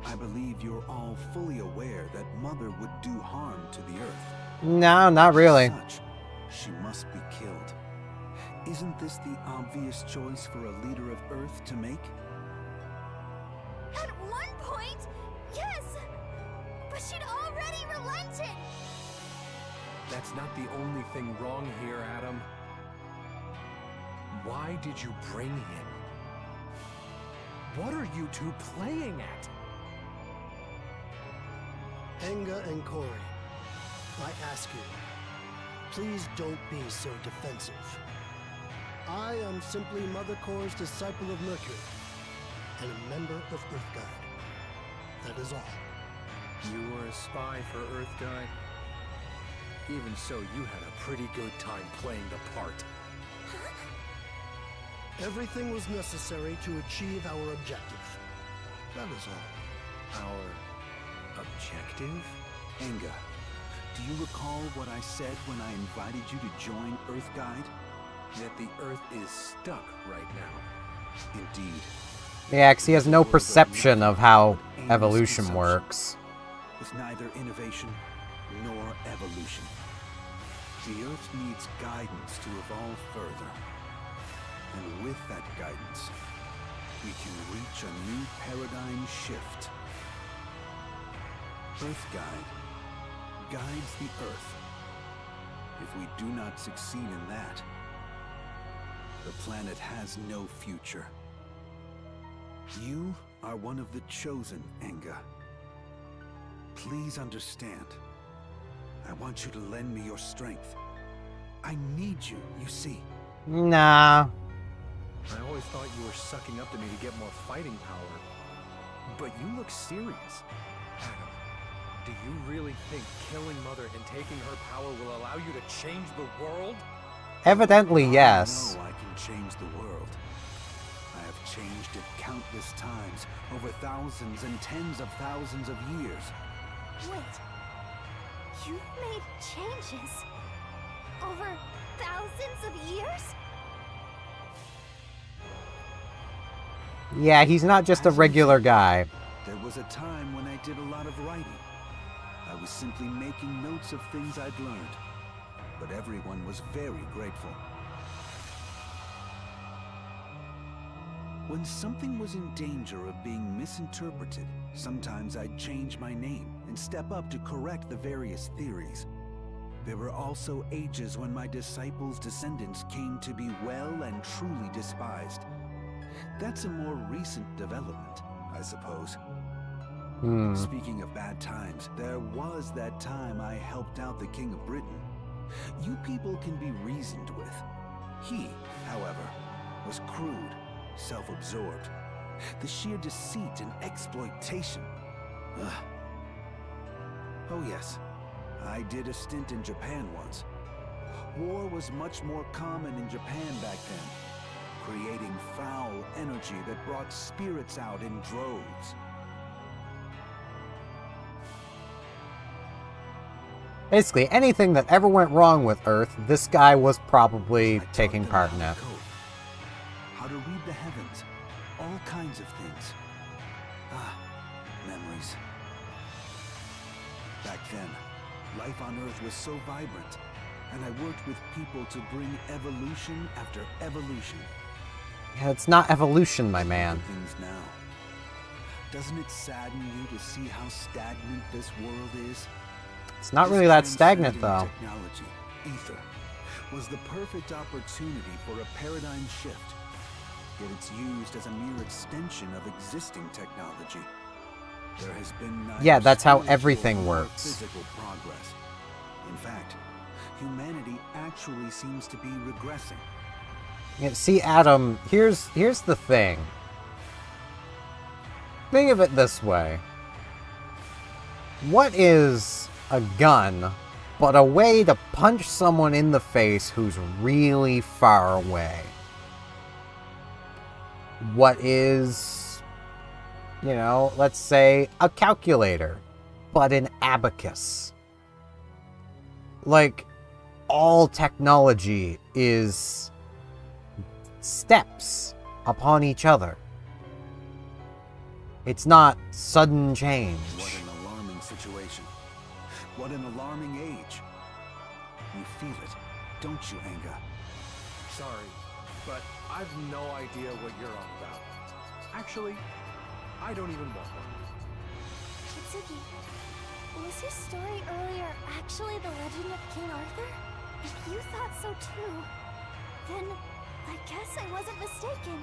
I believe you're all fully aware that Mother would do harm to the Earth. No, not really. As such, she must be killed. Isn't this the obvious choice for a leader of Earth to make? At one point, yes! But she'd already relented! That's not the only thing wrong here, Adam. Why did you bring him? What are you two playing at? Enga and Cory, I ask you, please don't be so defensive. I am simply Mother Core's disciple of Mercury, and a member of Earthguide. That is all. You were a spy for Earthguide? Even so, you had a pretty good time playing the part. Everything was necessary to achieve our objective. That is all. Our objective? Enga, do you recall what I said when I invited you to join Earthguide? That the Earth is stuck right now. Indeed. Yeah, 'cause he has no perception of how evolution works. With neither innovation nor evolution. The Earth needs guidance to evolve further. And with that guidance, we can reach a new paradigm shift. Earthguide guides the Earth. If we do not succeed in that, the planet has no future. You are one of the chosen, Enga. Please understand. I want you to lend me your strength. I need you, you see. Nah. I always thought you were sucking up to me to get more fighting power. But you look serious. Adam, Do you really think killing Mother and taking her power will allow you to change the world? Evidently, yes. I know I can change the world. I have changed it countless times, over thousands and tens of thousands of years. Wait. You've made changes over thousands of years? Yeah, he's not just a regular guy. There was a time when I did a lot of writing. I was simply making notes of things I'd learned. But everyone was very grateful. When something was in danger of being misinterpreted, sometimes I'd change my name and step up to correct the various theories. There were also ages when my disciples' descendants came to be well and truly despised. That's a more recent development, I suppose. Speaking of bad times, there was that time I helped out the King of Britain. You people can be reasoned with. He, however, was crude, self-absorbed. The sheer deceit and exploitation. Ugh. Oh yes, I did a stint in Japan once. War was much more common in Japan back then, creating foul energy that brought spirits out in droves. Basically, anything that ever went wrong with Earth, this guy was probably taking part in it. How to read the heavens, all kinds of things. Ah, memories. Back then, life on Earth was so vibrant, and I worked with people to bring evolution after evolution. Yeah, it's not evolution, my man. Things now. Doesn't it sadden you to see how stagnant this world is? It's not really that stagnant, though. Technology, ether, was the perfect opportunity for a paradigm shift. Yet it's used as a mere extension of existing technology. There has been yeah, that's how everything works. Physical progress. In fact, humanity actually seems to be regressing. Yeah, see, Adam, here's the thing. Think of it this way. What is a gun but a way to punch someone in the face who's really far away? What is, you know, let's say a calculator, but an abacus? Like, all technology is steps upon each other. It's not sudden change. What an alarming situation. What an alarming age. You feel it, don't you, Anga? Sorry, but I've no idea what you're on about. Actually, I don't even want one. Kitsugi, was his story earlier actually the legend of King Arthur? If you thought so too, then I guess I wasn't mistaken.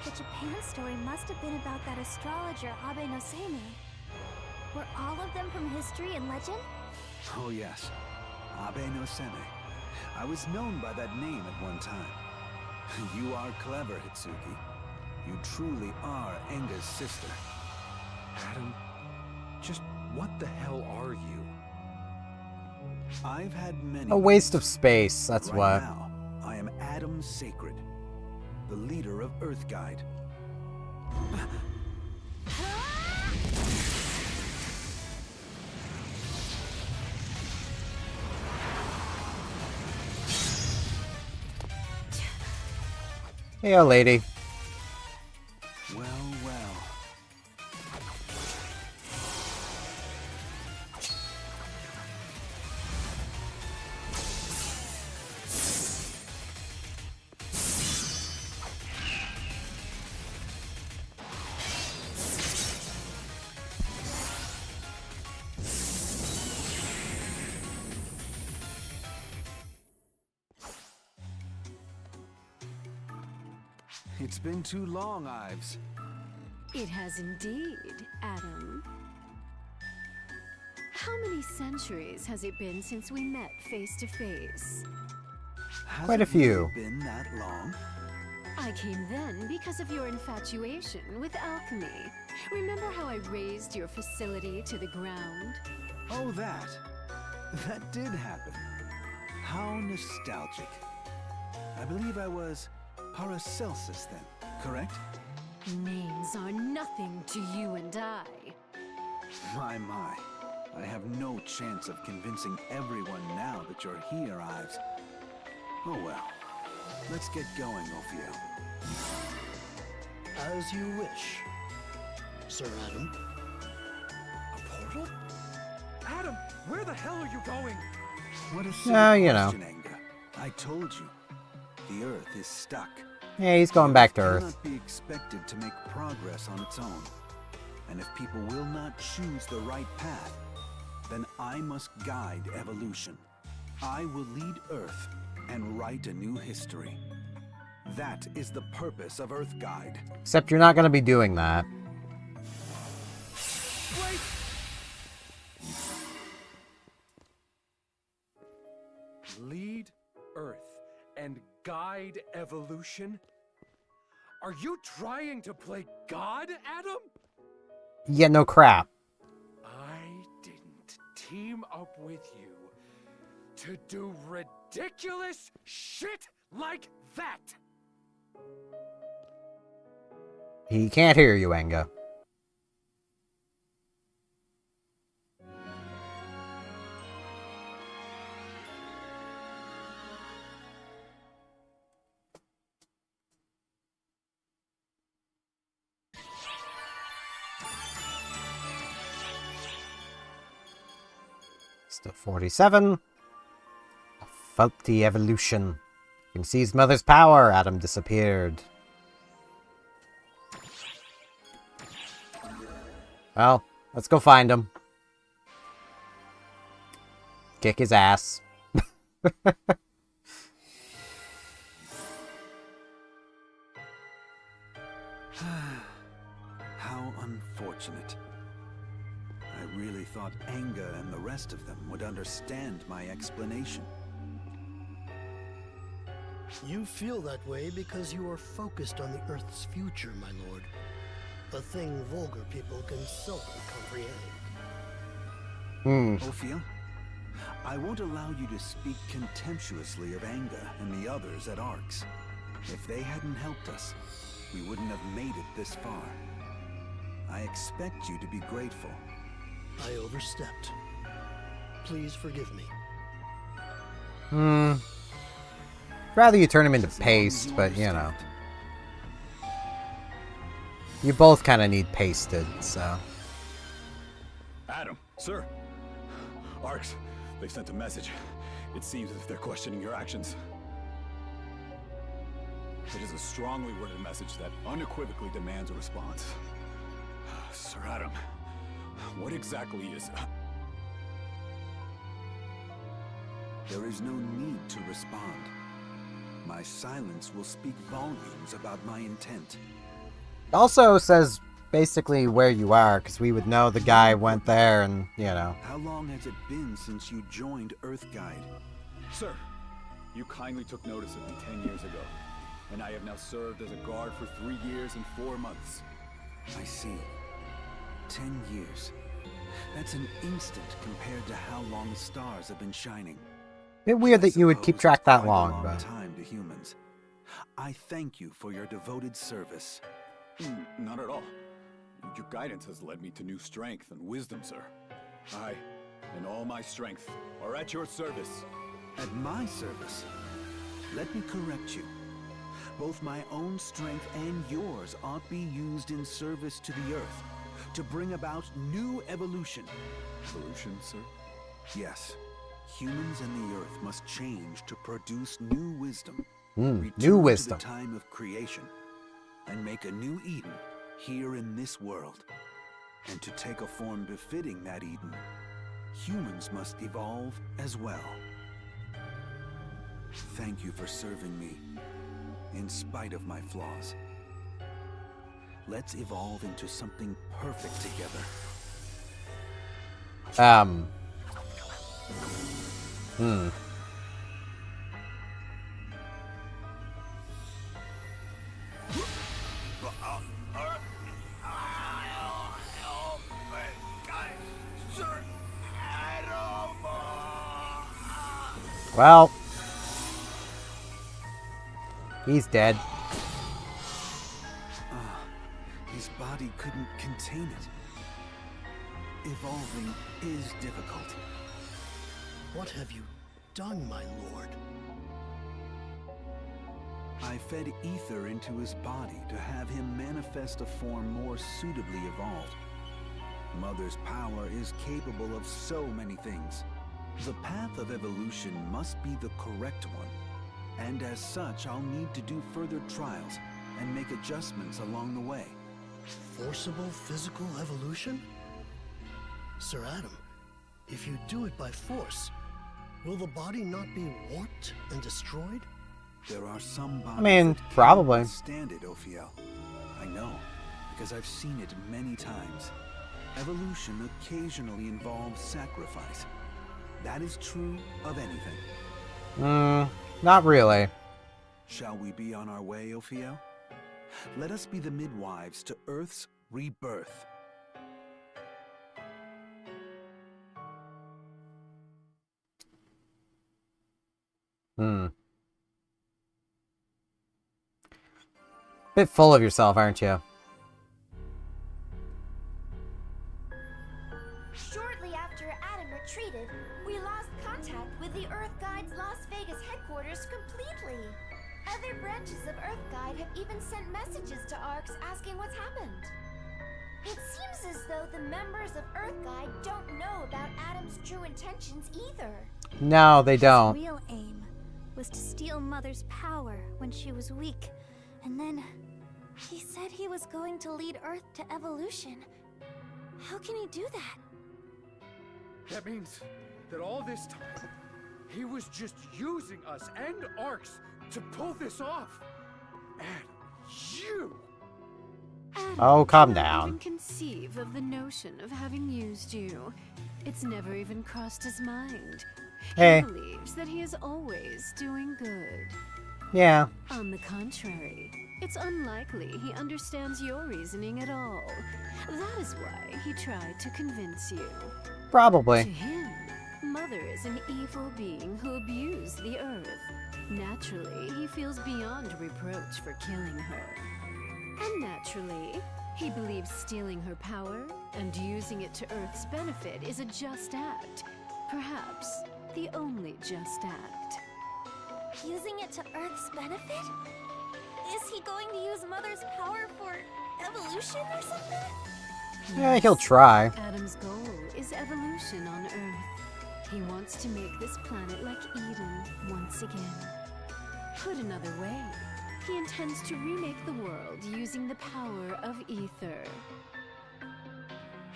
The Japan story must have been about that astrologer Abe no Seimei. Were all of them from history and legend? Oh yes, Abe no Seimei. I was known by that name at one time. You are clever, Hitsuki. You truly are Enga's sister. Adam, just what the hell are you? I've had many. A waste of space, that's right what. Now, I am Adam Sacred, the leader of Earthguide. Hey, lady. Well, well. It's been too long, Ives. It has indeed, Adam. How many centuries has it been since we met face to face? Quite a few. Has it really been that long? I came then because of your infatuation with alchemy. Remember how I razed your facility to the ground? Oh, that. That did happen. How nostalgic. I believe I was Paracelsus then, correct? Names are nothing to you and I. My. I have no chance of convincing everyone now that you're here, Ives. Oh well. Let's get going, Ophiel. As you wish, Sir Adam. A portal? Adam, where the hell are you going? What a silly you know. question, Anger. I told you. The Earth is stuck. Yeah, he's going back to Earth. Cannot be expected to make progress on its own. And if people will not choose the right path, then I must guide evolution. I will lead Earth and write a new history. That is the purpose of Earth Guide. Except you're not going to be doing that. Wait! Lead Earth and guide evolution? Are you trying to play God, Adam? Yeah, no crap. I didn't team up with you to do ridiculous shit like that! He can't hear you, Enga. Still 47. A faulty evolution. You can see his mother's power. Adam disappeared. Well, let's go find him. Kick his ass. How unfortunate. I really thought Anga and the rest of them would understand my explanation. You feel that way because you are focused on the Earth's future, my lord. A thing vulgar people can seldom comprehend. Ophiel, I won't allow you to speak contemptuously of Anga and the others at Arx. If they hadn't helped us, we wouldn't have made it this far. I expect you to be grateful. I overstepped. Please forgive me. Rather you turn him into paste, but you know. You both kind of need pasted, so. Adam, sir. Arx, they sent a message. It seems as if they're questioning your actions. It is a strongly worded message that unequivocally demands a response. Sir Adam, what exactly is... There is no need to respond. My silence will speak volumes about my intent. It also says basically where you are, because we would know the guy went there and, you know. How long has it been since you joined Earth Guide? Sir, you kindly took notice of me 10 years ago, and I have now served as a guard for 3 years and 4 months. I see. 10 years. That's an instant compared to how long stars have been shining. Bit weird that you would keep track that long, but... time to humans. I thank you for your devoted service. Not at all. Your guidance has led me to new strength and wisdom, sir. I, and all my strength, are at your service. At my service? Let me correct you. Both my own strength and yours ought be used in service to the Earth, to bring about new evolution. Evolution, sir? Yes. Humans and the Earth must change to produce new wisdom. New wisdom. To the time of creation, and make a new Eden here in this world. And to take a form befitting that Eden, humans must evolve as well. Thank you for serving me, in spite of my flaws. Let's evolve into something perfect together. Well, he's dead. His body couldn't contain it. Evolving is difficult. What have you done, my lord? I fed ether into his body to have him manifest a form more suitably evolved. Mother's power is capable of so many things. The path of evolution must be the correct one, and as such, I'll need to do further trials and make adjustments along the way. Forcible physical evolution? Sir Adam, if you do it by force, will the body not be warped and destroyed? There are some bodies I mean, that probably. can't stand it, Ophiel. I know, because I've seen it many times. Evolution occasionally involves sacrifice. That is true of anything. Not really. Shall we be on our way, Ophiel? Let us be the midwives to Earth's rebirth. Bit full of yourself, aren't you? Shortly after Adam retreated, we lost contact with the Earth Guide's Las Vegas headquarters completely. Other branches of Earth Guide have even sent messages to ARX asking what's happened. It seems as though the members of Earth Guide don't know about Adam's true intentions either. No, they don't. His real aim was to steal Mother's power when she was weak, and then he said he was going to lead Earth to evolution. How can he do that? That means that all this time, he was just using us and ARX to pull this off. And you! Oh, calm Cannot down. even conceive of the notion of having used you. It's never even crossed his mind. Hey. He believes that he is always doing good. Yeah. On the contrary, it's unlikely he understands your reasoning at all. That is why he tried to convince you. Probably. To him, Mother is an evil being who abused the Earth. Naturally, he feels beyond reproach for killing her. And naturally, he believes stealing her power and using it to Earth's benefit is a just act. Perhaps the only just act. Using it to Earth's benefit? Is he going to use Mother's power for evolution or something? Yeah, he'll try. Adam's goal is evolution on Earth. He wants to make this planet like Eden once again. Put another way, he intends to remake the world using the power of ether.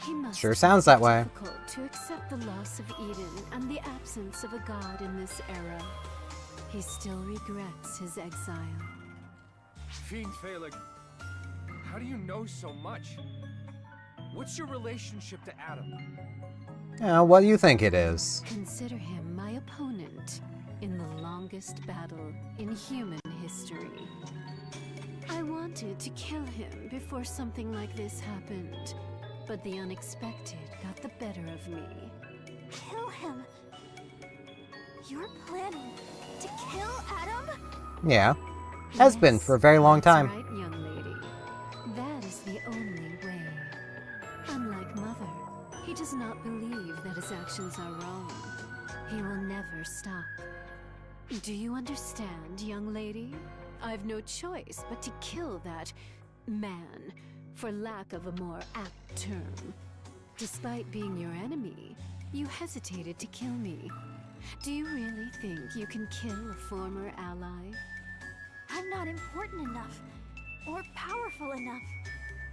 He must Sure sounds that way. find it difficult to accept the loss of Eden and the absence of a god in this era. He still regrets his exile. Fiend Phaleg, how do you know so much? What's your relationship to Adam? What do you think it is? Consider him my opponent in the longest battle in human history. I wanted to kill him before something like this happened, but the unexpected got the better of me. Kill him? You're planning to kill Adam? Yeah. Has been for a very long time. That's right, young lady. That is the only way. Unlike Mother, he does not believe that his actions are wrong. He will never stop. Do you understand, young lady? I've no choice but to kill that man, for lack of a more apt term. Despite being your enemy, you hesitated to kill me. Do you really think you can kill a former ally? I'm not important enough, or powerful enough,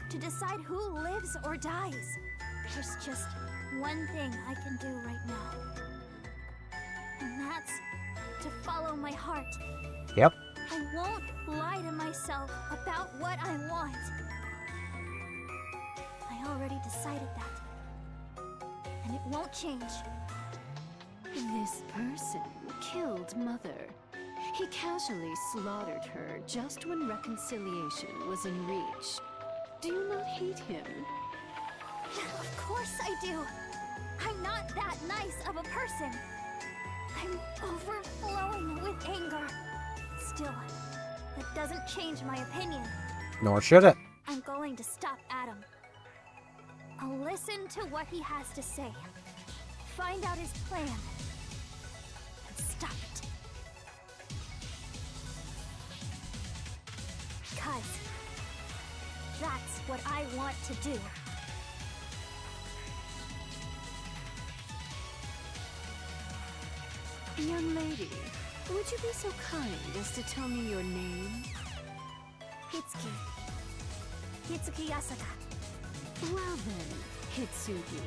to decide who lives or dies. There's just one thing I can do right now. And that's to follow my heart. Yep. I won't lie to myself about what I want. I already decided that. And it won't change. This person killed Mother. He casually slaughtered her just when reconciliation was in reach. Do you not hate him? Of course I do. I'm not that nice of a person. I'm overflowing with anger. Still, that doesn't change my opinion. Nor should it. I'm going to stop Adam. I'll listen to what he has to say. Find out his plan. And stop it. 'Cause that's what I want to do. Young lady, would you be so kind as to tell me your name? Hitsuki. Hitsuki Yasaka. Well then, Hitsugi,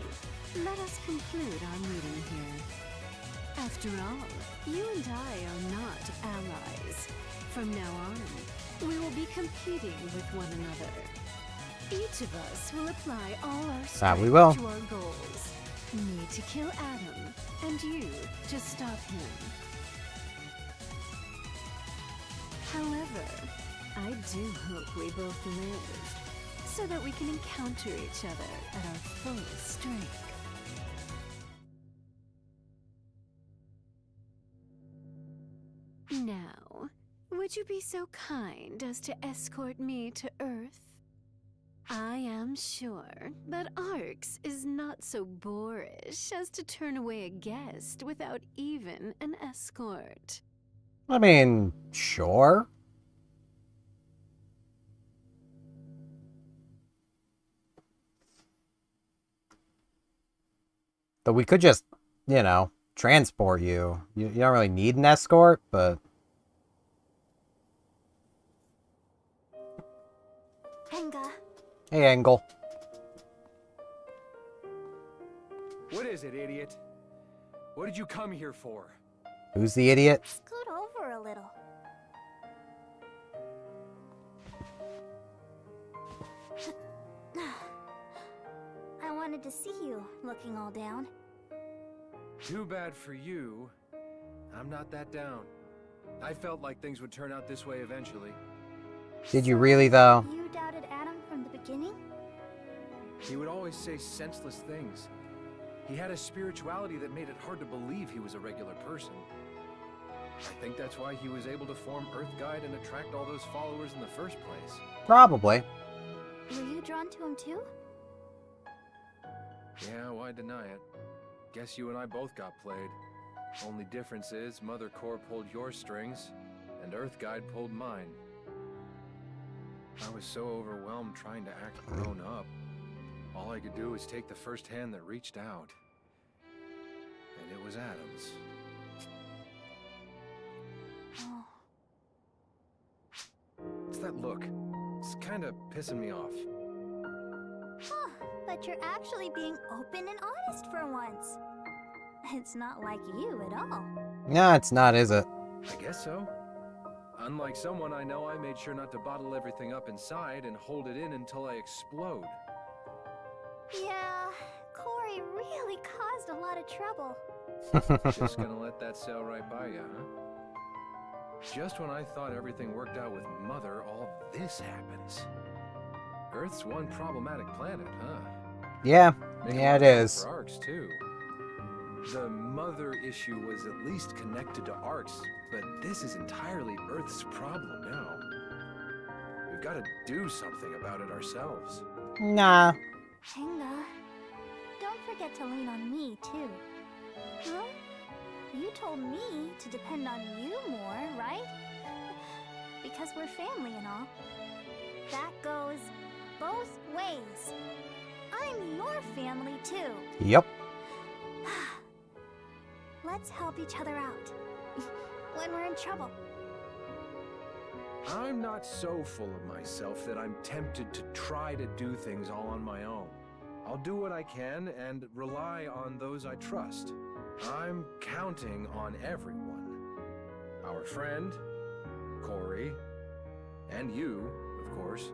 let us conclude our meeting here. After all, you and I are not allies. From now on, we will be competing with one another. Each of us will apply all our strength we will. to our goals. Me to kill Adam, and you to stop him. However, I do hope we both live, so that we can encounter each other at our full strength. Now, would you be so kind as to escort me to Earth? I am sure that Arx is not so boorish as to turn away a guest without even an escort. I mean, sure. But we could just, you know, transport you. You don't really need an escort, but... Enga. Hey, Angle. What is it, idiot? What did you come here for? Who's the idiot? Scoot over a little. I wanted to see you looking all down. Too bad for you. I'm not that down. I felt like things would turn out this way eventually. Did you really, though? You doubted Adam from the beginning? He would always say senseless things. He had a spirituality that made it hard to believe he was a regular person. I think that's why he was able to form Earth Guide and attract all those followers in the first place. Probably. Were you drawn to him too? Yeah, why deny it? Guess you and I both got played. Only difference is Mother Core pulled your strings, and Earth Guide pulled mine. I was so overwhelmed trying to act grown up. All I could do was take the first hand that reached out. And it was Adam's. Oh. It's that look. It's kinda pissing me off. Huh, but you're actually being open and honest for once. It's not like you at all. Nah, it's not, is it? I guess so. Unlike someone I know, I made sure not to bottle everything up inside and hold it in until I explode. Yeah, Corey really caused a lot of trouble. Just gonna let that sail right by you, huh? Just when I thought everything worked out with Mother, all this happens. Earth's one problematic planet, huh? Yeah, Making yeah, it life hard is. for Arx, too. The Mother issue was at least connected to Arx, but this is entirely Earth's problem now. We've got to do something about it ourselves. Nah. Henga, don't forget to lean on me, too. Huh? You told me to depend on you more, right? Because we're family and all. That goes both ways. I'm your family, too. Yep. Let's help each other out. When we're in trouble. I'm not so full of myself that I'm tempted to try to do things all on my own. I'll do what I can and rely on those I trust. I'm counting on everyone. Our friend, Corey, and you, of course.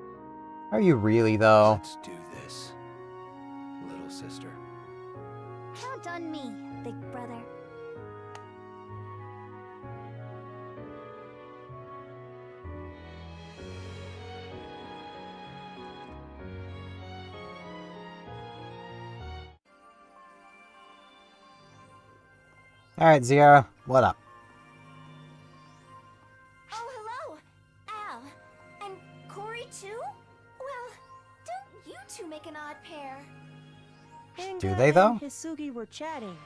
Are you really, though? Let's do this, little sister. Count on me, big brother. Alright, Zira. What up? Oh, hello, Al. And Corey, too? Well, don't you two make an odd pair? Do they, though? And Hisugi were chatting.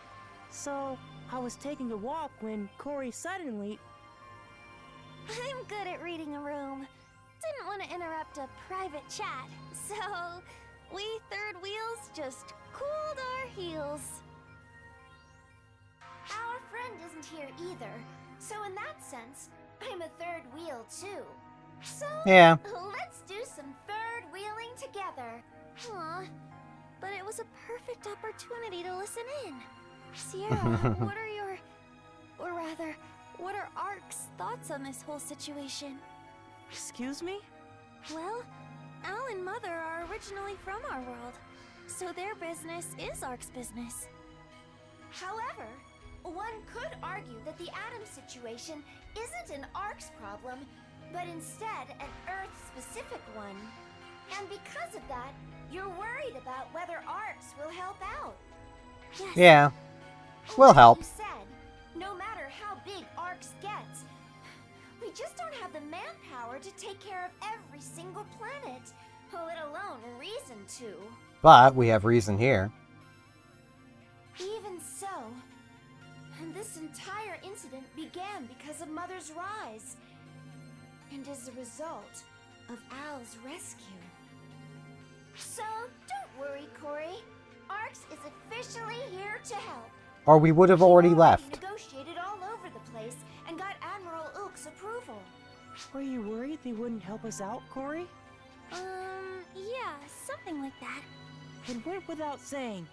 So, I was taking a walk when Corey suddenly... I'm good at reading a room. Didn't want to interrupt a private chat, so we third wheels just cooled our heels. Our friend isn't here either, so in that sense, I'm a third wheel too. So, Yeah. let's do some third wheeling together. Aw, but it was a perfect opportunity to listen in. Sierra, what are your... or rather, what are Ark's thoughts on this whole situation? Excuse me? Well, Al and Mother are originally from our world, so their business is Ark's business. However, one could argue that the Atom situation isn't an Ark's problem, but instead an Earth-specific one. And because of that, you're worried about whether Arks will help out. Yes. Yeah. We'll help. You said, no matter how big Arks gets, we just don't have the manpower to take care of every single planet, let alone reason to. But we have reason here. Even so, this entire incident began because of Mother's rise, and as a result of Al's rescue. So, don't worry, Corey. Arks is officially here to help. Or we would have already left. Negotiated all over the place and got Admiral Ulk's approval. Were you worried they wouldn't help us out, Corey? Yeah, something like that. It went without saying.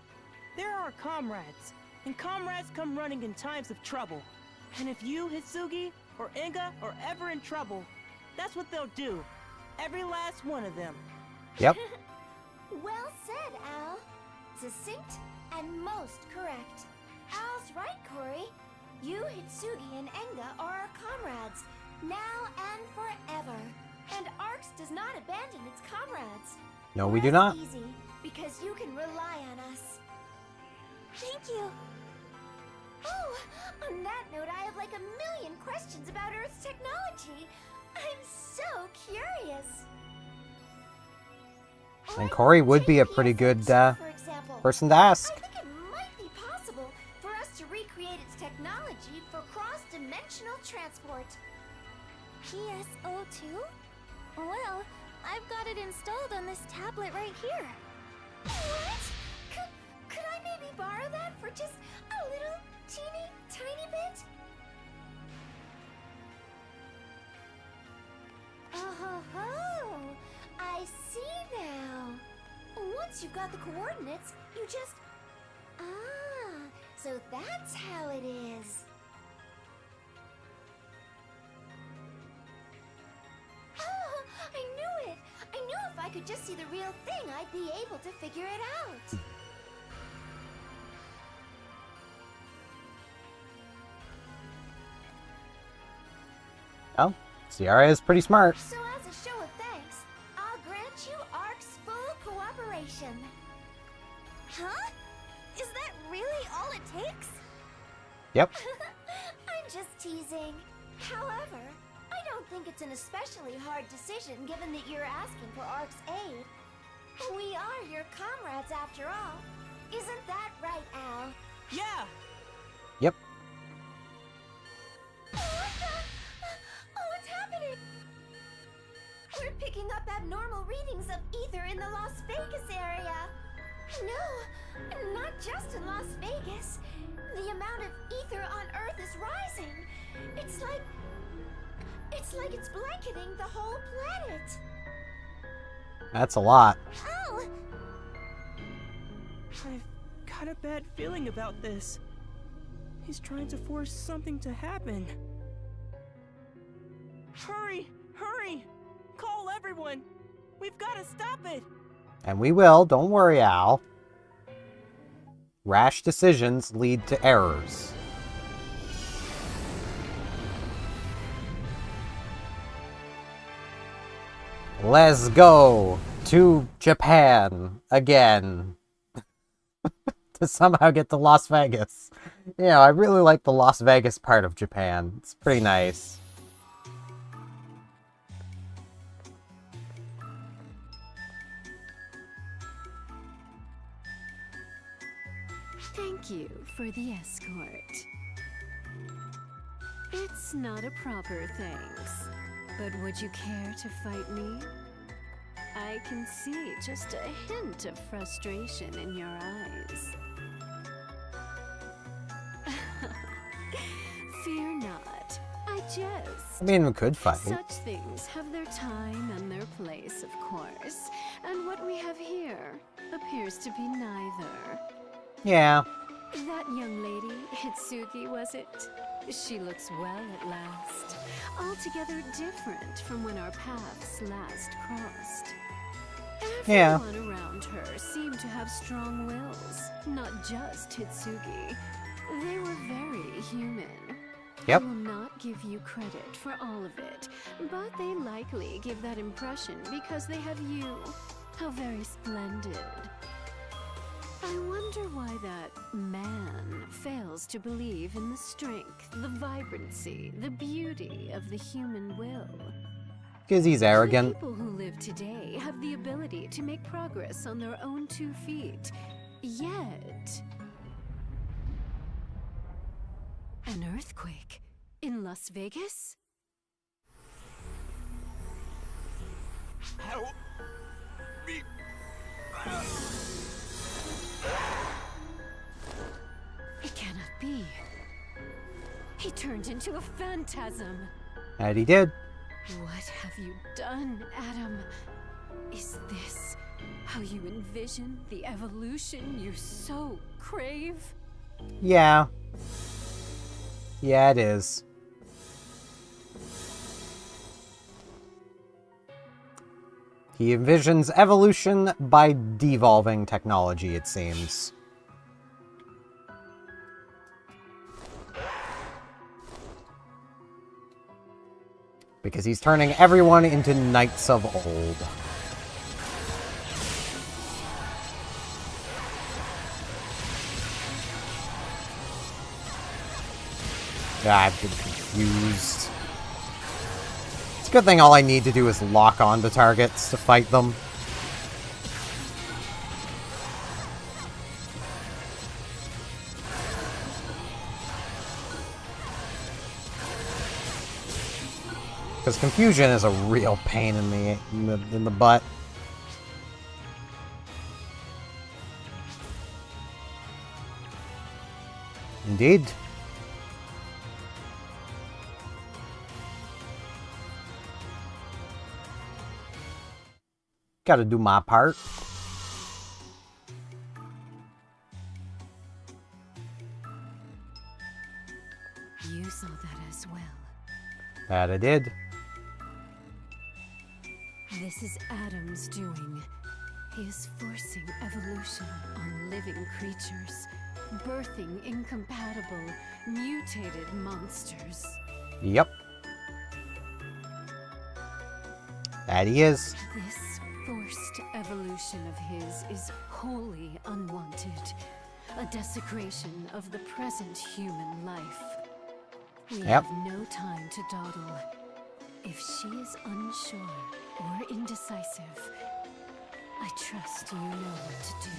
They're our comrades, and comrades come running in times of trouble. And if you, Hisugi, or Inga are ever in trouble, that's what they'll do. Every last one of them. Yep. Well said, Al. Succinct and most correct. Al's right, Corey. You, Hitsugi, and Enga are our comrades, now and forever. And Arks does not abandon its comrades. No, we do not. Easy, because you can rely on us. Thank you. Oh, on that note, I have like a million questions about Earth's technology. I'm so curious. And Corey would be a pretty good person to ask. I think it might be possible for us to recreate its technology for cross-dimensional transport. ESO2? Well, I've got it installed on this tablet right here. What? Could I maybe borrow that for just a little teeny tiny bit? Oh, I see now. Once you've got the coordinates, you just... Ah, so that's how it is. Oh, I knew it! I knew if I could just see the real thing, I'd be able to figure it out. Oh, Sierra is pretty smart. So as a show of thanks, I'll grant you Ark's full cooperation. Huh? Is that really all it takes? Yep. I'm just teasing. However, I don't think it's an especially hard decision given that you're asking for Ark's aid. We are your comrades after all. Isn't that right, Al? Yeah! Yep. What's happening? We're picking up abnormal readings of ether in the Las Vegas area. No, not just in Las Vegas. The amount of ether on Earth is rising. It's like it's blanketing the whole planet. That's a lot. Ow! I've got a bad feeling about this. He's trying to force something to happen. Hurry! Hurry! Call everyone! We've got to stop it! And we will, don't worry, Al. Rash decisions lead to errors. Let's go to Japan again. to somehow get to Las Vegas. Yeah, I really like the Las Vegas part of Japan. It's pretty nice. Thank you for the escort. It's not a proper thanks, but would you care to fight me? I can see just a hint of frustration in your eyes. Fear not, I jest. I mean, we could fight. Such things have their time and their place, of course, and what we have here appears to be neither. Yeah. That young lady, Hitsugi, was it? She looks well at last. Altogether different from when our paths last crossed. Everyone around her seemed to have strong wills, not just Hitsugi. They were very human. Yep. I will not give you credit for all of it, but they likely give that impression because they have you. How very splendid. I wonder why that man fails to believe in the strength, the vibrancy, the beauty of the human will. Because he's arrogant. The people who live today have the ability to make progress on their own 2 feet. Yet... an earthquake in Las Vegas? Help me. It cannot be. He turned into a phantasm. And he did. What have you done, Adam? Is this how you envision the evolution you so crave? Yeah. Yeah, it is. He envisions evolution by devolving technology, it seems. Because he's turning everyone into knights of old. I've been confused. It's a good thing all I need to do is lock on to targets to fight them. Because confusion is a real pain in the butt. Indeed. Gotta do my part. You saw that as well. That I did. This is Adam's doing. He is forcing evolution on living creatures, birthing incompatible, mutated monsters. Yep. That he is. This forced evolution of his is wholly unwanted. A desecration of the present human life. We have no time to dawdle. If she is unsure or indecisive, I trust you know what to do.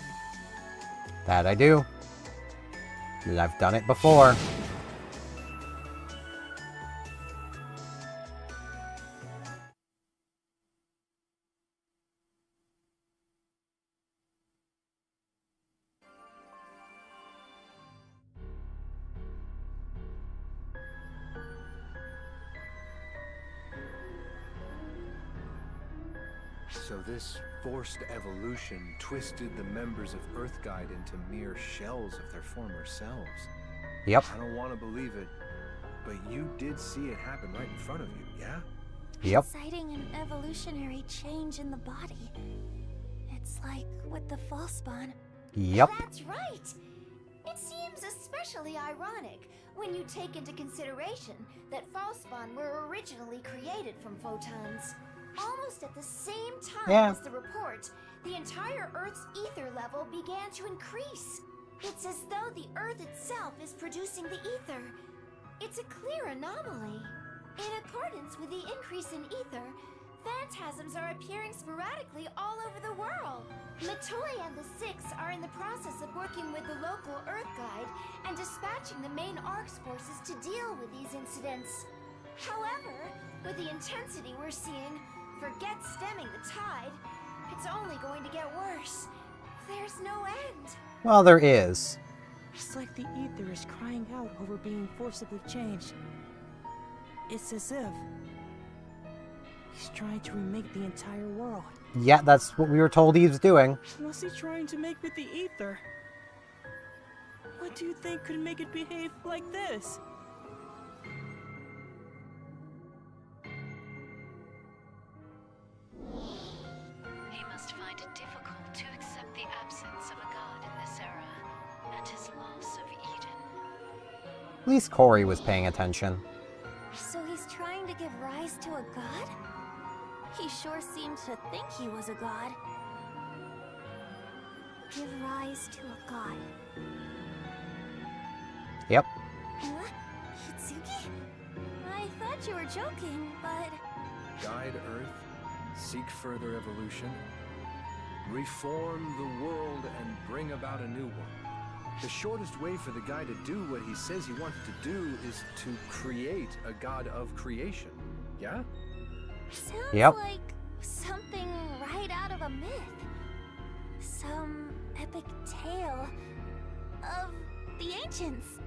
That I do. I've done it before. So this forced evolution twisted the members of Earthguide into mere shells of their former selves. Yep. I don't want to believe it, but you did see it happen right in front of you, yeah? Yep. Citing an evolutionary change in the body. It's like with the Falspawn. Yep. That's right! It seems especially ironic when you take into consideration that Falspawn were originally created from photons. Almost at the same time as the report, the entire Earth's ether level began to increase. It's as though the Earth itself is producing the ether. It's a clear anomaly. In accordance with the increase in ether, phantasms are appearing sporadically all over the world. Matoy and the Six are in the process of working with the local Earth Guide and dispatching the main Ark's forces to deal with these incidents. However, with the intensity we're seeing, forget stemming the tide. It's only going to get worse. There's no end. Well, there is. It's like the ether is crying out over being forcibly changed. It's as if he's trying to remake the entire world. Yeah, that's what we were told he was doing. What's he trying to make with the ether? What do you think could make it behave like this? He must find it difficult to accept the absence of a god in this era, and his loss of Eden. At least Corey was paying attention. So he's trying to give rise to a god? He sure seemed to think he was a god. Give rise to a god. Yep. Huh? Hitsugi? I thought you were joking, but... Guide Earth, seek further evolution, reform the world, and bring about a new one. The shortest way for the guy to do what he says he wants to do is to create a god of creation. Yeah? Sounds like something right out of a myth. Some epic tale of the ancients.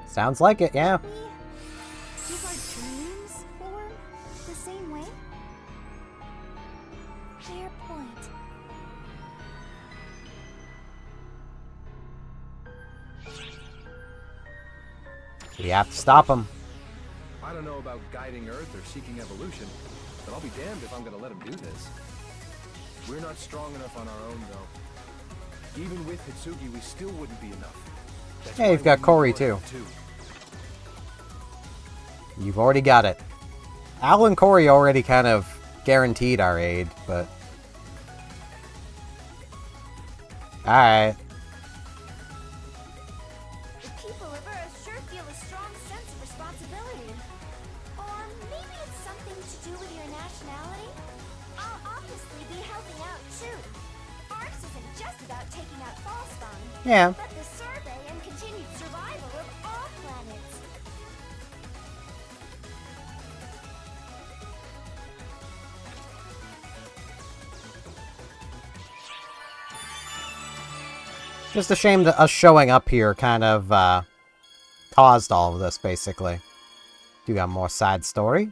Sounds like it, yeah. Does our dreams form the same way? Fair point. We have to stop him. I don't know about guiding Earth or seeking evolution, but I'll be damned if I'm gonna let him do this. We're not strong enough on our own, though. Even with Hitsugi, we still wouldn't be enough. That's Hey, why you've got we Corey need too. too. You've already got it. Al and Corey already kind of guaranteed our aid, but... Alright. The people of Earth sure feel a strong sense of responsibility. Or maybe it's something to do with your nationality? I'll obviously be helping out too. Arx isn't just about taking out Fallspawn, Yeah. but the survey and continued survival of all planets. Just a shame that us showing up here kind of, caused all of this, basically. Do you got more side story?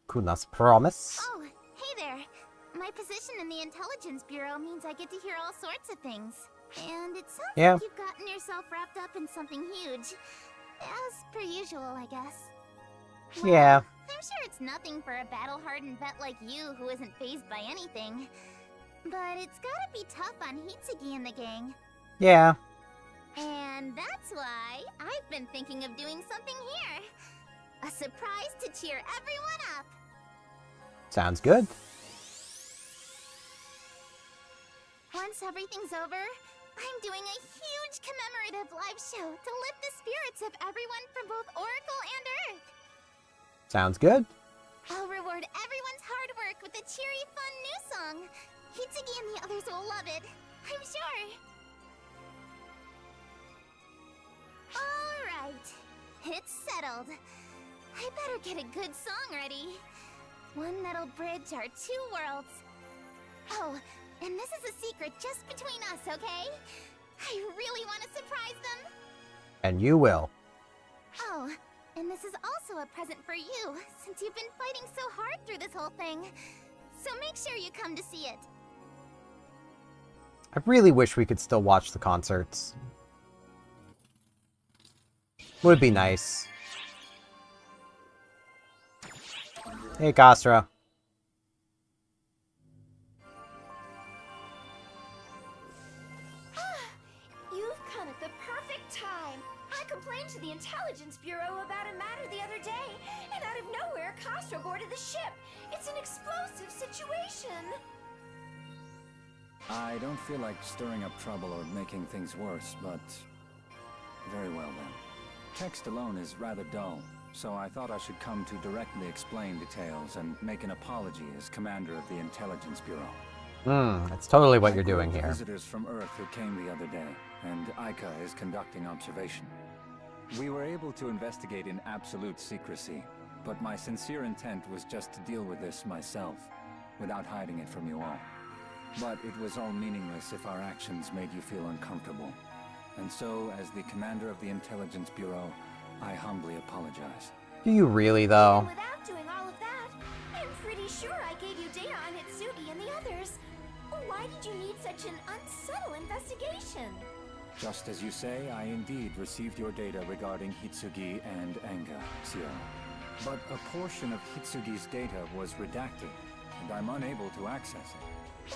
Kuna's promise. Oh, hey there. My position in the Intelligence Bureau means I get to hear all sorts of things. And it sounds like you've gotten yourself wrapped up in something huge. As per usual, I guess. Well, Yeah. I'm sure it's nothing for a battle-hardened vet like you who isn't fazed by anything. But it's gotta be tough on Hitsugi and the gang. Yeah. And that's why I've been thinking of doing something here. A surprise to cheer everyone up. Sounds good. Once everything's over, I'm doing a huge commemorative live show to lift the spirits of everyone from both Oracle and Earth. Sounds good. I'll reward everyone's hard work with a cheery, fun new song. Hitsugi and the others will love it, I'm sure. Alright, it's settled. I better get a good song ready. One that'll bridge our two worlds. Oh, and this is a secret just between us, okay? I really want to surprise them. And you will. Oh, and this is also a present for you, since you've been fighting so hard through this whole thing. So make sure you come to see it. I really wish we could still watch the concerts. Would be nice. Hey, Kastra. You've come at the perfect time. I complained to the Intelligence Bureau about a matter the other day, and out of nowhere, Castro boarded the ship. It's an explosive situation. I don't feel like stirring up trouble or making things worse, but... Very well then. Text alone is rather dull, so I thought I should come to directly explain details and make an apology as commander of the Intelligence Bureau. That's totally what you're I doing brought here. visitors from Earth who came the other day, and Aika is conducting observation. We were able to investigate in absolute secrecy, but my sincere intent was just to deal with this myself, without hiding it from you all. But it was all meaningless if our actions made you feel uncomfortable. And so, as the commander of the Intelligence Bureau, I humbly apologize. Do you really, though? Without doing all of that, I'm pretty sure I gave you data on Hitsugi and the others. Why did you need such an unsubtle investigation? Just as you say, I indeed received your data regarding Hitsugi and Anga, Sierra. But a portion of Hitsugi's data was redacted, and I'm unable to access it.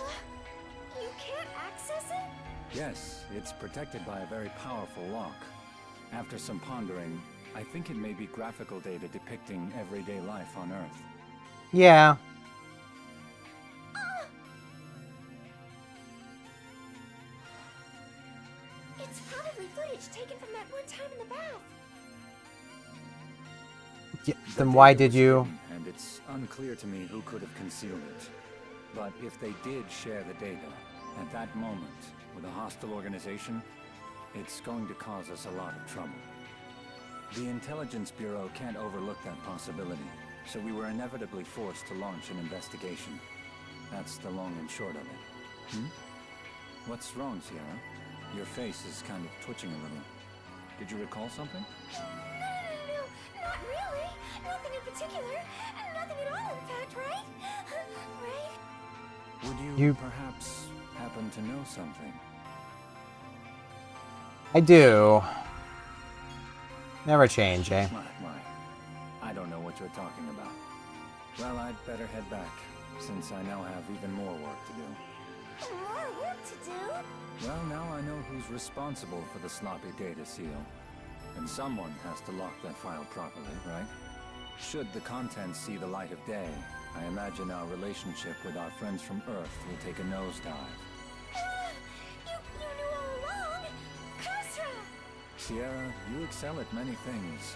You can't access it? Yes, it's protected by a very powerful lock. After some pondering, I think it may be graphical data depicting everyday life on Earth. Yeah. It's probably footage taken from that one time in the bath. Yeah, then why did you? And it's unclear to me who could have concealed it. But if they did share the data, at that moment, with a hostile organization, it's going to cause us a lot of trouble. The Intelligence Bureau can't overlook that possibility, so we were inevitably forced to launch an investigation. That's the long and short of it. What's wrong, Sierra? Your face is kind of twitching a little. Did you recall something? No, not really. Nothing in particular. Nothing at all, in fact, right? Right? Would you perhaps happen to know something? I do. Never change, eh? My. I don't know what you're talking about. Well, I'd better head back, since I now have even more work to do. More work to do? Well, now I know who's responsible for the sloppy data seal. And someone has to lock that file properly, right? Should the contents see the light of day, I imagine our relationship with our friends from Earth will take a nosedive. You knew all along? Khosra! Sierra, you excel at many things,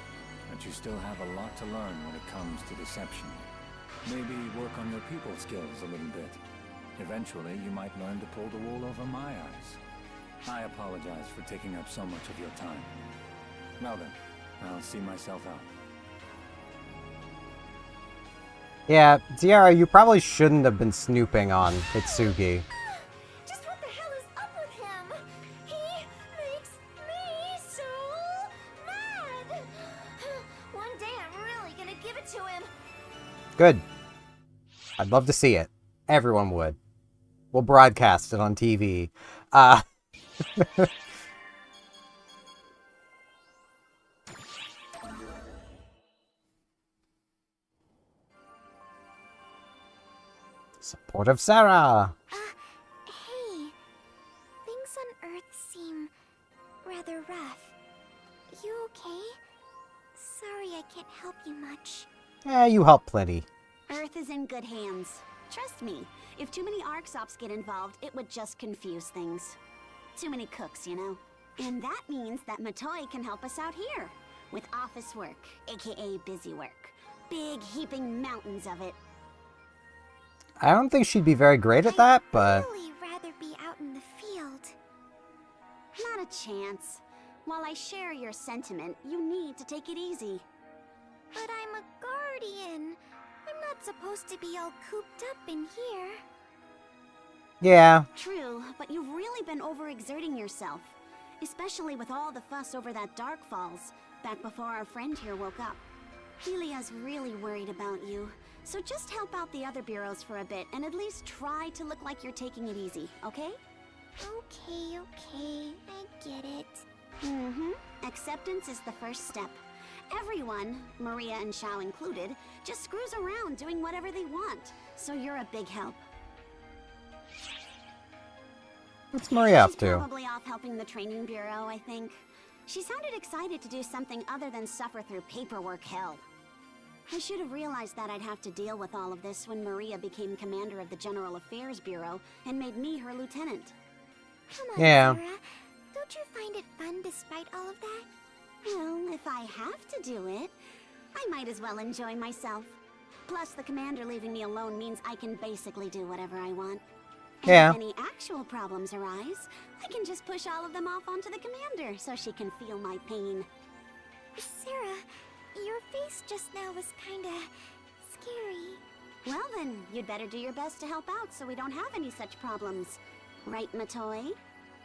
but you still have a lot to learn when it comes to deception. Maybe work on your people skills a little bit. Eventually, you might learn to pull the wool over my eyes. I apologize for taking up so much of your time. Well then, I'll see myself out. Yeah, Sierra, you probably shouldn't have been snooping on Hitsugi. Just what the hell is up with him? He makes me so mad. One day I'm really gonna give it to him. Good. I'd love to see it. Everyone would. We'll broadcast it on TV. Support of Sarah. Hey. Things on Earth seem rather rough. You okay? Sorry I can't help you much. Yeah, you help plenty. Earth is in good hands. Trust me, if too many ArcSops get involved, it would just confuse things. Too many cooks, you know? And that means that Matoi can help us out here. With office work, aka busy work. Big heaping mountains of it. I don't think she'd be very great at that, but... I'd really rather be out in the field. Not a chance. While I share your sentiment, you need to take it easy. But I'm a guardian. I'm not supposed to be all cooped up in here. Yeah. True, but you've really been overexerting yourself. Especially with all the fuss over that Dark Falls, back before our friend here woke up. Helia's really worried about you, so just help out the other bureaus for a bit and at least try to look like you're taking it easy, okay? Okay, I get it. Acceptance is the first step. Everyone, Maria and Xiao included, just screws around doing whatever they want, so you're a big help. What's Maria up She's to? probably off helping the training bureau, I think. She sounded excited to do something other than suffer through paperwork hell. I should have realized that I'd have to deal with all of this when Maria became commander of the General Affairs Bureau and made me her lieutenant. Come on, Yeah. Sarah. Don't you find it fun despite all of that? Well, if I have to do it, I might as well enjoy myself. Plus, the commander leaving me alone means I can basically do whatever I want. And Yeah. if any actual problems arise, I can just push all of them off onto the commander so she can feel my pain. Sarah, your face just now was kinda scary. Well then, you'd better do your best to help out so we don't have any such problems. Right, Matoy?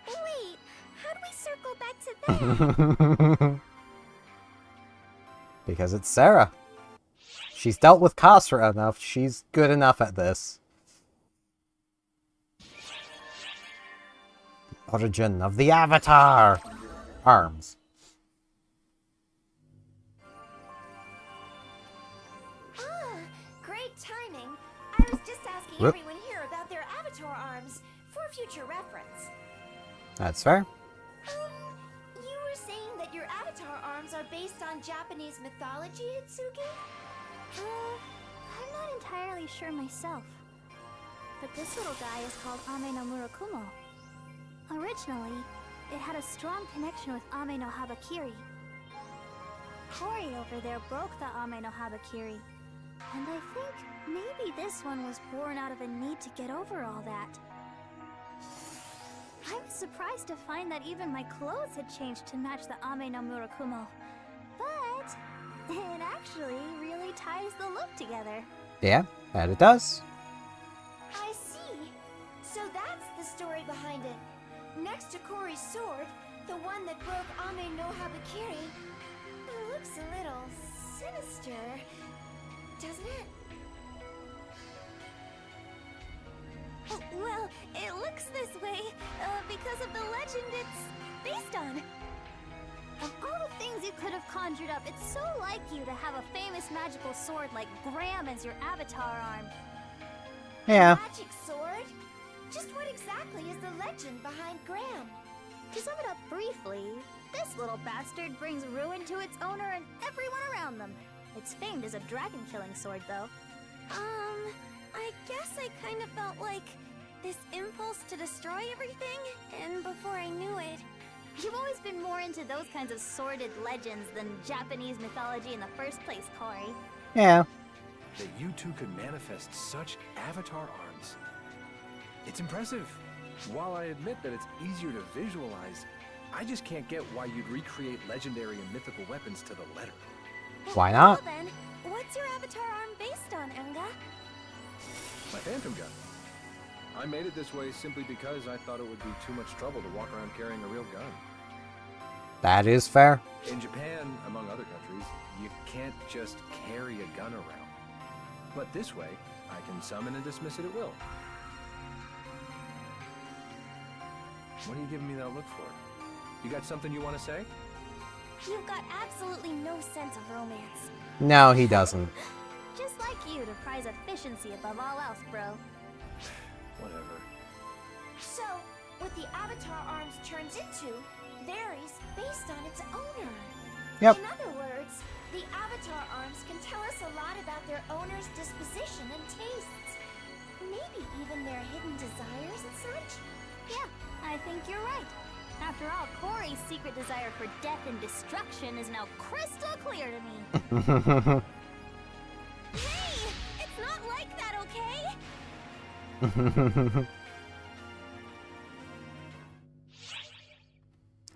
Wait, how do we circle back to that? Because it's Sarah. She's dealt with Khasra enough. She's good enough at this. The origin of the Avatar. Arms. Great timing. I was just asking Whoop. everyone here about their avatar arms for future reference. That's fair. You were saying that your avatar arms are based on Japanese mythology, Hitsugi? I'm not entirely sure myself. But this little guy is called Ame no Murakumo. Originally, it had a strong connection with Ame no Habakiri. Kori over there broke the Ame no Habakiri. And I think maybe this one was born out of a need to get over all that. I was surprised to find that even my clothes had changed to match the Ame no Murakumo. But it actually really ties the look together. Yeah, that it does. I see. So that's the story behind it. Next to Kori's sword, the one that broke Ame no Habakiri, it looks a little sinister, doesn't it? Well, it looks this way because of the legend it's based on. Of all the things you could have conjured up, it's so like you to have a famous magical sword like Graham as your avatar arm. Yeah. Magic sword? Just what exactly is the legend behind Graham? To sum it up briefly, this little bastard brings ruin to its owner and everyone around them. It's famed as a dragon-killing sword, though. I guess I kind of felt like this impulse to destroy everything, and before I knew it... You've always been more into those kinds of sordid legends than Japanese mythology in the first place, Kori. Yeah. That you two could manifest such avatar arms. It's impressive. While I admit that it's easier to visualize, I just can't get why you'd recreate legendary and mythical weapons to the letter. Why not? Well then, what's your avatar arm based on, Unga? My phantom gun. I made it this way simply because I thought it would be too much trouble to walk around carrying a real gun. That is fair. In Japan, among other countries, you can't just carry a gun around. But this way, I can summon and dismiss it at will. What are you giving me that look for? You got something you want to say? You've got absolutely no sense of romance. No, he doesn't. Just like you to prize efficiency above all else, bro. Whatever. So, what the avatar arms turns into varies based on its owner. Yep. In other words, the avatar arms can tell us a lot about their owner's disposition and tastes. Maybe even their hidden desires and such? Yeah, I think you're right. After all, Kori's secret desire for death and destruction is now crystal clear to me. Hey! It's not like that, okay?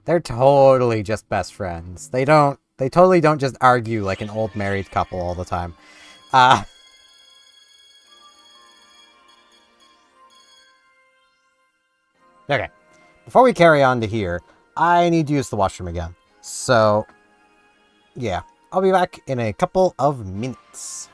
They're totally just best friends. They totally don't just argue like an old married couple all the time. Okay. Before we carry on to here, I need to use the washroom again. So, yeah. I'll be back in a couple of minutes.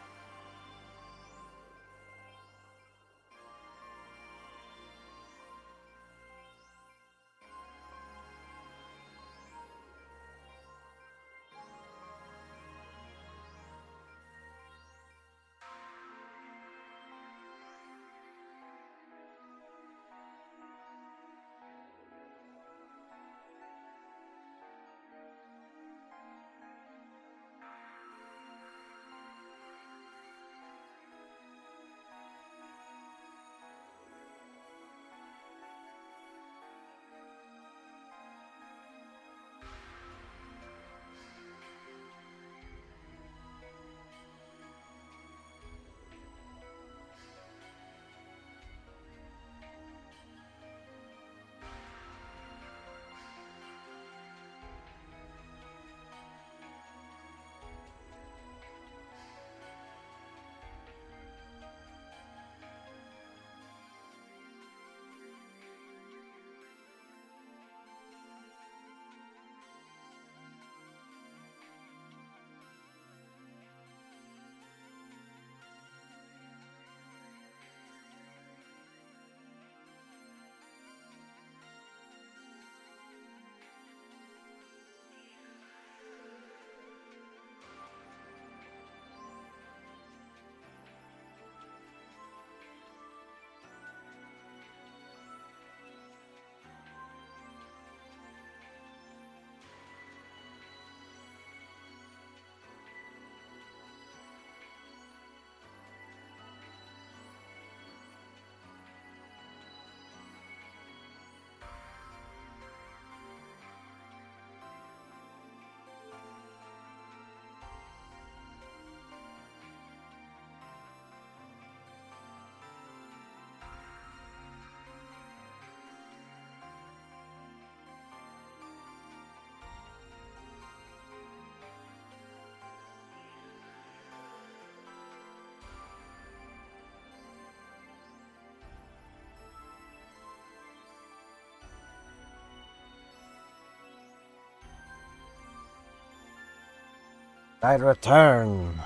I return.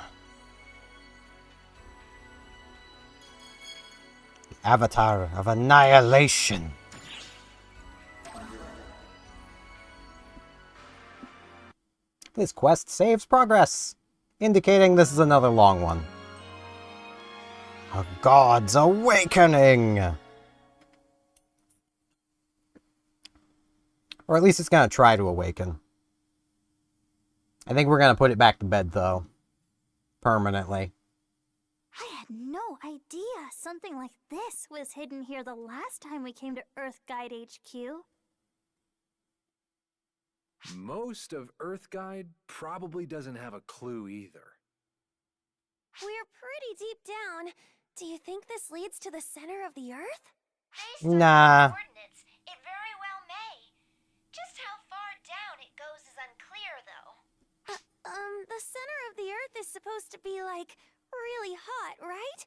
The Avatar of Annihilation. This quest saves progress, indicating this is another long one. A God's Awakening! Or at least it's gonna try to awaken. I think we're gonna put it back to bed, though. Permanently. I had no idea something like this was hidden here the last time we came to Earth Guide HQ. Most of Earthguide probably doesn't have a clue either. We're pretty deep down. Do you think this leads to the center of the Earth? Nah. Coordinates, it very well may. Just how far down it goes is unclear, though. The center of the Earth is supposed to be, like, really hot, right?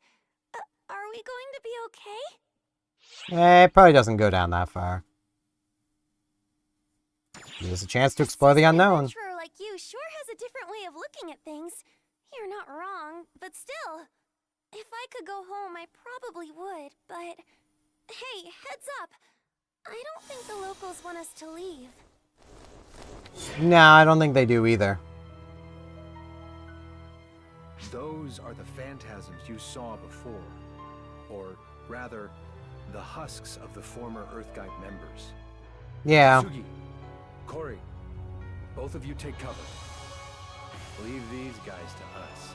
Are we going to be okay? It probably doesn't go down that far. There's a chance to explore the unknown. An adventurer like you sure has a different way of looking at things. You're not wrong, but still. If I could go home, I probably would, but... Hey, heads up! I don't think the locals want us to leave. No, I don't think they do either. Those are the phantasms you saw before. Or, rather, the husks of the former Earthguide members. Yeah. Sugi, Corey, both of you take cover. Leave these guys to us.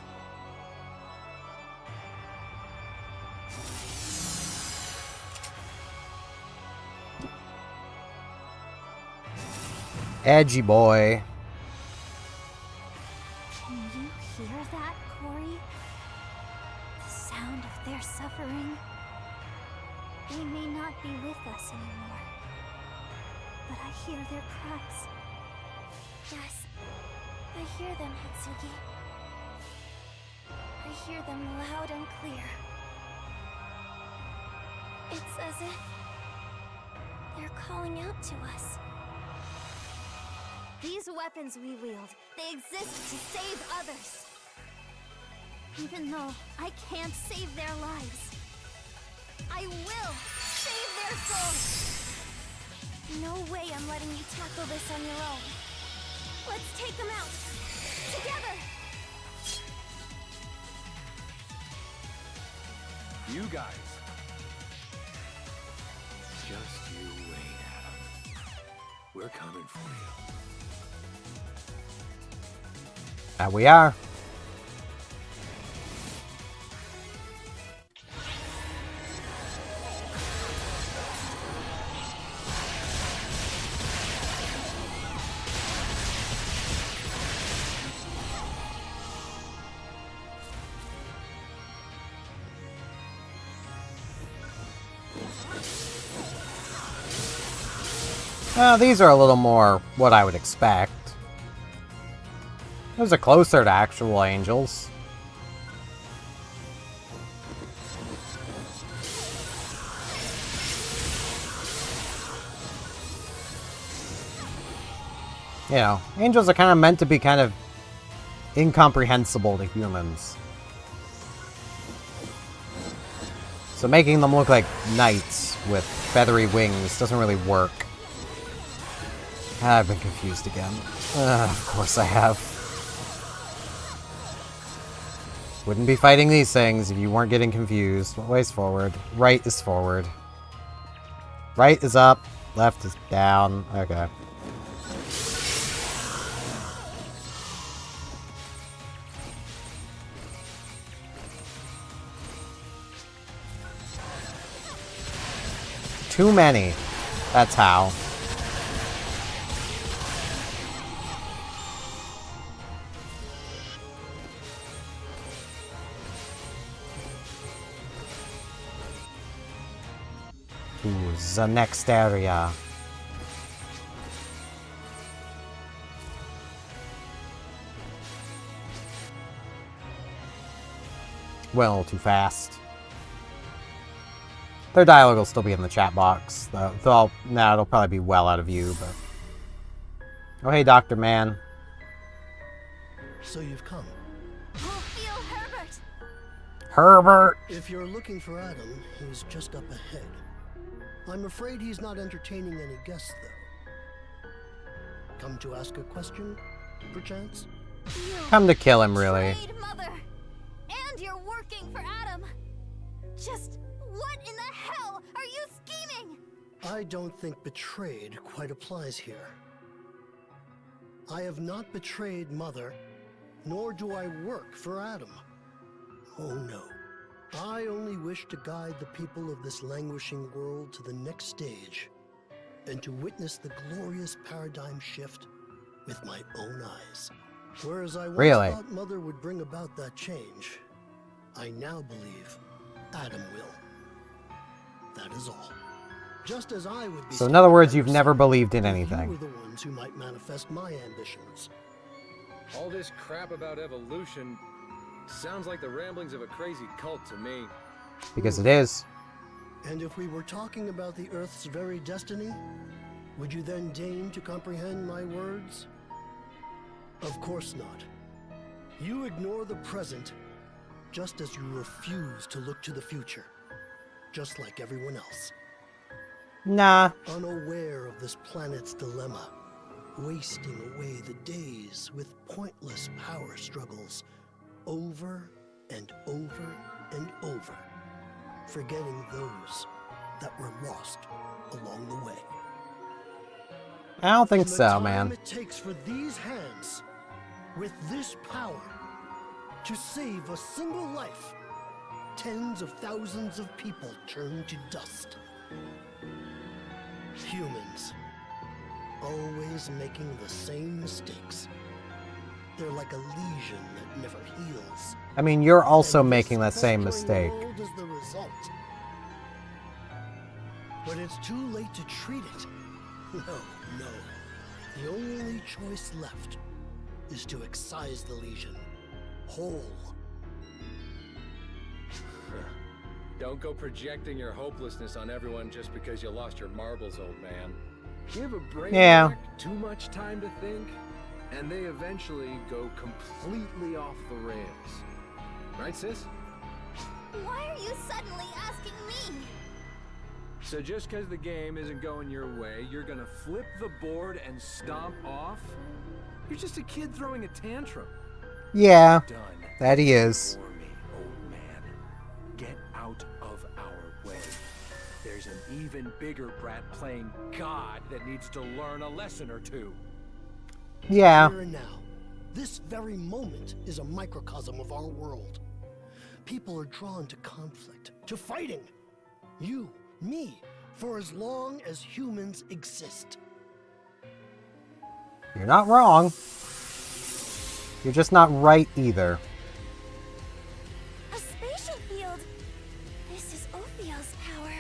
Edgy boy. Can you hear that, Corey? The sound of their suffering. They may not be with us anymore, but I hear their cries. Yes, I hear them, Hitsugi. I hear them loud and clear. It's as if they're calling out to us. These weapons we wield, they exist to save others. Even though I can't save their lives, I will save their souls. No way I'm letting you tackle this on your own. Let's take them out. Together! You guys. Just you wait, Adam. We're coming for you. We are. These are a little more what I would expect. Those are closer to actual angels. You know, angels are kind of meant to be kind of incomprehensible to humans. So making them look like knights with feathery wings doesn't really work. I've been confused again. Of course I have. Wouldn't be fighting these things if you weren't getting confused. What way's forward? Right is forward. Right is up. Left is down. Okay. Too many. That's how. To the next area. Well, too fast. Their dialogue will still be in the chat box, though. Nah, it'll probably be well out of view, but... Oh, hey, Dr. Man. So you've come. Feel Herbert! Herbert! If you're looking for Adam, he's just up ahead. I'm afraid he's not entertaining any guests, though. Come to ask a question, perchance? Come to kill him, really. Betrayed Mother! And you're working for Adam! Just what in the hell are you scheming? I don't think betrayed quite applies here. I have not betrayed Mother, nor do I work for Adam. Oh no. I only wish to guide the people of this languishing world to the next stage, and to witness the glorious paradigm shift with my own eyes. Whereas I once thought Mother would bring about that change, I now believe Adam will. That is all. Just as I would be. So in other words, you've never believed in anything. You were the ones who might manifest my ambitions. All this crap about evolution sounds like the ramblings of a crazy cult to me. Because it is. And if we were talking about the Earth's very destiny, would you then deign to comprehend my words? Of course not. You ignore the present, just as you refuse to look to the future, just like everyone else. Nah. Unaware of this planet's dilemma, wasting away the days with pointless power struggles, over and over and over, forgetting those that were lost along the way. I don't think And the so, time man. it takes for these hands, with this power, to save a single life, tens of thousands of people turn to dust. Humans, always making the same mistakes. They're like a lesion that never heals. I mean, you're also making that same mistake. World is the result. But it's too late to treat it. No. The only choice left is to excise the lesion whole. Don't go projecting your hopelessness on everyone just because you lost your marbles, old man. Give a brainiac too much time to think, and they eventually go completely off the rails. Right, sis? Why are you suddenly asking me? So just because the game isn't going your way, you're gonna flip the board and stomp off? You're just a kid throwing a tantrum. Yeah, Done. that he is. For me, old man. Get out of our way. There's an even bigger brat playing God that needs to learn a lesson or two. Yeah. Here and now, this very moment is a microcosm of our world. People are drawn to conflict, to fighting. You, me, for as long as humans exist. You're not wrong. You're just not right either. A spatial field. This is Ophiel's power.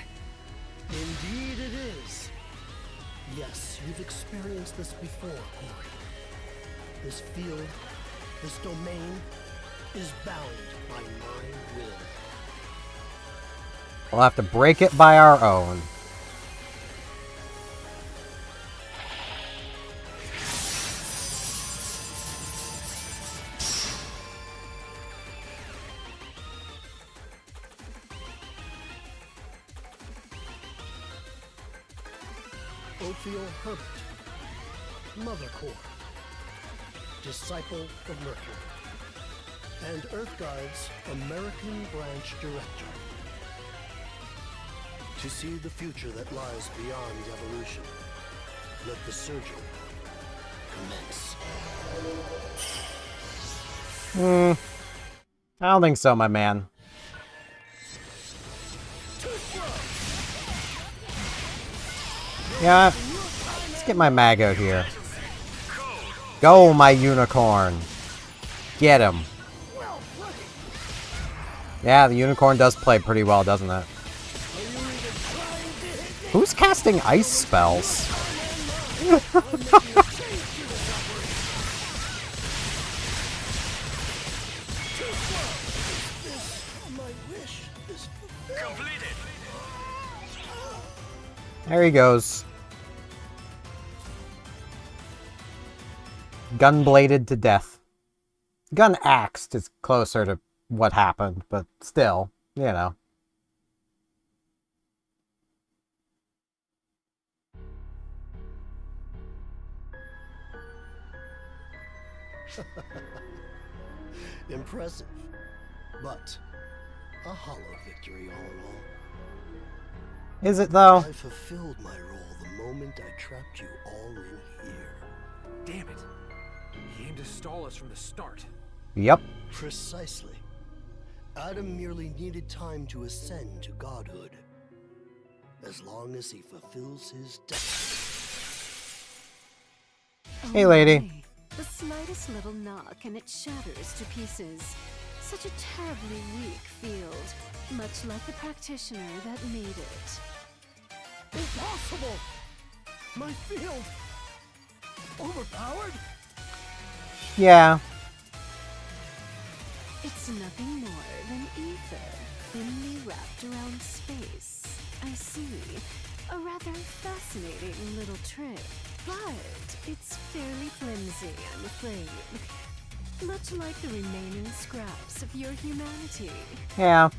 Indeed it is. Yes, you've experienced this before, Corey. This field, this domain, is bound by my will. We'll have to break it by our own. Ophiel Herbert, Mother Core, Disciple of Mercury, and Earthguide's American Branch Director. To see the future that lies beyond evolution, let the surgery commence. I don't think so, my man. Yeah, let's get my mag out here. Go, my unicorn. Get him. Yeah, the unicorn does play pretty well, doesn't it? Who's casting ice spells? There he goes. Gunbladed to death. gun axed is closer to what happened, but still, you know. Impressive, but a hollow victory all in all. Is it though? I fulfilled my role the moment I trapped you all in here. Damn it. He aimed to stall us from the start. Yep. Precisely. Adam merely needed time to ascend to godhood. As long as he fulfills his destiny. Hey, lady. My. The slightest little knock and it shatters to pieces. Such a terribly weak field, much like the practitioner that made it. Impossible! My field! Overpowered? Yeah. It's nothing more than ether, thinly wrapped around space. I see. A rather fascinating little trick, but it's fairly flimsy, I'm afraid. Much like the remaining scraps of your humanity. Yeah.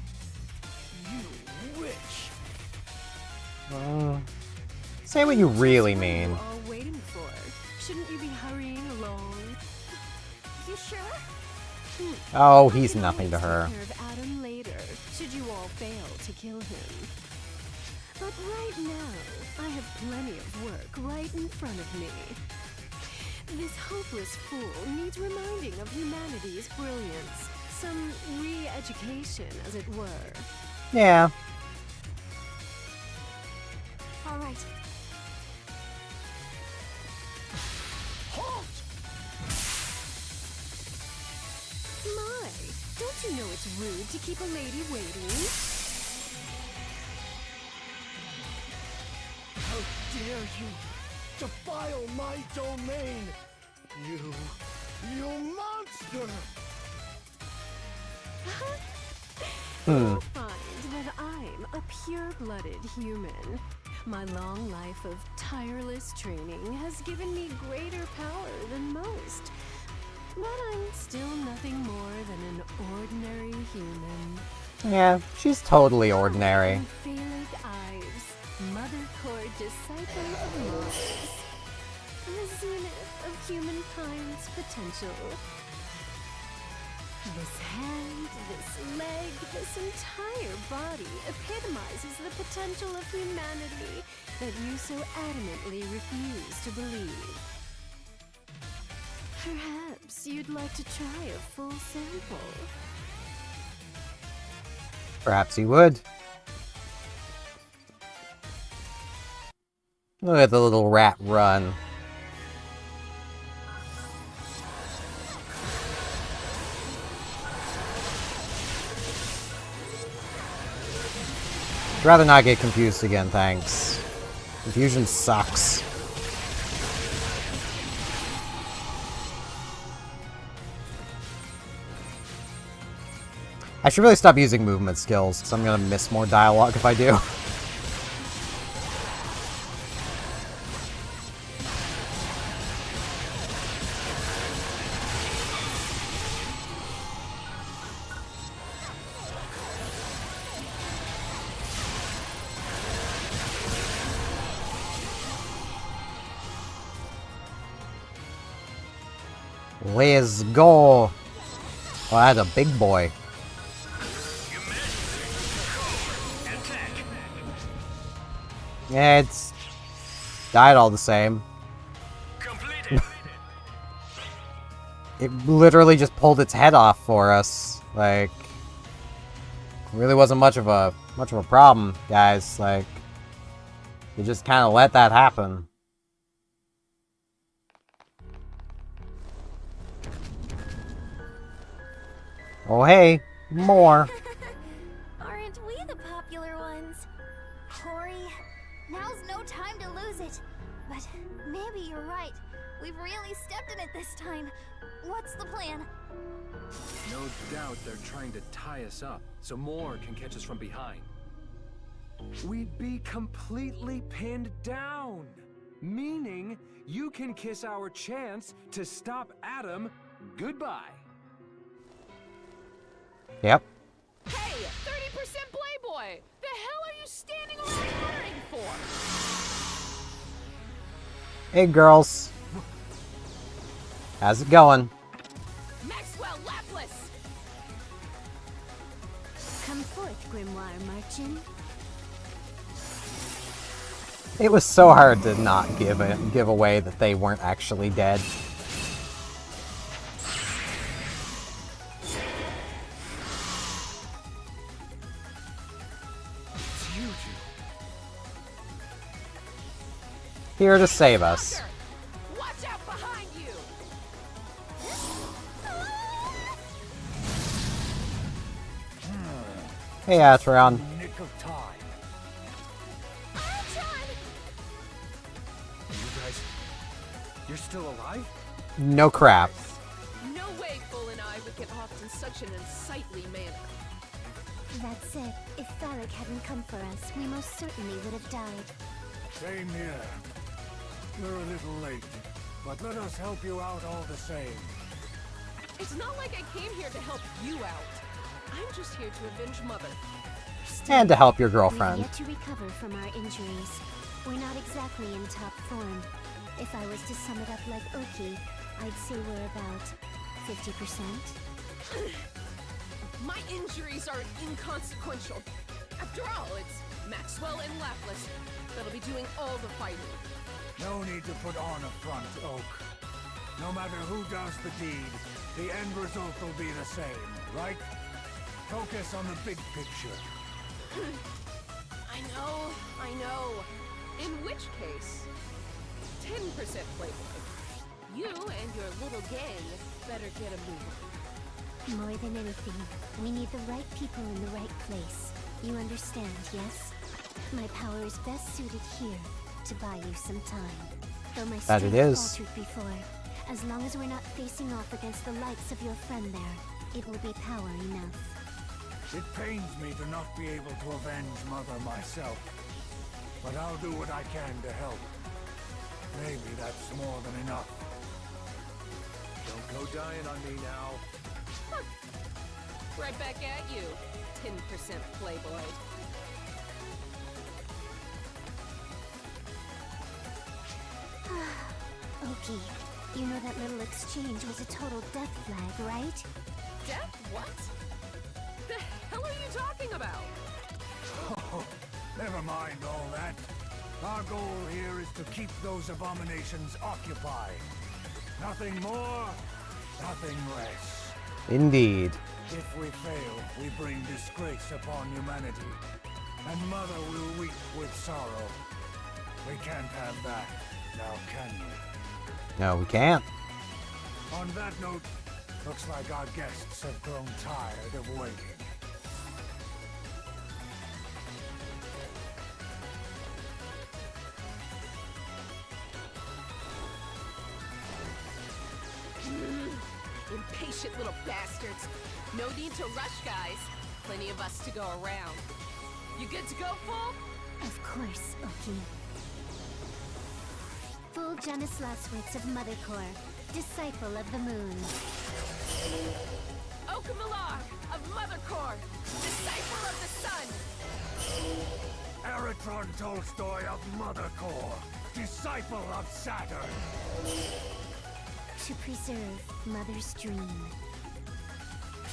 You witch! Say what you really mean. What are you all waiting for? Shouldn't you be hurrying along? You sure? Oh, he's nothing to her. Take care of Adam later, should you all fail to kill him. But right now, I have plenty of work right in front of me. This hopeless fool needs reminding of humanity's brilliance. Some re-education, as it were. Yeah. All right. Halt! My, don't you know it's rude to keep a lady waiting? How dare you defile my domain! You monster! You'll find that I'm a pure-blooded human. My long life of tireless training has given me greater power than most. But I'm still nothing more than an ordinary human. Yeah, she's totally ordinary. Phallic Ives, Mother Core disciple of Mars. The zenith of humankind's potential. This hand, this leg, this entire body epitomizes the potential of humanity that you so adamantly refuse to believe. Perhaps you'd like to try a full sample. Perhaps he would. Look at the little rat run. I'd rather not get confused again, thanks. Confusion sucks. I should really stop using movement skills, because I'm gonna miss more dialogue if I do. Let's go. Oh, that's a big boy. Yeah, it's died all the same. It literally just pulled its head off for us. Like, really wasn't much of a problem, guys. Like, you just kind of let that happen. Oh, hey, more. Aren't we the popular ones? Corey, now's no time to lose it. But maybe you're right. We've really stepped in it this time. What's the plan? No doubt they're trying to tie us up, so more can catch us from behind. We'd be completely pinned down, meaning you can kiss our chance to stop Adam goodbye. Yep. Hey, 30% Playboy! The hell are you standing around flirting for? Hey, girls. How's it going? Maxwell Laplace! Come forth, Grimoire Marchin. It was so hard to not give away that they weren't actually dead. Here to save us. Watch out behind you! Hey, Atron. Nick of time. You guys, you're still alive? No crap. No way Bull and I would get off in such an unsightly manner. That said, if Phallic hadn't come for us, we most certainly would have died. Same here. You're a little late, but let us help you out all the same. It's not like I came here to help you out. I'm just here to avenge Mother. And to help your We've girlfriend. yet to recover from our injuries. We're not exactly in top form. If I was to sum it up like Oki, I'd say we're about 50%. My injuries are inconsequential. After all, it's Maxwell and Laplace that'll be doing all the fighting. No need to put on a front, Oak. No matter who does the deed, the end result will be the same, right? Focus on the big picture. I know. In which case, 10% Playboy. You and your little gang better get a move on. More than anything, we need the right people in the right place. You understand, yes? My power is best suited here to buy you some time. Though my That it strength is. faltered before, as long as we're not facing off against the likes of your friend there, it will be power enough. It pains me to not be able to avenge Mother myself, but I'll do what I can to help. Maybe that's more than enough. Don't go dying on me now. Right back at you, 10% Playboy. Oki, you know that little exchange was a total death flag, right? Death what? The hell are you talking about? Oh, never mind all that. Our goal here is to keep those abominations occupied. Nothing more, nothing less. Indeed. If we fail, we bring disgrace upon humanity, and Mother will weep with sorrow. We can't have that, now can we? No, we can't. On that note, looks like our guests have grown tired of waiting. Impatient little bastards. No need to rush, guys. Plenty of us to go around. You good to go, Full? Of course, Oki. Full Janus Laswitz of Mother Core, disciple of the moon. Okamilar of Mother Core, disciple of the sun. Eritron Tolstoy of Mother Core, disciple of Saturn. To preserve Mother's dream.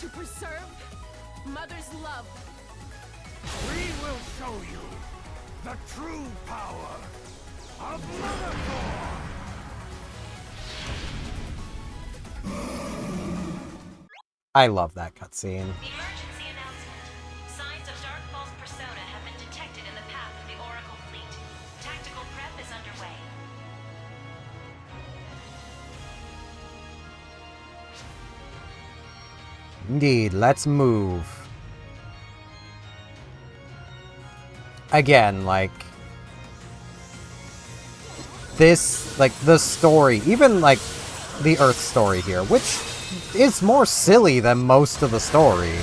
To preserve Mother's love. We will show you the true power of Mother Core! I love that cutscene. Emergency announcement. Signs of Darkfall's persona have been detected in the path of the Oracle fleet. Tactical prep is underway. Indeed, let's move. Again, like... this, like, the story, even, like, the Earth story here, which is more silly than most of the story,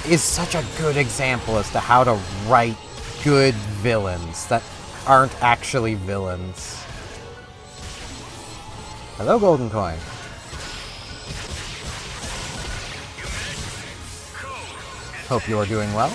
is such a good example as to how to write good villains that aren't actually villains. Hello, Golden Coin. Hope you are doing well.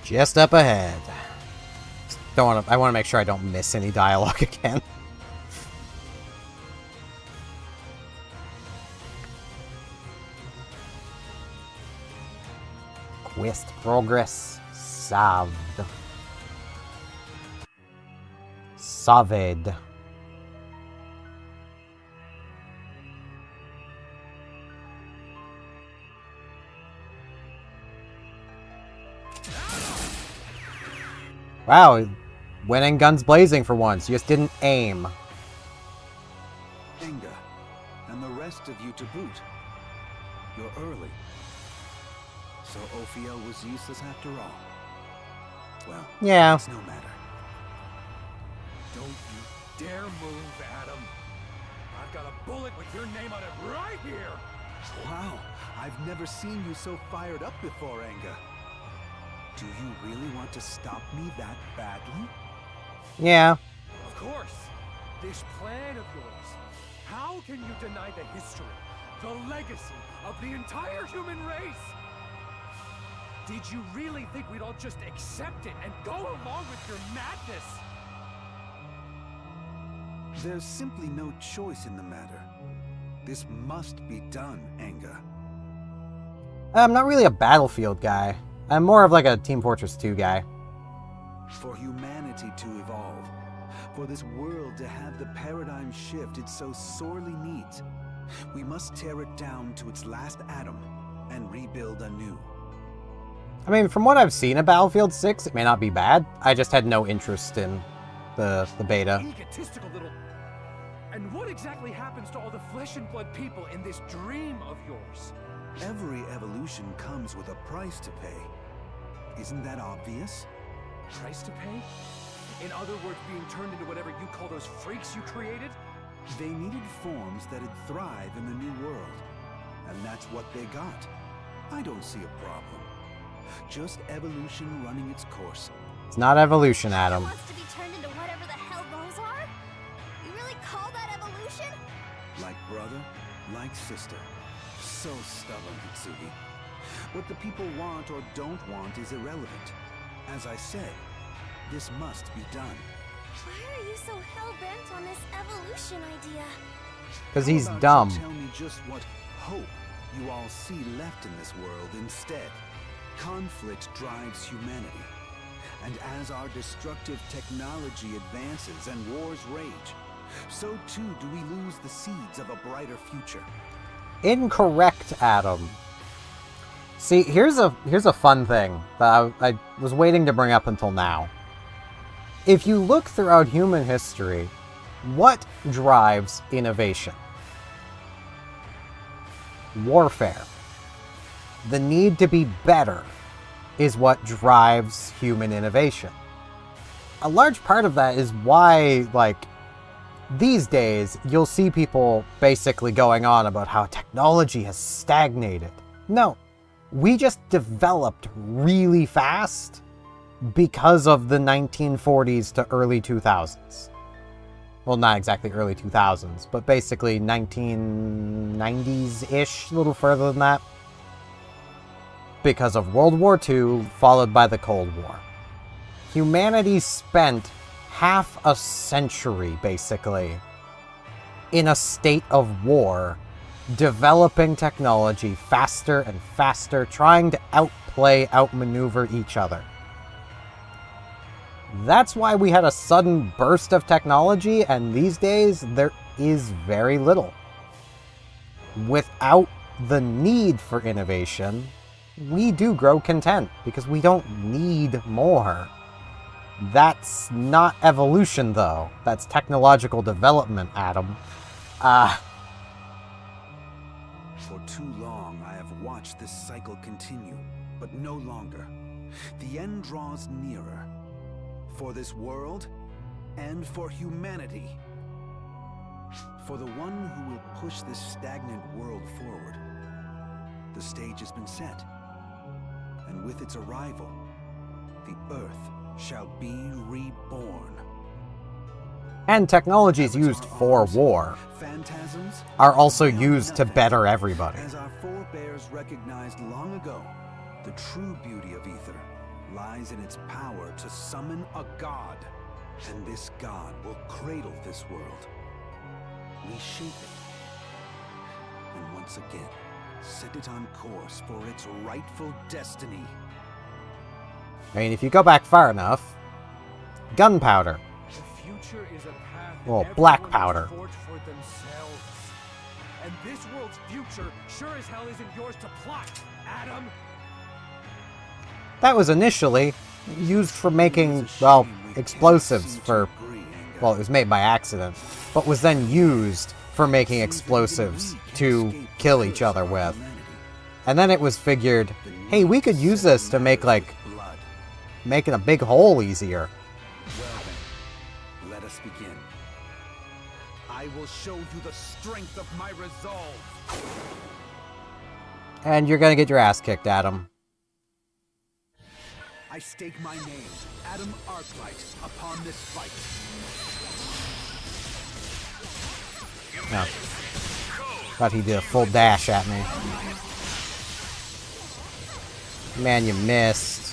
Just up ahead. Don't want to. I want to make sure I don't miss any dialogue again. Quest progress saved. Saved. Wow, he went in guns blazing for once. You just didn't aim. Enga, and the rest of you to boot. You're early. So Ophiel was useless after all. Well, yeah. It's no matter. Don't you dare move, Adam. I've got a bullet with your name on it right here. Wow, I've never seen you so fired up before, Enga. Do you really want to stop me that badly? Yeah. Of course. This plan of yours. How can you deny the history, the legacy of the entire human race? Did you really think we'd all just accept it and go along with your madness? There's simply no choice in the matter. This must be done, Enga. I'm not really a Battlefield guy. I'm more of like a Team Fortress 2 guy. For humanity to evolve, for this world to have the paradigm shift it so sorely needs, we must tear it down to its last atom and rebuild anew. I mean, from what I've seen of Battlefield 6, it may not be bad. I just had no interest in the beta. Egotistical little... And what exactly happens to all the flesh and blood people in this dream of yours? Every evolution comes with a price to pay. Isn't that obvious? Price to pay? In other words, being turned into whatever you call those freaks you created? They needed forms that'd thrive in the new world. And that's what they got. I don't see a problem. Just evolution running its course. It's not evolution, Adam. Wants to be turned into whatever the hell those are? You really call that evolution? Like brother, like sister. So stubborn, Hitsugi. What the people want or don't want is irrelevant. As I said, this must be done. Why are you so hell-bent on this evolution idea? Because he's How about dumb. you tell me just what hope you all see left in this world instead. Conflict drives humanity. And as our destructive technology advances and wars rage, so too do we lose the seeds of a brighter future. Incorrect, Adam. See, here's a fun thing that I was waiting to bring up until now. If you look throughout human history, what drives innovation? Warfare. The need to be better is what drives human innovation. A large part of that is why, like, these days, you'll see people basically going on about how technology has stagnated. No, we just developed really fast because of the 1940s to early 2000s. Well, not exactly early 2000s, but basically 1990s-ish, a little further than that. Because of World War II, followed by the Cold War. Humanity spent half a century, basically, in a state of war, developing technology faster and faster, trying to outplay, outmaneuver each other. That's why we had a sudden burst of technology, and these days, there is very little. Without the need for innovation, we do grow content, because we don't need more. That's not evolution, though. That's technological development, Adam. For too long, I have watched watch this cycle continue, but no longer. The end draws nearer. For this world, and for humanity. For the one who will push this stagnant world forward. The stage has been set. And with its arrival, the Earth shall be reborn. And technologies used for war Phantasms are also used to better everybody. As our forebears recognized long ago, the true beauty of ether lies in its power to summon a god. And this god will cradle this world, reshape it, and once again, set it on course for its rightful destiny. I mean, if you go back far enough, gunpowder. The future is a path Well, black powder. forge for themselves. And this world's future sure as hell isn't yours to plot, Adam. That was initially used for making, well, explosives for, well, it was made by accident, but was then used for making explosives to kill each other with. And then it was figured, hey, we could use this to make, like, making a big hole easier. Well then, let us begin. I will show you the strength of my resolve. And you're gonna get your ass kicked, Adam. I stake my name, Adam Arclight, upon this fight. No. Thought he did a full dash at me. Man, you missed.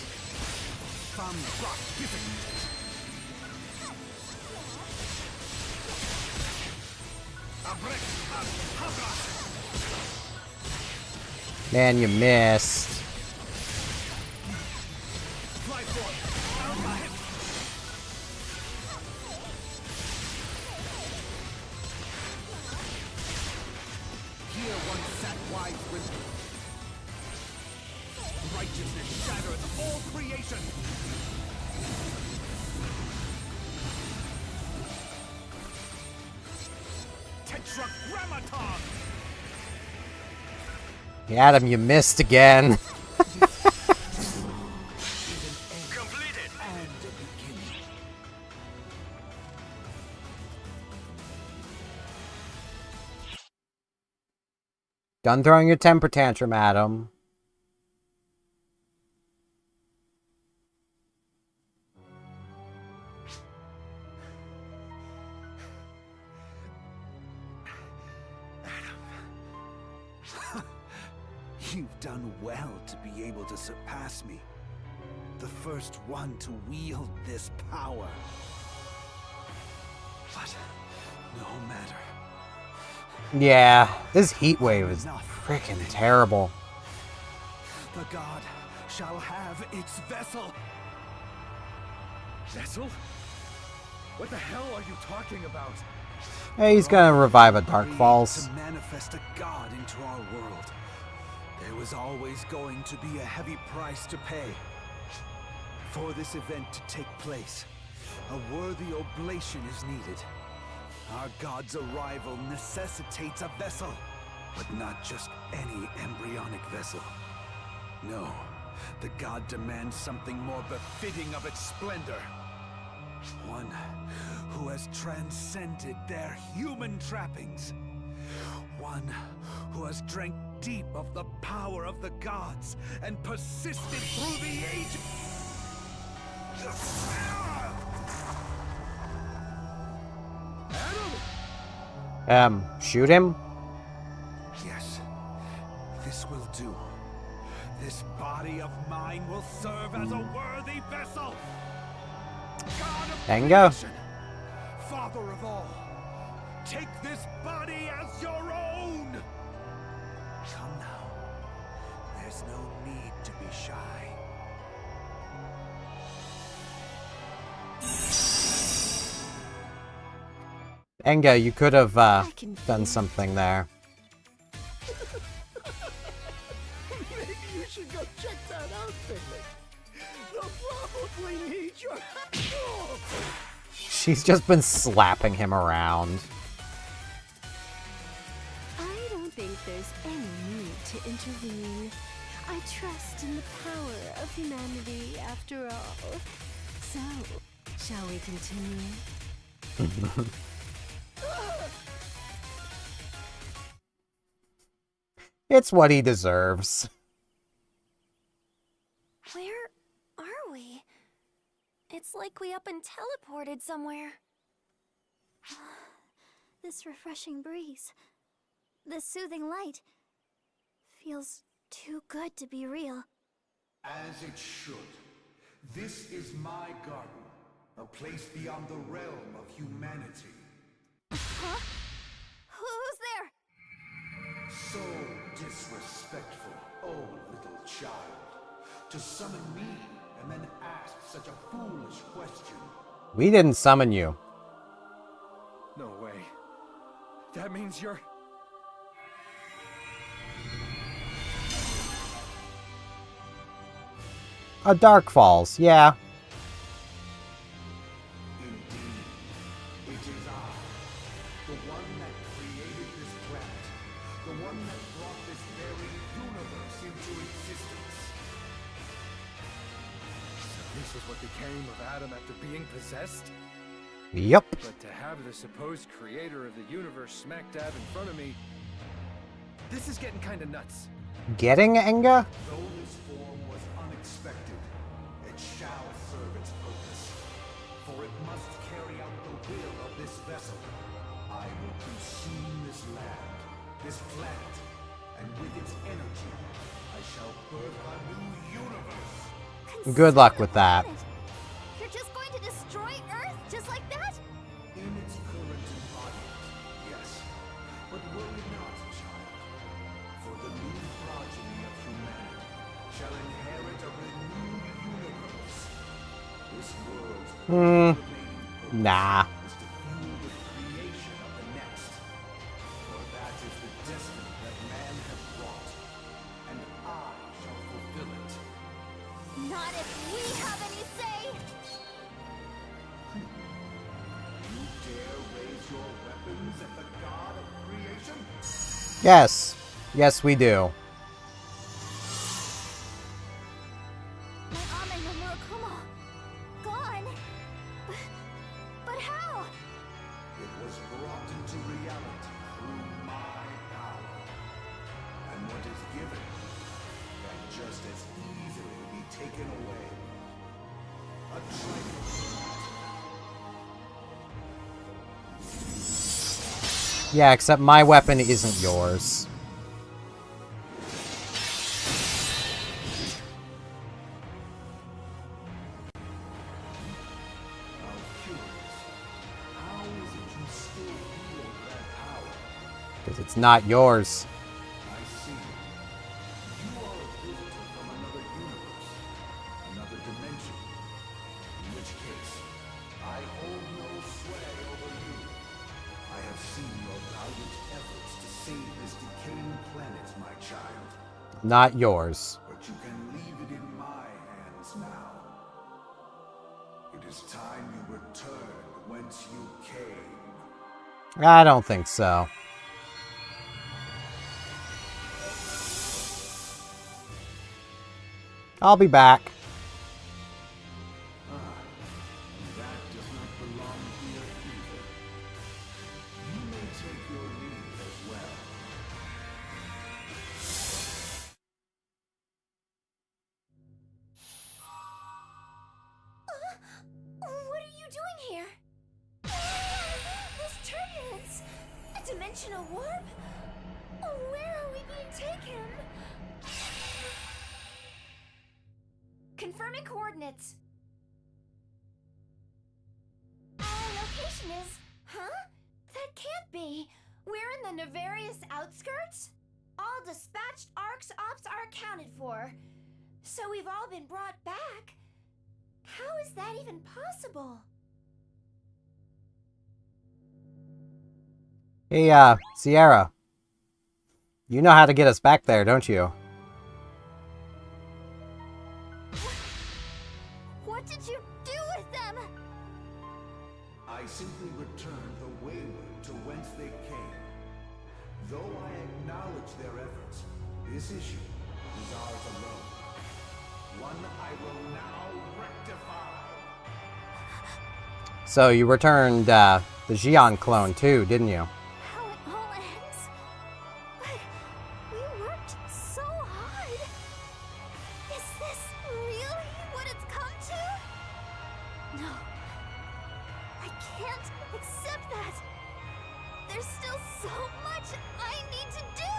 Man, you missed. Here one sat wise wisdom. Righteousness shattereth all creation. Tetragrammaton! Adam, you missed again. Done throwing your temper tantrum, Adam. You've done well to be able to surpass me. The first one to wield this power. But no matter. Yeah, this heat wave is freaking terrible. The god shall have its vessel. Vessel? What the hell are you talking about? Hey, he's gonna revive a Dark Falls. To manifest a god into our world. There was always going to be a heavy price to pay. For this event to take place, a worthy oblation is needed. Our god's arrival necessitates a vessel, but not just any embryonic vessel. No, the god demands something more befitting of its splendor. One who has transcended their human trappings. One who has drank deep of the power of the gods and persisted through the ages. Shoot him? Yes, this will do. This body of mine will serve as a worthy vessel. God of There you go. creation, Father of all, take this body as your own. Come now. There's no need to be shy. Enga, you could have done something there. Maybe you should go check that out, Finley. They'll probably need your help. She's just been slapping him around. I don't think there's any need to intervene. I trust in the power of humanity after all. So, shall we continue? It's what he deserves. Where are we? It's like we up and teleported somewhere. This refreshing breeze, this soothing light, feels too good to be real. As it should. This is my garden, a place beyond the realm of humanity. Huh? Who's there? So disrespectful, oh little child. To summon me and then ask such a foolish question. We didn't summon you. No way. That means you're... A Dark Falls, yeah. It is I, the one that created this planet, the one that brought this very universe into existence. So this is what became of Adam after being possessed? Yep. But to have the supposed creator of the universe smack dab in front of me, this is getting kinda nuts. Getting Enga? Though this form was unexpected, it shall serve its purpose. For it must carry out the will of this vessel. I will consume this land, this planet, and with its energy, I shall birth a new universe. Good luck with that. You're just going to destroy Earth just like that? In its current embodiment, yes. But worry not, child. For the new progeny of humanity shall inherit a renewed universe. This world's Nah. is to fuel the creation of the next. For that is the destiny that man has wrought, and I shall fulfill it. Not if we have any say! You dare raise your weapons at the god of creation? Yes. Yes, we do. My Ame no Murakumo. Gone. But how? It was brought into reality through my power. And what is given can just as easily be taken away. A trifle. Yeah, except my weapon isn't yours. How is it you still wield that power? Because it's not yours. I see. You are a visitor from another universe, another dimension. In which case, I hold no sway over you. I have seen your valiant efforts to save this decaying planet, my child. Not yours. But you can leave it in my hands now. It is time you returned whence you came. I don't think so. I'll be back. That does not belong here either. You may take your leave as well. What are you doing here? This turbulence! A dimensional warp? Where are we being taken? Confirming coordinates. Our location is... Huh? That can't be. We're in the nefarious outskirts? All dispatched ARC's ops are accounted for. So we've all been brought back. How is that even possible? Hey, Sierra. You know how to get us back there, don't you? What did you do with them? I simply returned the wayward to whence they came. Though I acknowledge their efforts, This issue is ours alone. One I will now rectify. So you returned the Xion clone too, didn't you? How it all ends? But we worked so hard. Is this really what it's come to? No. I can't accept that. There's still so much I need to do.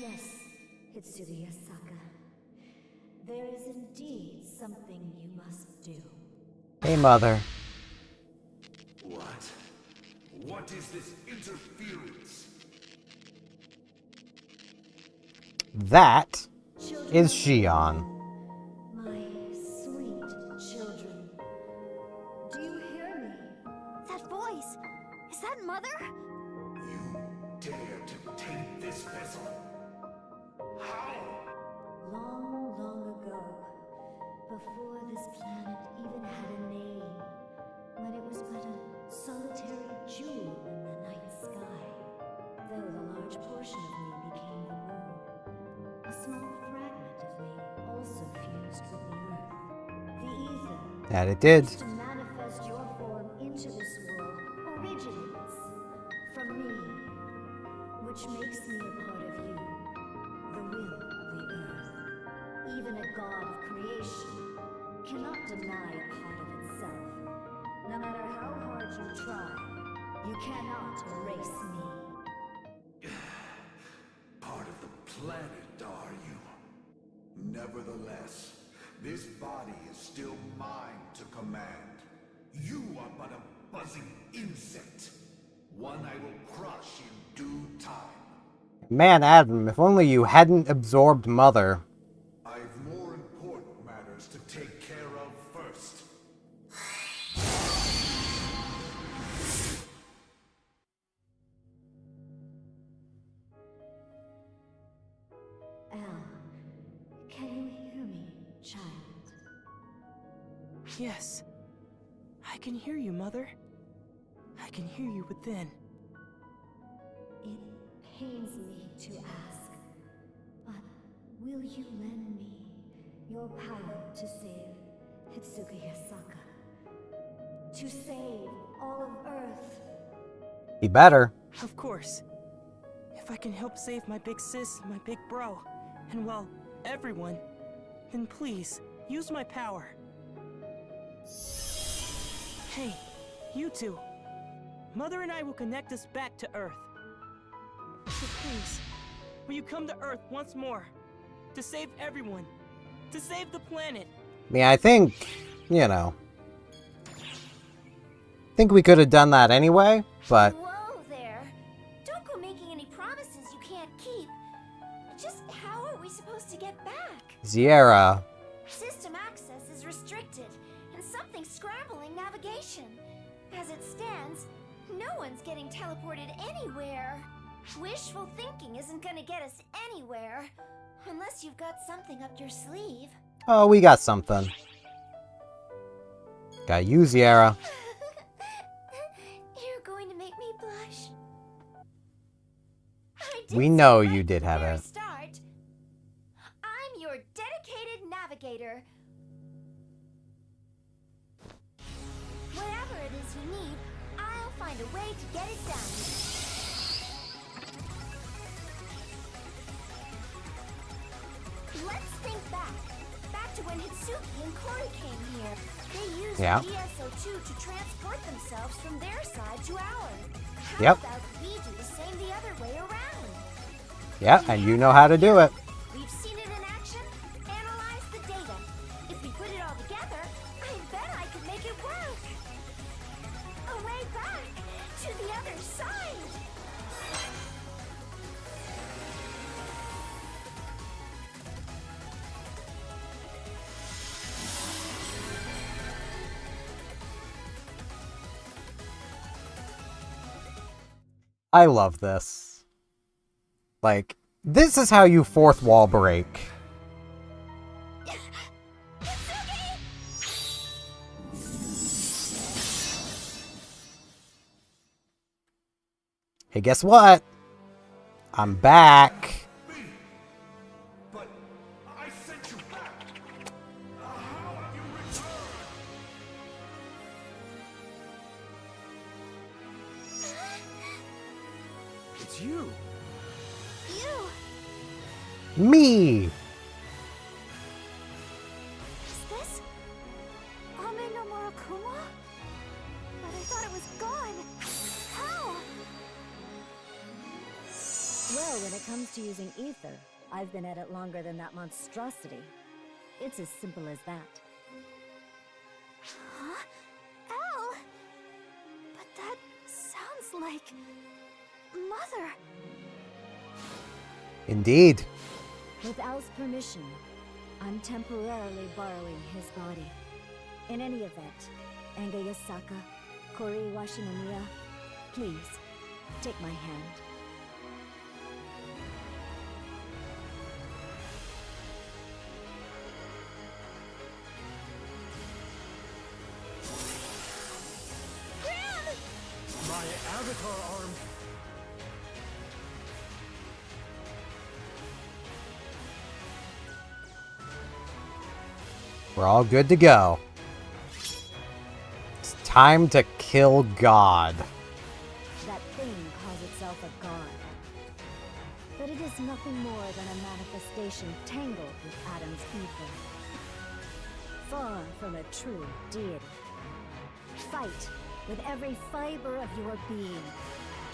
Yes, Hitsugi Asaka. There is indeed something you must do. Hey, Mother. What? What is this interference? That is Xion. My sweet children. Do you hear me? That voice! Is that Mother? You dare to taint this vessel? How? Long, long ago, before this planet even had a name, when it was but a solitary jewel in the night sky, though the large portion of me became the moon, a small fragment of me also fused with the earth. The ether, That it did. to manifest your form into this world, originates from me, which makes me a part of you, the will of the earth. Even a god of creation cannot deny a part of itself. No matter how hard you try, you cannot erase me. Part of the planet, are you? Nevertheless, this body is still mine to command. You are but a buzzing insect. One I will crush in due time. Man, Adam, if only you hadn't absorbed Mother. I've more important matters to take care of first. Al, can you hear me, child? Yes. I can hear you, Mother. I can hear you within. It pains me to ask, but will you lend me your power to save Hitsugi Asaka? To save all of Earth? He better. Of course. If I can help save my big sis, my big bro, and well, everyone, then please, use my power. Hey, you two. Mother and I will connect us back to Earth. So please, will you come to Earth once more? To save everyone. To save the planet. I mean, I think, you know. I think we could have done that anyway, but Whoa there. Don't go making any promises you can't keep. Just how are we supposed to get back? Sierra. System access is restricted, and something's scrambling navigation. As it stands, no one's getting teleported anywhere. Wishful thinking isn't gonna get us anywhere. Unless you've got something up your sleeve. Oh, we got something. Got you, Sierra. You're going to make me blush. We know you did have it. Start. I'm your dedicated navigator. Whatever it is you need, I'll find a way to get it done. Let's think back to when Hitsuki and Kori came here. They used the ESO2 to transport themselves from their side to ours. How about we do the same the other way around? Yeah, and you know how to do it. We've seen it in action, analyzed the data. If we put it all together, I bet I could make it work. A way back to the other side. I love this. Like, this is how you fourth wall break. Hey, guess what? I'm back. But I sent you back. How have you returned? It's you. Me. Is this Ame no Murakuma? But I thought it was gone. How? Well, when it comes to using ether, I've been at it longer than that monstrosity. It's as simple as that. Huh? Al! But that sounds like Mother. Indeed. With Al's permission, I'm temporarily borrowing his body. In any event, Anga Yasaka, Kori Washinomiya, please, take my hand. My avatar arm. We're all good to go. It's time to kill God. That thing calls itself a god. But it is nothing more than a manifestation tangled with Adam's ether. Far from a true deity. Fight with every fiber of your being.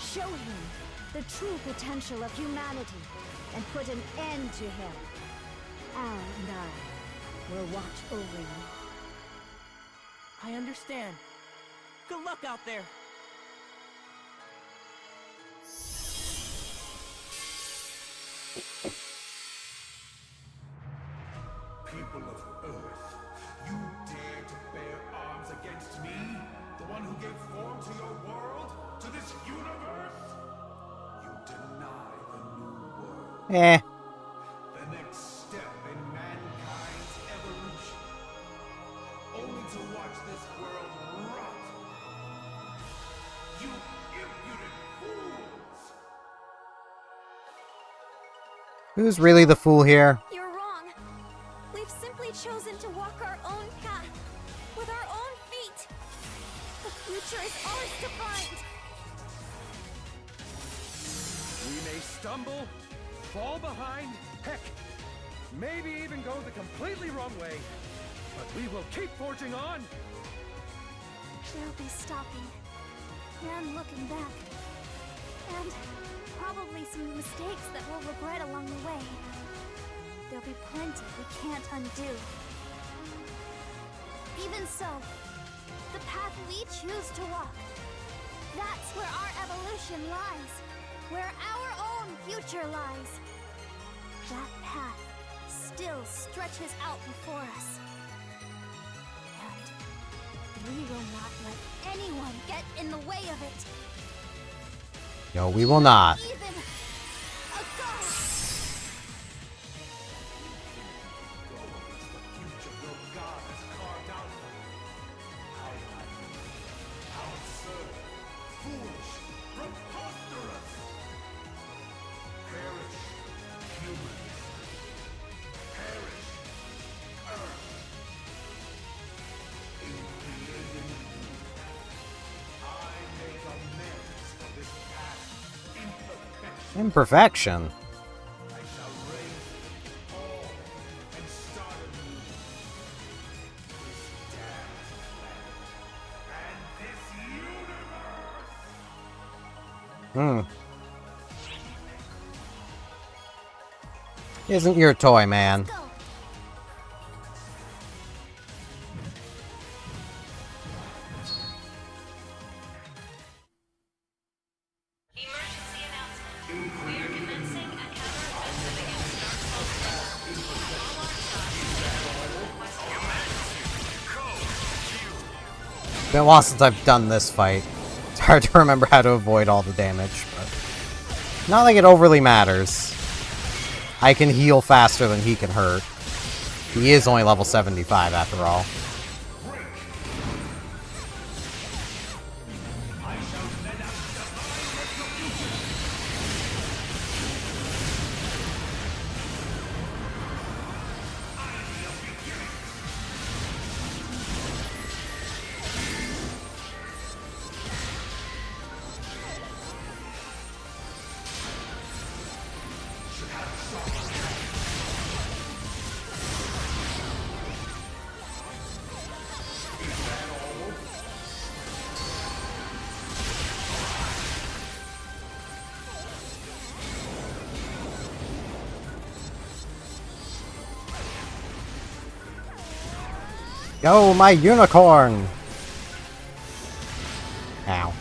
Show him the true potential of humanity and put an end to him. Al and I will watch over you. I understand. Good luck out there. People of Earth, you dare to bear arms against me? The one who gave form to your world? To this universe? You deny the new world. The next step in mankind's evolution. Only to watch this world rot. You impudent fools! Who's really the fool here? You're wrong. We've simply chosen to walk our own path, with our own feet. The future is ours to find. We may stumble, fall behind, heck, maybe even go the completely wrong way. But we will keep forging on. There'll be stopping, and looking back, and probably some mistakes that we'll regret along the way. There'll be plenty we can't undo. Even so, the path we choose to walk, that's where our evolution lies, where our own future lies. That path still stretches out before us. And we will not let anyone get in the way of it. No, we will not. Even a ghost. Imperfection. Isn't your toy, man? Been a while since I've done this fight. It's hard to remember how to avoid all the damage, but not like it overly matters. I can heal faster than he can hurt. He is only level 75 after all. Go, my unicorn! Ow.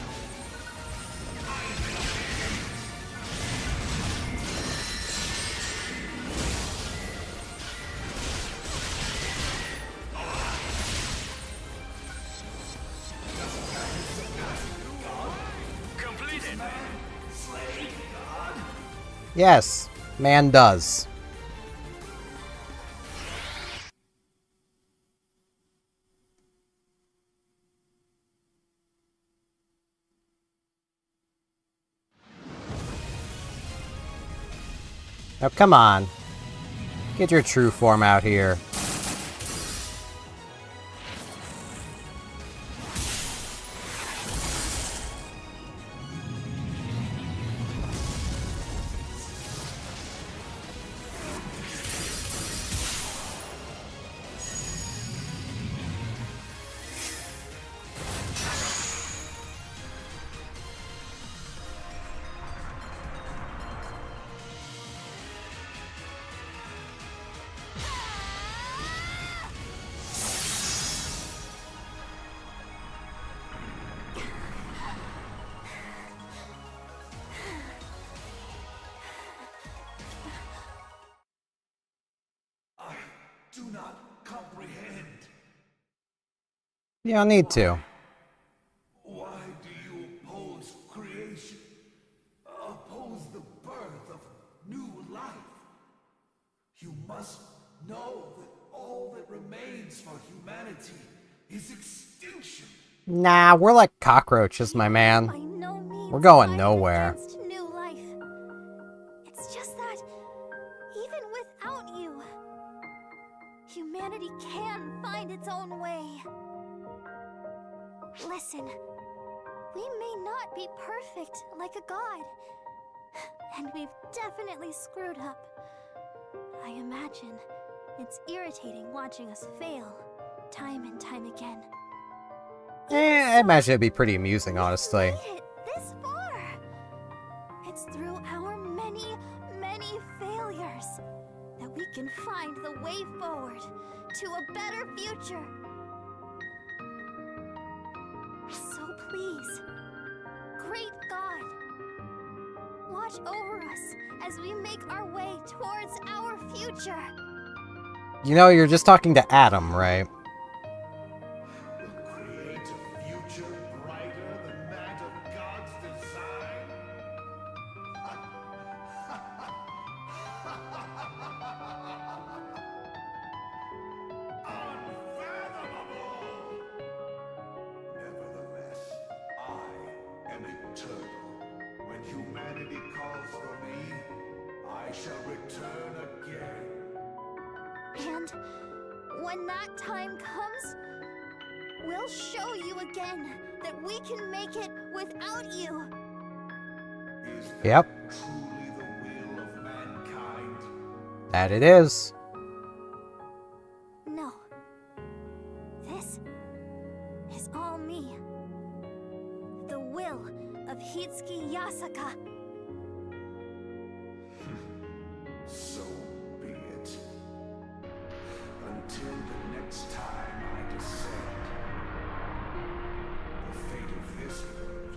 Yes, man does. Now come on. Get your true form out here. Do not comprehend. You don't need to. Why do you oppose creation? Oppose the birth of new life? You must know that all that remains for humanity is extinction. Nah, we're like cockroaches, my man. We're going nowhere. Against new life. It's just that even without you, humanity can find its own way. Listen, we may not be perfect like a god, and we've definitely screwed up. I imagine it's irritating watching us fail time and time again. I imagine it'd be pretty amusing, honestly. Made it this far. It's through our many, many failures that we can find the way forward to a better future. So please, great God, watch over us as we make our way towards our future. You know, you're just talking to Adam, right? Create a future brighter than that of God's design. Unfathomable! Nevertheless, I am eternal. When humanity calls for me, I shall return again. And when that time comes, we'll show you again that we can make it without you. Yep. Truly the will of mankind. That it is. No. This is all me. The will of Hitsuki Yasaka. So be it. Until the next time I descend, the fate of this world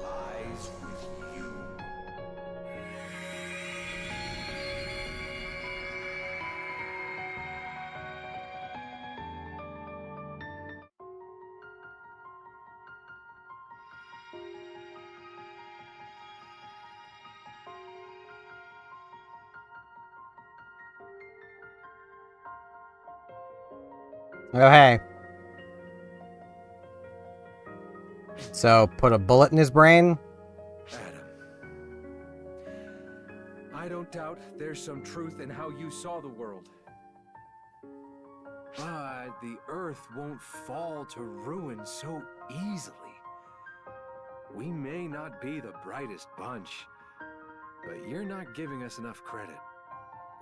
lies with you. Oh, hey. So, put a bullet in his brain? I don't doubt there's some truth in how you saw the world. But the Earth won't fall to ruin so easily. We may not be the brightest bunch, but you're not giving us enough credit,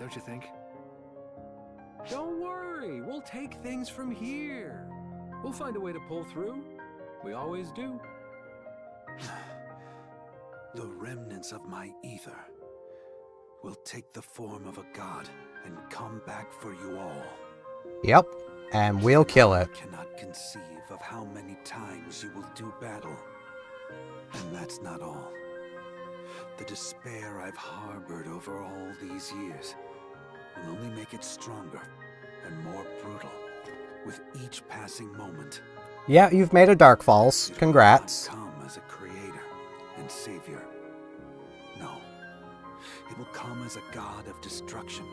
don't you think? Don't worry, we'll take things from here. We'll find a way to pull through. We always do. The remnants of my ether will take the form of a god and come back for you all. Yep. And we'll kill it. I cannot conceive of how many times you will do battle. And that's not all. The despair I've harbored over all these years will only make it stronger and more brutal with each passing moment. Yeah, you've made a Dark Falls. Congrats. It will not come as a creator and savior. No. It will come as a god of destruction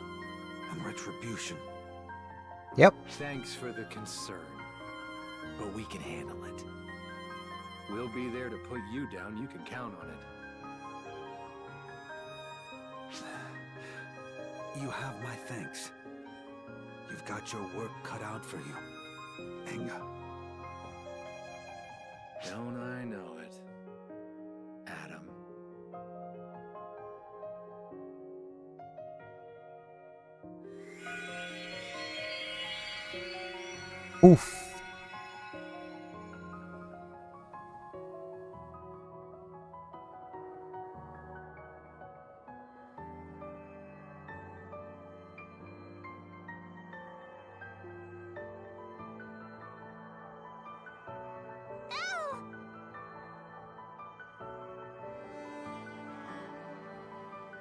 and retribution. Yep. Thanks for the concern, but we can handle it. We'll be there to put you down. You can count on it. You have my thanks. You've got your work cut out for you, Enga. Don't I know it, Adam? Oof.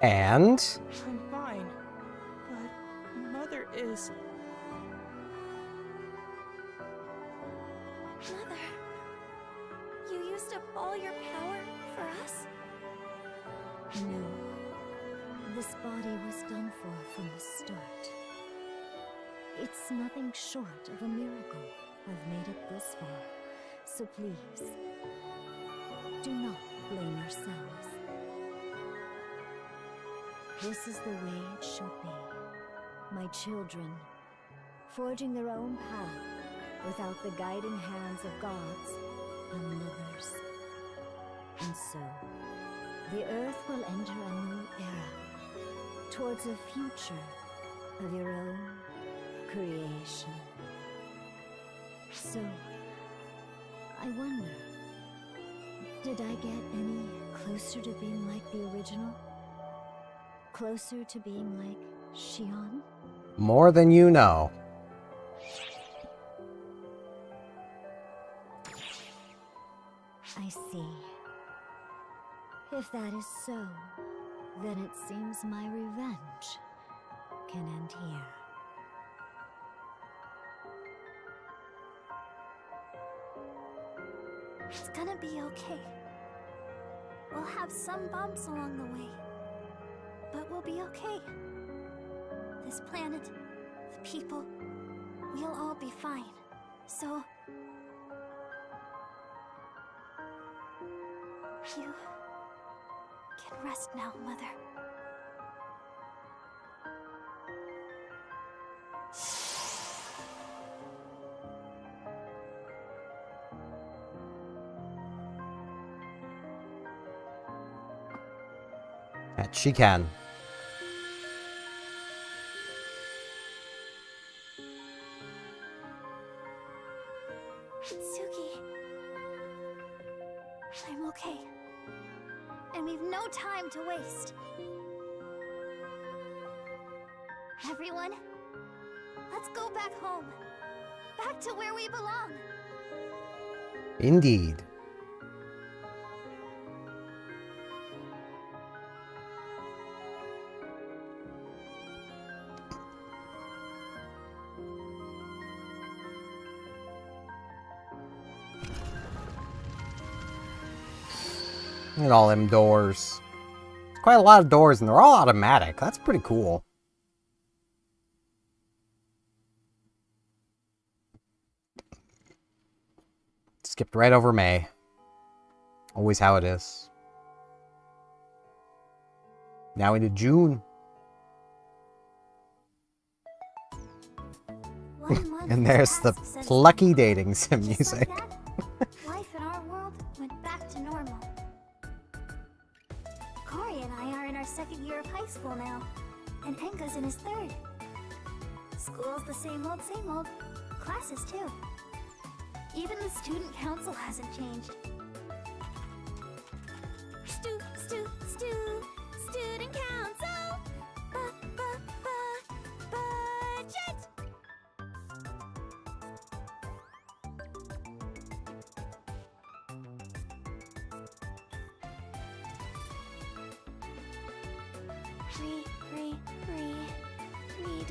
And I'm fine, but Mother is... Mother, you used up all your power for us? No. This body was done for from the start. It's nothing short of a miracle I've made it this far. So please, do not blame yourselves. This is the way it should be. My children, forging their own path without the guiding hands of gods and mothers. And so, the Earth will enter a new era, towards a future of your own creation. So, I wonder, did I get any closer to being like the original? Closer to being like Xion? more than you know. I see. If that is so, then it seems my revenge can end here. It's gonna be okay. We'll have some bumps along the way, but we'll be okay. This planet, the people, we'll all be fine. So... you can rest now, Mother. That she can. Suki, I'm okay. And we've no time to waste. Everyone, let's go back home. Back to where we belong. Indeed. Look at all them doors. Quite a lot of doors, and they're all automatic. That's pretty cool. Skipped right over May. Always how it is. Now into June. And there's the plucky dating sim music. Life in our world went back to normal. Cory and I are in our second year of high school now, and Enga's in his third. School's the same old, classes too. Even the student council hasn't changed. Student council! Budget!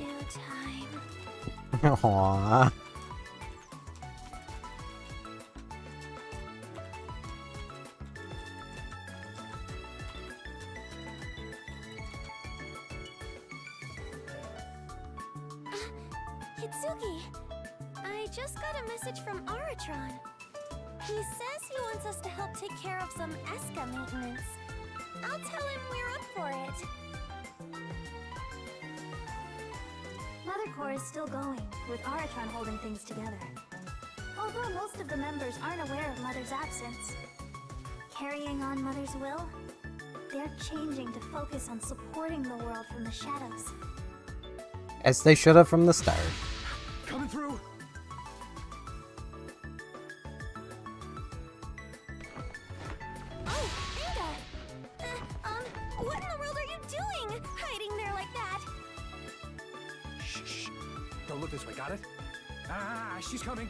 due time. Aww. Hitsugi, I just got a message from Aratron. He says he wants us to help take care of some Eska maintenance. I'll tell him we're up for it. Mother Corps is still going, with Aratron holding things together. Although most of the members aren't aware of Mother's absence. Carrying on Mother's will, they're changing to focus on supporting the world from the shadows. As they should have from the start. Coming through. Oh, Inga! What in the world are you doing? Hiding there like that? Shh. Don't look this way, got it? Ah, she's coming.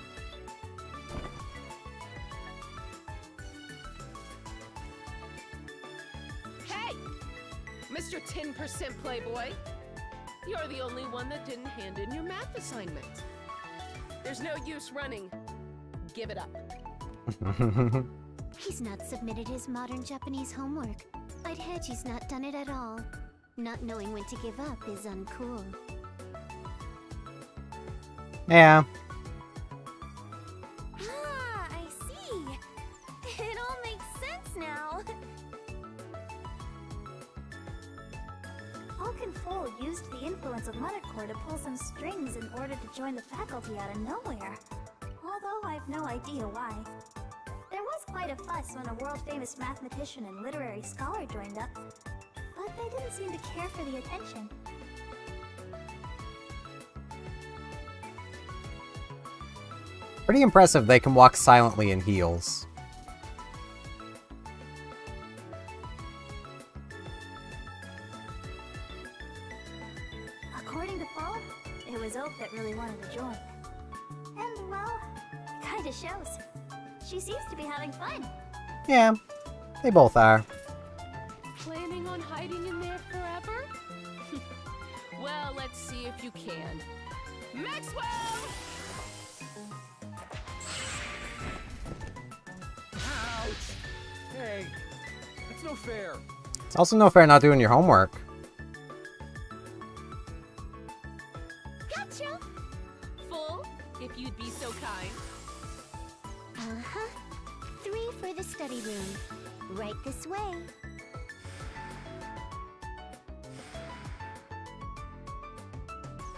Hey! Mr. 10% Playboy! You're the only one that didn't hand in your math assignment. There's no use running. Give it up. He's not submitted his modern Japanese homework. I'd hedge he's not done it at all. Not knowing when to give up is uncool. Yeah. Ah, I see. It all makes sense now. Full used the influence of Mother Corps to pull some strings in order to join the faculty out of nowhere. Although I've no idea why. There was quite a fuss when a world-famous mathematician and literary scholar joined up, but they didn't seem to care for the attention. Pretty impressive they can walk silently in heels. According to Fall, it was Oak that really wanted to join. And, well, it kinda shows. She seems to be having fun. Yeah, they both are. Planning on hiding in there forever? Well, let's see if you can. Maxwell! Ouch! Hey, that's no fair. It's also no fair not doing your homework. Gotcha! Full, if you'd be so kind. Uh-huh. 3 for the study room. Right this way.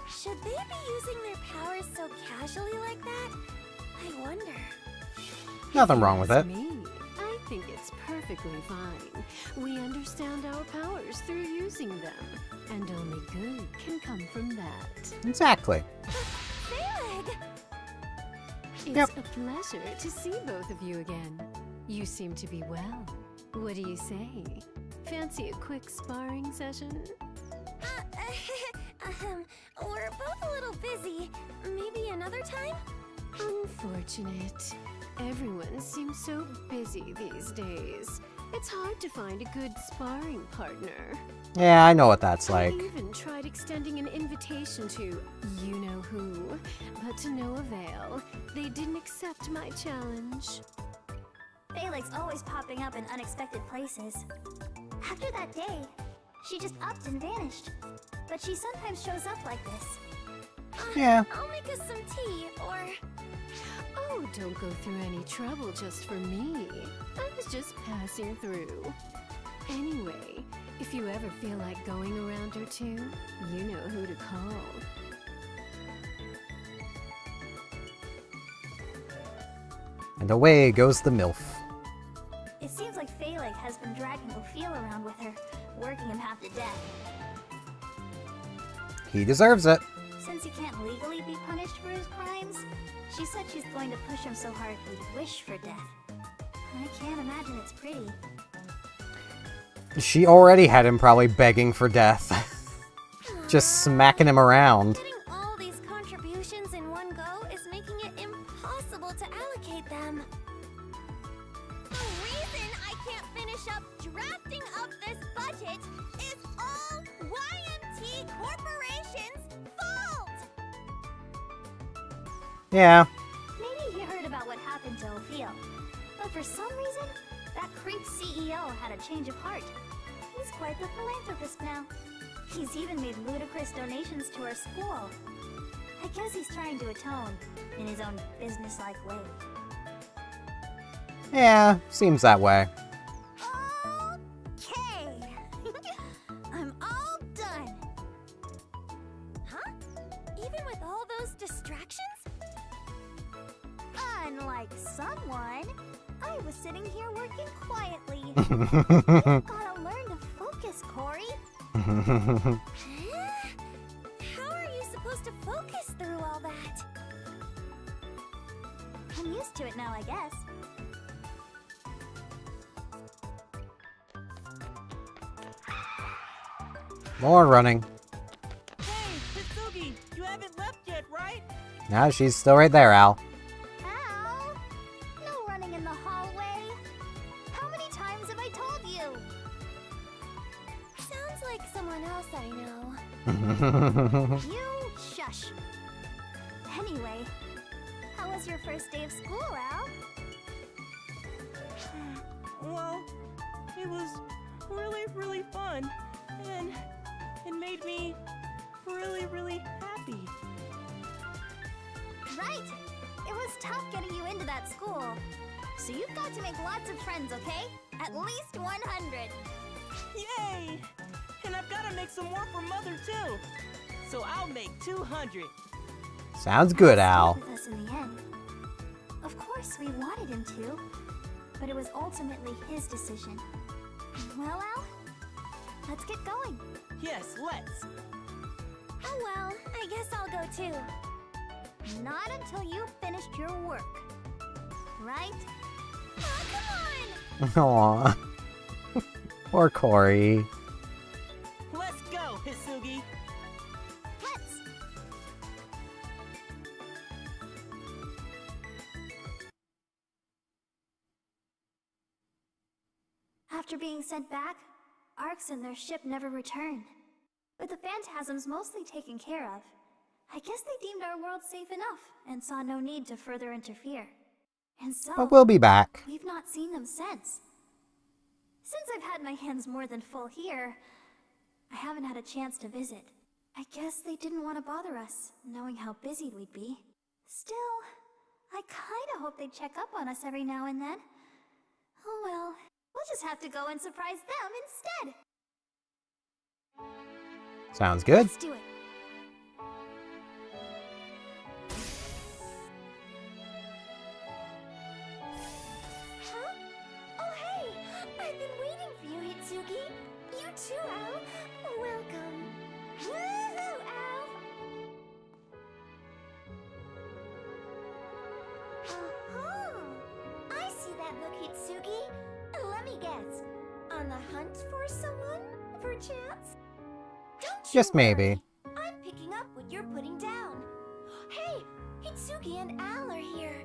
Should they be using their powers so casually like that? I wonder. Nothing wrong with it. Me, I think it's perfectly fine. We understand our powers through using them, and only good can come from that. Exactly. It's a pleasure to see both of you again. You seem to be well. What do you say? Fancy a quick sparring session? We're both a little busy. Maybe another time? Unfortunate. Everyone seems so busy these days. It's hard to find a good sparring partner. Yeah, I know what that's like. I even tried extending an invitation to you-know-who, but to no avail. They didn't accept my challenge. Felix always popping up in unexpected places. After that day, she just upped and vanished. But she sometimes shows up like this. Yeah. I'll make us some tea, or... Oh, don't go through any trouble just for me. I was just passing through. Anyway, if you ever feel like going a round or two, you know who to call. And away goes the MILF. It seems like Phalanx has been dragging Ophiel around with her, working him half to death. He deserves it. Since he can't legally be punished for his crimes, she said she's going to push him so hard he'd wish for death. I can't imagine it's pretty. She already had him probably begging for death. Just smacking him around. Getting all these contributions in one go is making it impossible to allocate them. The reason I can't finish up drafting up this budget is all YMT Corporation's fault! Yeah. Maybe he heard about what happened to Ophiel, but for some reason, that creep CEO had a change of heart. He's quite the philanthropist now. He's even made ludicrous donations to our school. I guess he's trying to atone in his own business-like way. Yeah, seems that way. Okay, I'm all done. Huh? Even with all those distractions? Unlike someone, I was sitting here working quietly. You've gotta learn to focus, Corey. How are you supposed to focus through all that? I'm used to it now, I guess. More running. Hey, Hitsugi, you haven't left yet, right? Nah, she's still right there, Al. Al? No running in the hallway. How many times have I told you? Sounds like someone else I know. You shush. Anyway, how was your first day of school, Al? Well, it was really fun. And it made me really happy. Right. It was tough getting you into that school. So you've got to make lots of friends, okay? At least 100. Yay! And I've got to make some more for Mother, too. So I'll make 200. Sounds good, Al. With us in the end. Of course, we wanted him to, but it was ultimately his decision. Well, Al, let's get going. Yes, let's. Oh well, I guess I'll go too. Not until you've finished your work. Right? Oh, come on! Aww. Poor Corey. Let's go, Hitsugi. Let's! After being sent back, Arcs and their ship never returned. With the phantasms mostly taken care of, I guess they deemed our world safe enough and saw no need to further interfere. And so, But we'll be back. we've not seen them since. Since I've had my hands more than full here, I haven't had a chance to visit. I guess they didn't want to bother us, knowing how busy we'd be. Still, I kinda hope they'd check up on us every now and then. Oh well, we'll just have to go and surprise them instead. Sounds good. Let's do it. Huh? Oh, hey! I've been waiting for you, Hitsugi. You too, Al. Welcome. Woohoo, Al! Uh-huh. I see that look, Hitsugi. Let me guess. On the hunt for someone, perchance? Don't you Just maybe. worry. I'm picking up what you're putting down. Hey, Hitsugi and Al are here.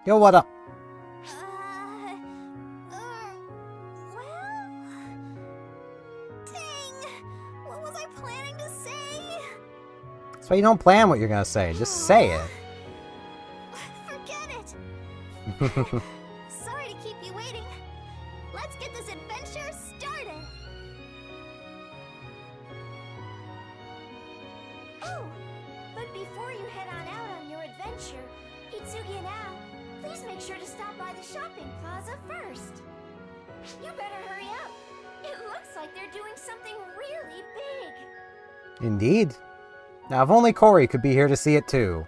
Yo, what up? Well... Dang! What was I planning to say? So you don't plan what you're gonna say, just say it. Forget it! Sorry to keep you waiting. Let's get this adventure started! Oh, but before you head on out on your adventure, Hitsugi and Al, please make sure to stop by the shopping plaza first. You better hurry up. It looks like they're doing something really big. Indeed. Now, if only Corey could be here to see it too.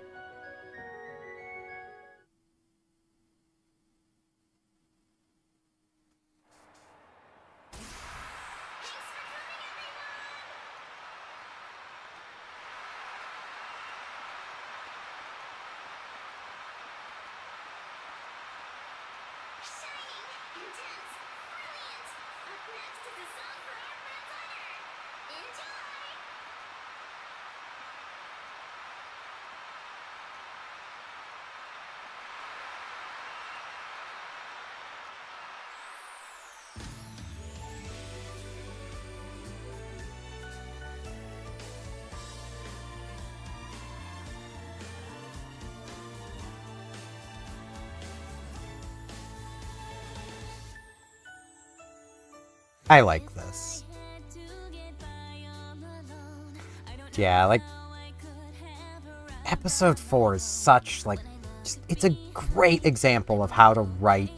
I like this. Yeah, like, episode 4 is such, like, it's a great example of how to write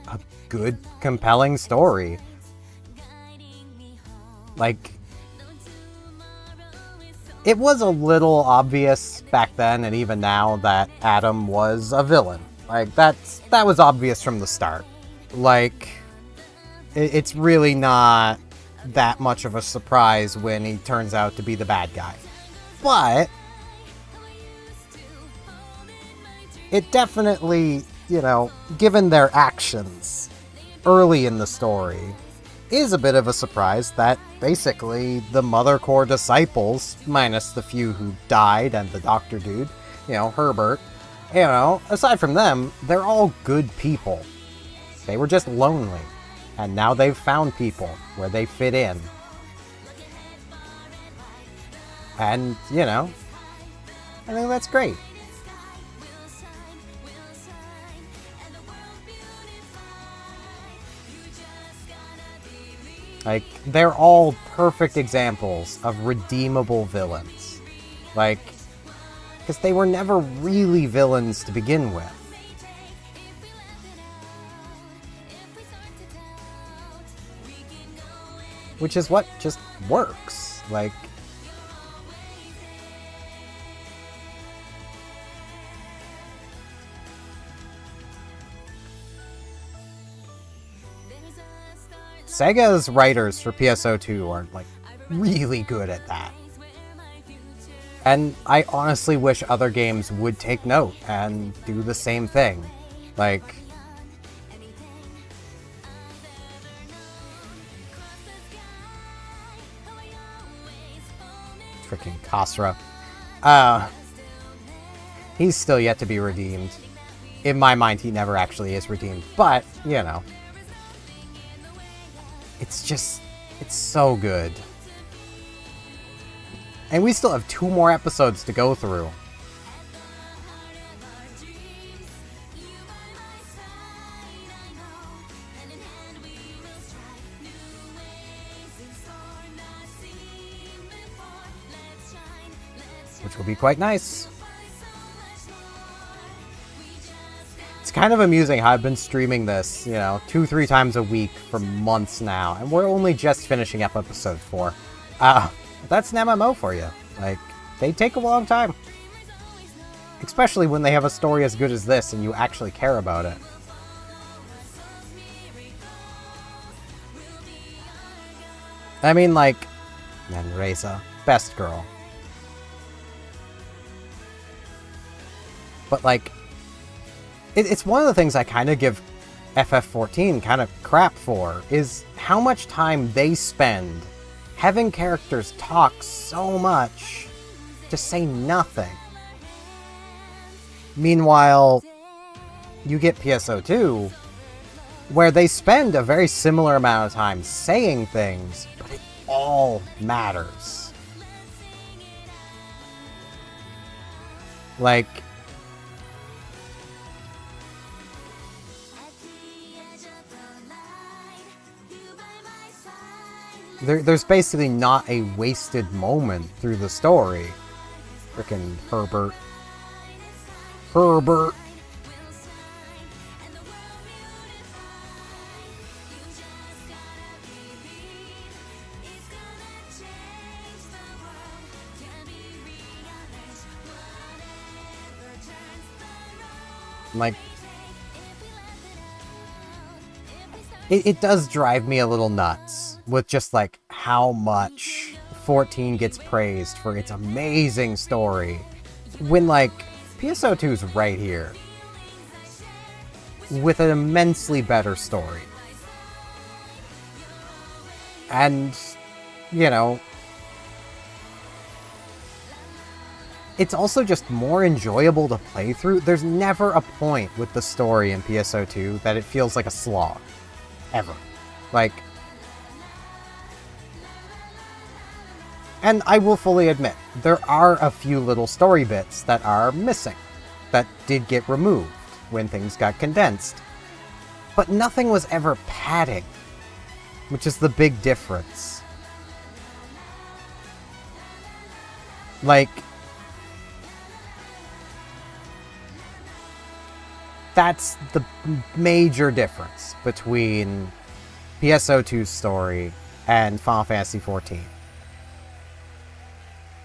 a good, compelling story. Like, it was a little obvious back then and even now that Adam was a villain. Like, that was obvious from the start. Like, it's really not that much of a surprise when he turns out to be the bad guy. But it definitely, you know, given their actions early in the story, is a bit of a surprise that basically the Mother Core disciples, minus the few who died and the doctor dude, you know, Herbert, you know, aside from them, they're all good people. They were just lonely. And now they've found people where they fit in. And, you know, I think that's great. Like, they're all perfect examples of redeemable villains. Like, because they were never really villains to begin with. Which is what just works. Like, Sega's writers for PSO2 are, like, really good at that. And I honestly wish other games would take note and do the same thing. Like, freaking Khosra. He's still yet to be redeemed. In my mind, he never actually is redeemed. But, you know. It's just, it's so good. And we still have 2 more episodes to go through. Which will be quite nice. It's kind of amusing how I've been streaming this, you know, 2-3 times a week for months now, and we're only just finishing up episode 4. That's an MMO for you. Like, they take a long time. Especially when they have a story as good as this and you actually care about it. I mean, like, and Reza, best girl. But, like, it's one of the things I kind of give FF14 kind of crap for, is how much time they spend having characters talk so much to say nothing. Meanwhile, you get PSO2, where they spend a very similar amount of time saying things, but it all matters. Like, there's basically not a wasted moment through the story. Frickin' Herbert. Herbert! Like, it does drive me a little nuts with just, like, how much 14 gets praised for its amazing story, when, like, PSO2's right here with an immensely better story. And, you know, it's also just more enjoyable to play through. There's never a point with the story in PSO2 that it feels like a slog. Ever. Like, and I will fully admit, there are a few little story bits that are missing, that did get removed when things got condensed. But nothing was ever padding. which is the big difference. Like, that's the major difference between PSO2's story and Final Fantasy XIV.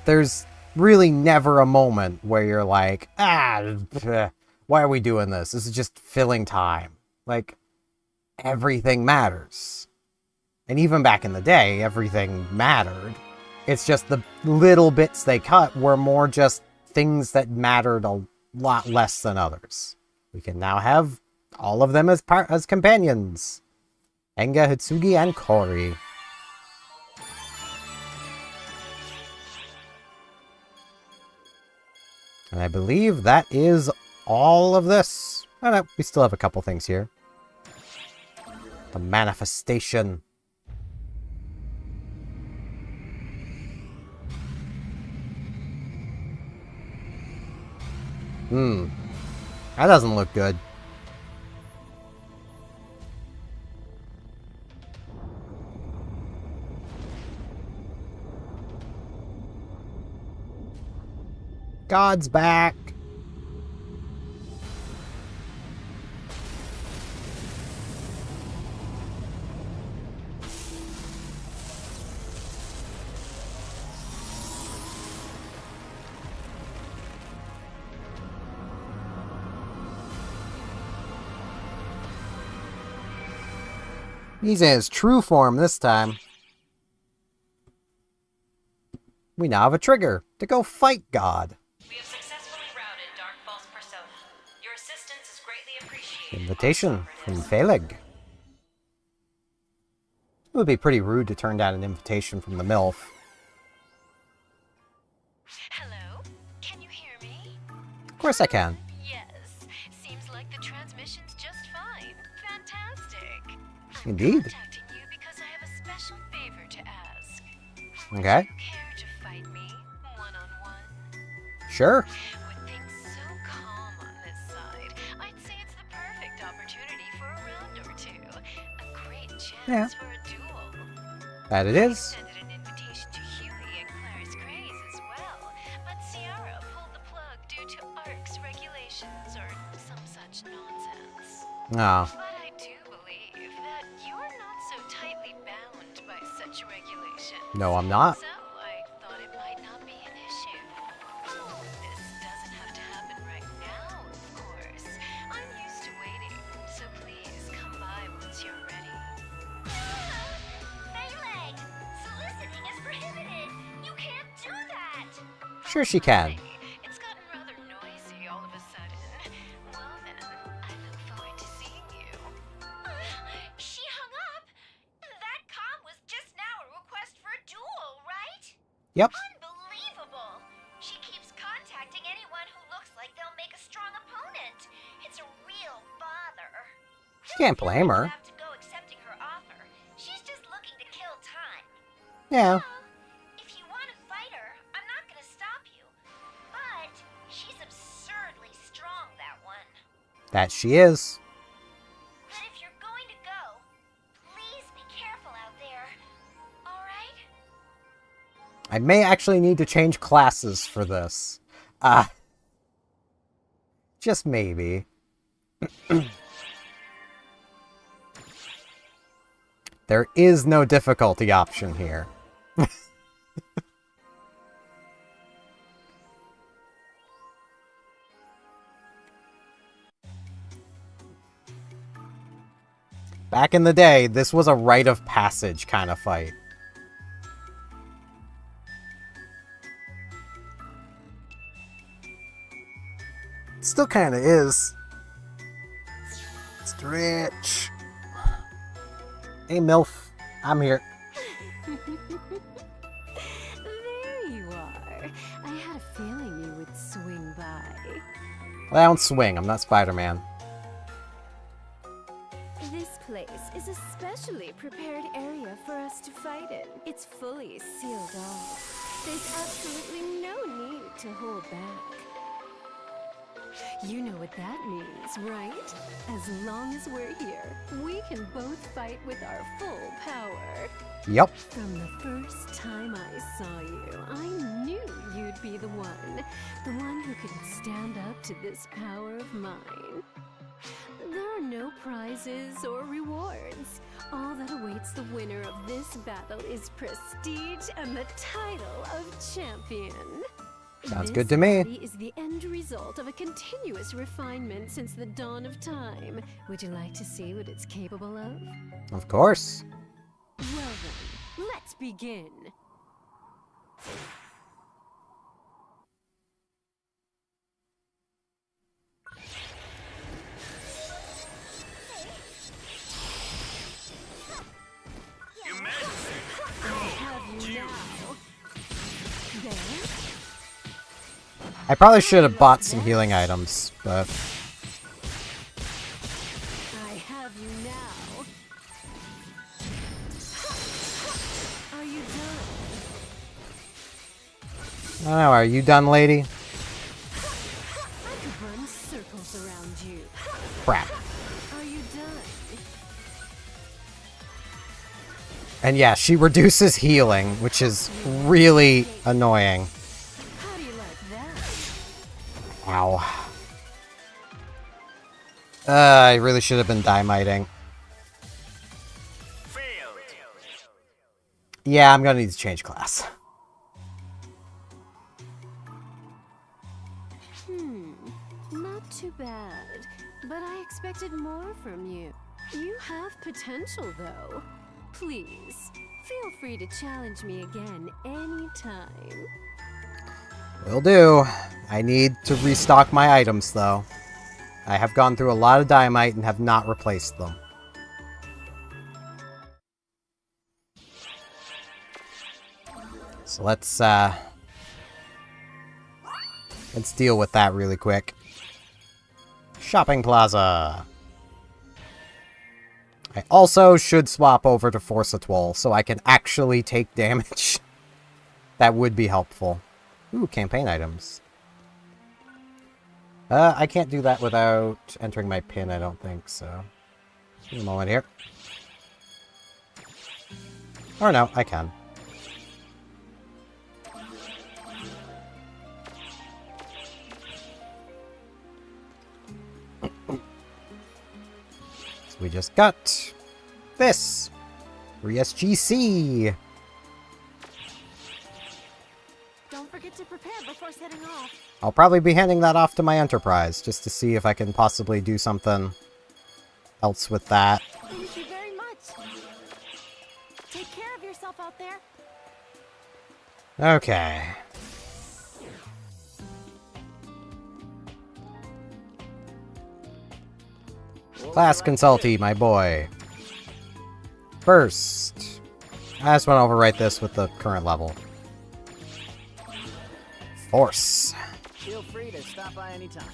There's really never a moment where you're like, why are we doing this? This is just filling time. Like, everything matters. And even back in the day, everything mattered. It's just the little bits they cut were more just things that mattered a lot less than others. We can now have all of them as companions. Enga, Hitsugi, and Kori. And I believe that is all of this. Oh no, we still have a couple things here. The manifestation. That doesn't look good. God's back. He's in his true form this time. We now have a trigger to go fight God. We have successfully routed Dark False Persona. Your assistance is greatly appreciated. Invitation from Phaleg. It would be pretty rude to turn down an invitation from the MILF. Hello? Can you hear me? Of course I can. Yes. Seems like the transmission's just fine. Fantastic. Indeed. Contacting you because I have a special favor to ask. Okay. Care to fight me one-on-one? Sure. With things so calm on this side, I'd say it's the perfect opportunity for a round or two. A great chance for a duel. That it is. Extended an invitation to Huey and Clarice Craze as well, but Ciara pulled the plug due to ARC's regulations or some such nonsense. Oh. But I do believe that you're not so tightly bound by such regulations. No, I'm not. So I thought it might not be an issue. This doesn't have to happen right now, of course. I'm used to waiting, so please come by once you're ready. Phaleg! Soliciting is prohibited! You can't do that! Sure she can. It's gotten rather noisy all of a sudden. Well then, I look forward to seeing you. She hung up! That comm was just now a request for a duel, right? Yep. Unbelievable! She keeps contacting anyone who looks like they'll make a strong opponent. It's a real bother. Can't blame her. Have to go accepting her offer. She's just looking to kill time. Yeah. If you want to fight her, I'm not going to stop you. But she's absurdly strong, that one. That she is. But if you're going to go, please be careful out there. All right? I may actually need to change classes for this. Just maybe. There is no difficulty option here. Back in the day, this was a rite of passage kind of fight. It still kind of is. Stretch. Hey, MILF. I'm here. There you are. I had a feeling you would swing by. Well, I don't swing. I'm not Spider-Man. This place is a specially prepared area for us to fight in. It's fully sealed off. There's absolutely no need to hold back. You know what that means, right? As long as we're here, we can both fight with our full power. Yep. From the first time I saw you, I knew you'd be the one who could stand up to this power of mine. There are no prizes or rewards. All that awaits the winner of this battle is prestige and the title of champion. Sounds good to me. This body is the end result of a continuous refinement since the dawn of time. Would you like to see what it's capable of? Of course. Well then, let's begin. I probably should have bought some healing items, but... I have you now. Are you done? I don't know, are you done, lady? I could run circles around you. Crap. Are you done? And yeah, she reduces healing, which is really annoying. How do you like that? Ow. I really should have been dynamiting. Yeah, I'm gonna need to change class. Not too bad. But I expected more from you. You have potential, though. Please, feel free to challenge me again anytime. Will do. I need to restock my items, though. I have gone through a lot of dynamite and have not replaced them. So let's deal with that really quick. Shopping Plaza. I also should swap over to Force Atoll so I can actually take damage. That would be helpful. Ooh, campaign items. I can't do that without entering my PIN, I don't think, so... Give me a moment here. Or no, I can. So we just got this. Free SGC. Don't forget to prepare before setting off. I'll probably be handing that off to my Enterprise, just to see if I can possibly do something else with that. Thank you very much. Take care of yourself out there. Okay. Class Consultee, my boy. First, I just want to overwrite this with the current level. Force. Feel free to stop by anytime.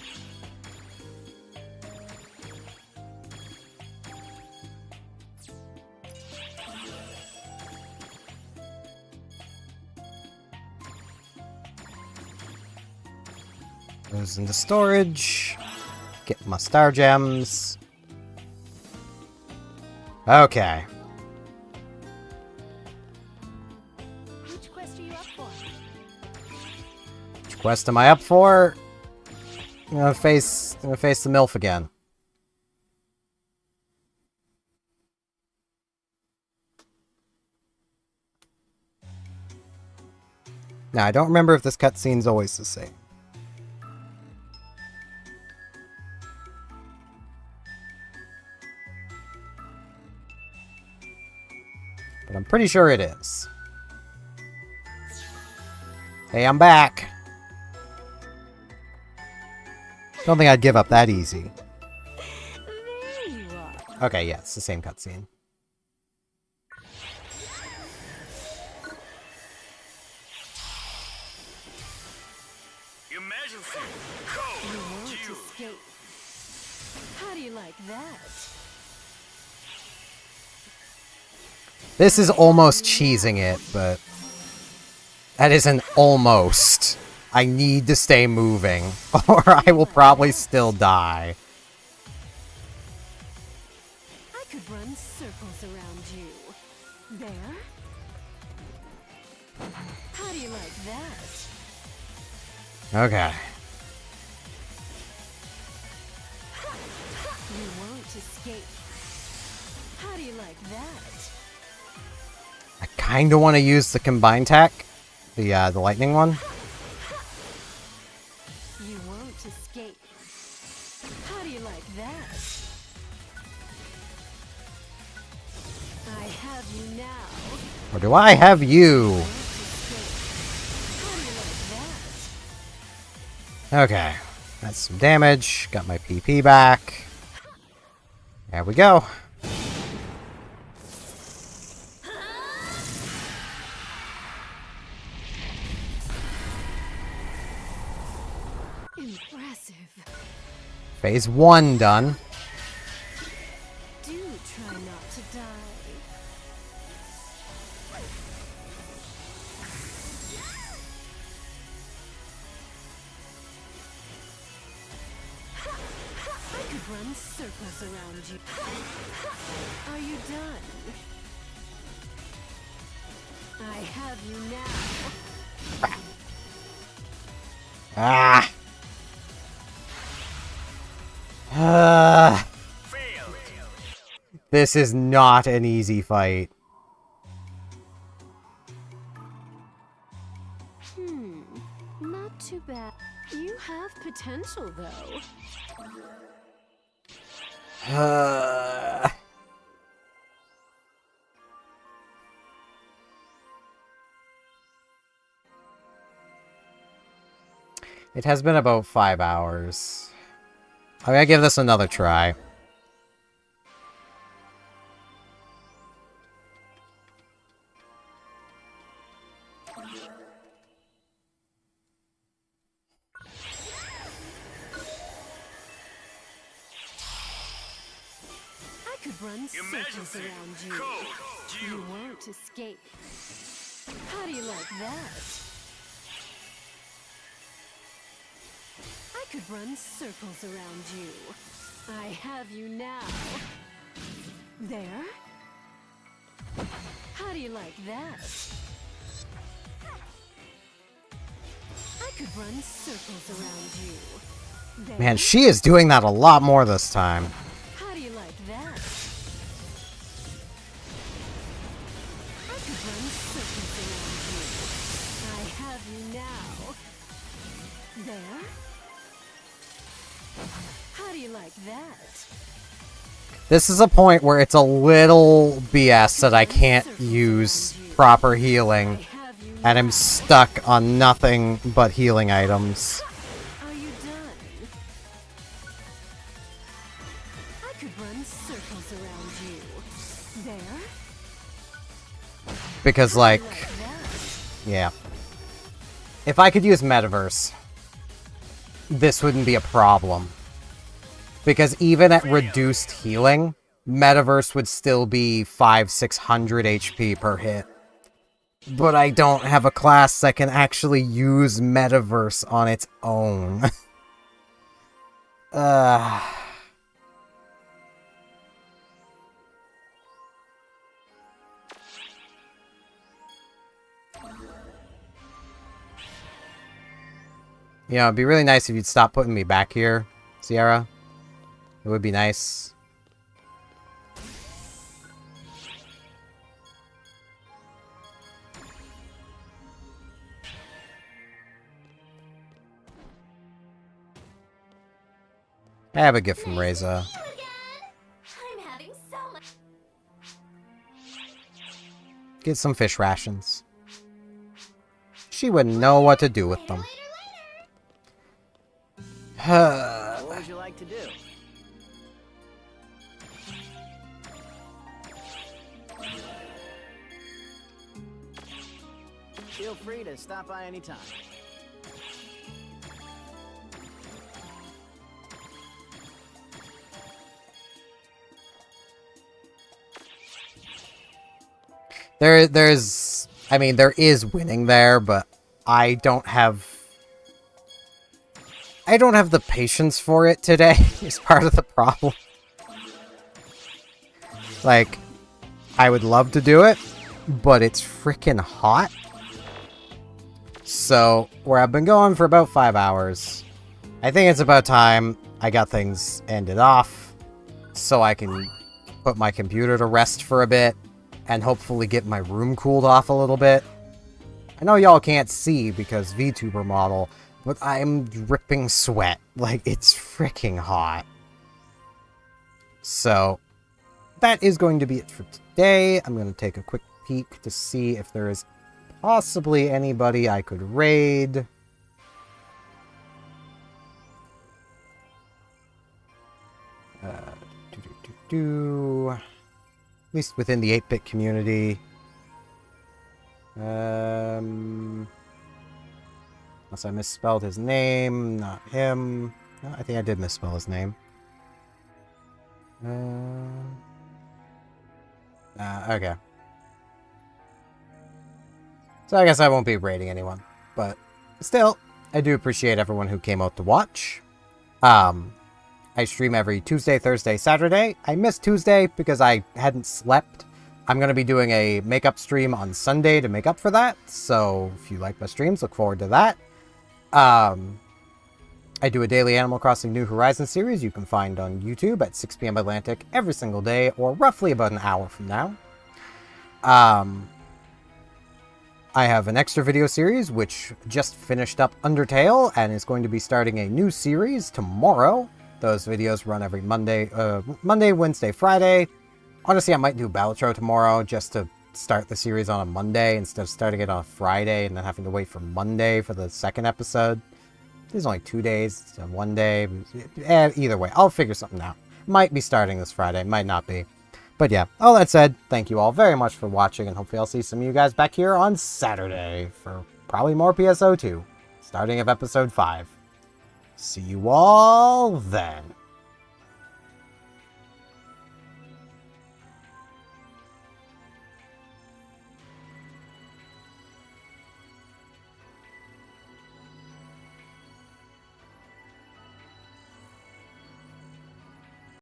Goes into storage. Get my star gems. Okay. Which quest are you up for? Which quest am I up for? I'm gonna face the MILF again. Now, I don't remember if this cutscene's always the same. But I'm pretty sure it is. Hey, I'm back! Don't think I'd give up that easy. There you are. Okay, yeah, it's the same cutscene. You won't escape. How do you like that? This is almost cheesing it, but... That is an almost. I need to stay moving, or I will probably still die. I could run circles around you. There? How do you like that? Okay. You won't escape. How do you like that? I kind of want to use the combined tech. The lightning one. You won't escape. How do you like that? I have you now. Or do I have you? Okay. That's some damage. Got my PP back. There we go. Impressive. Phase 1 done. Do try not to die. I could run circles around you. Are you done? I have you now. Ah. This is not an easy fight. Not too bad. You have potential, though. It has been about 5 hours. I'm gonna give this another try. I could run circles around you. You won't escape. How do you like that? I could run circles around you. I have you now. There? How do you like that? I could run circles around you. There? Man, she is doing that a lot more this time. How do you like that? I could run circles around you. I have you now. There? How do you like that? This is a point where it's a little BS that I can't use proper healing, and I'm stuck on nothing but healing items. Are you done? I could run circles around you. There? Because, like, yeah. If I could use Metaverse, this wouldn't be a problem. Because even at reduced healing, Metaverse would still be 500-600 HP per hit. But I don't have a class that can actually use Metaverse on its own. You know, it'd be really nice if you'd stop putting me back here, Sierra. It would be nice. I have a gift from Reza. I'm having so much. Get some fish rations. She wouldn't know what to do with them. What would you like to do? Feel free to stop by anytime. I mean, there is winning there, but I don't have I don't have the patience for it today, is part of the problem. Like, I would love to do it, but it's freaking hot. So, where I've been going for about 5 hours, I think it's about time I got things ended off, so I can put my computer to rest for a bit, and hopefully get my room cooled off a little bit. I know y'all can't see because VTuber model, but I'm dripping sweat. Like, it's freaking hot. So, that is going to be it for today. I'm going to take a quick peek to see if there is possibly anybody I could raid. At least within the 8-bit community. Unless I misspelled his name, not him. No, I think I did misspell his name. Okay. So I guess I won't be raiding anyone, but still, I do appreciate everyone who came out to watch. I stream every Tuesday, Thursday, Saturday. I missed Tuesday because I hadn't slept. I'm going to be doing a makeup stream on Sunday to make up for that, so if you like my streams, look forward to that. I do a daily Animal Crossing New Horizons series you can find on YouTube at 6 p.m. Atlantic every single day, or roughly about an hour from now. I have an extra video series which just finished up Undertale and is going to be starting a new series tomorrow. Those videos run every Monday, Wednesday, Friday. Honestly, I might do Balatro tomorrow just to start the series on a Monday instead of starting it on a Friday and then having to wait for Monday for the second episode. There's only 2 days, 1 day. Either way, I'll figure something out. Might be starting this Friday, might not be. But yeah, all that said, thank you all very much for watching, and hopefully I'll see some of you guys back here on Saturday for probably more PSO2, starting of episode 5. See you all then.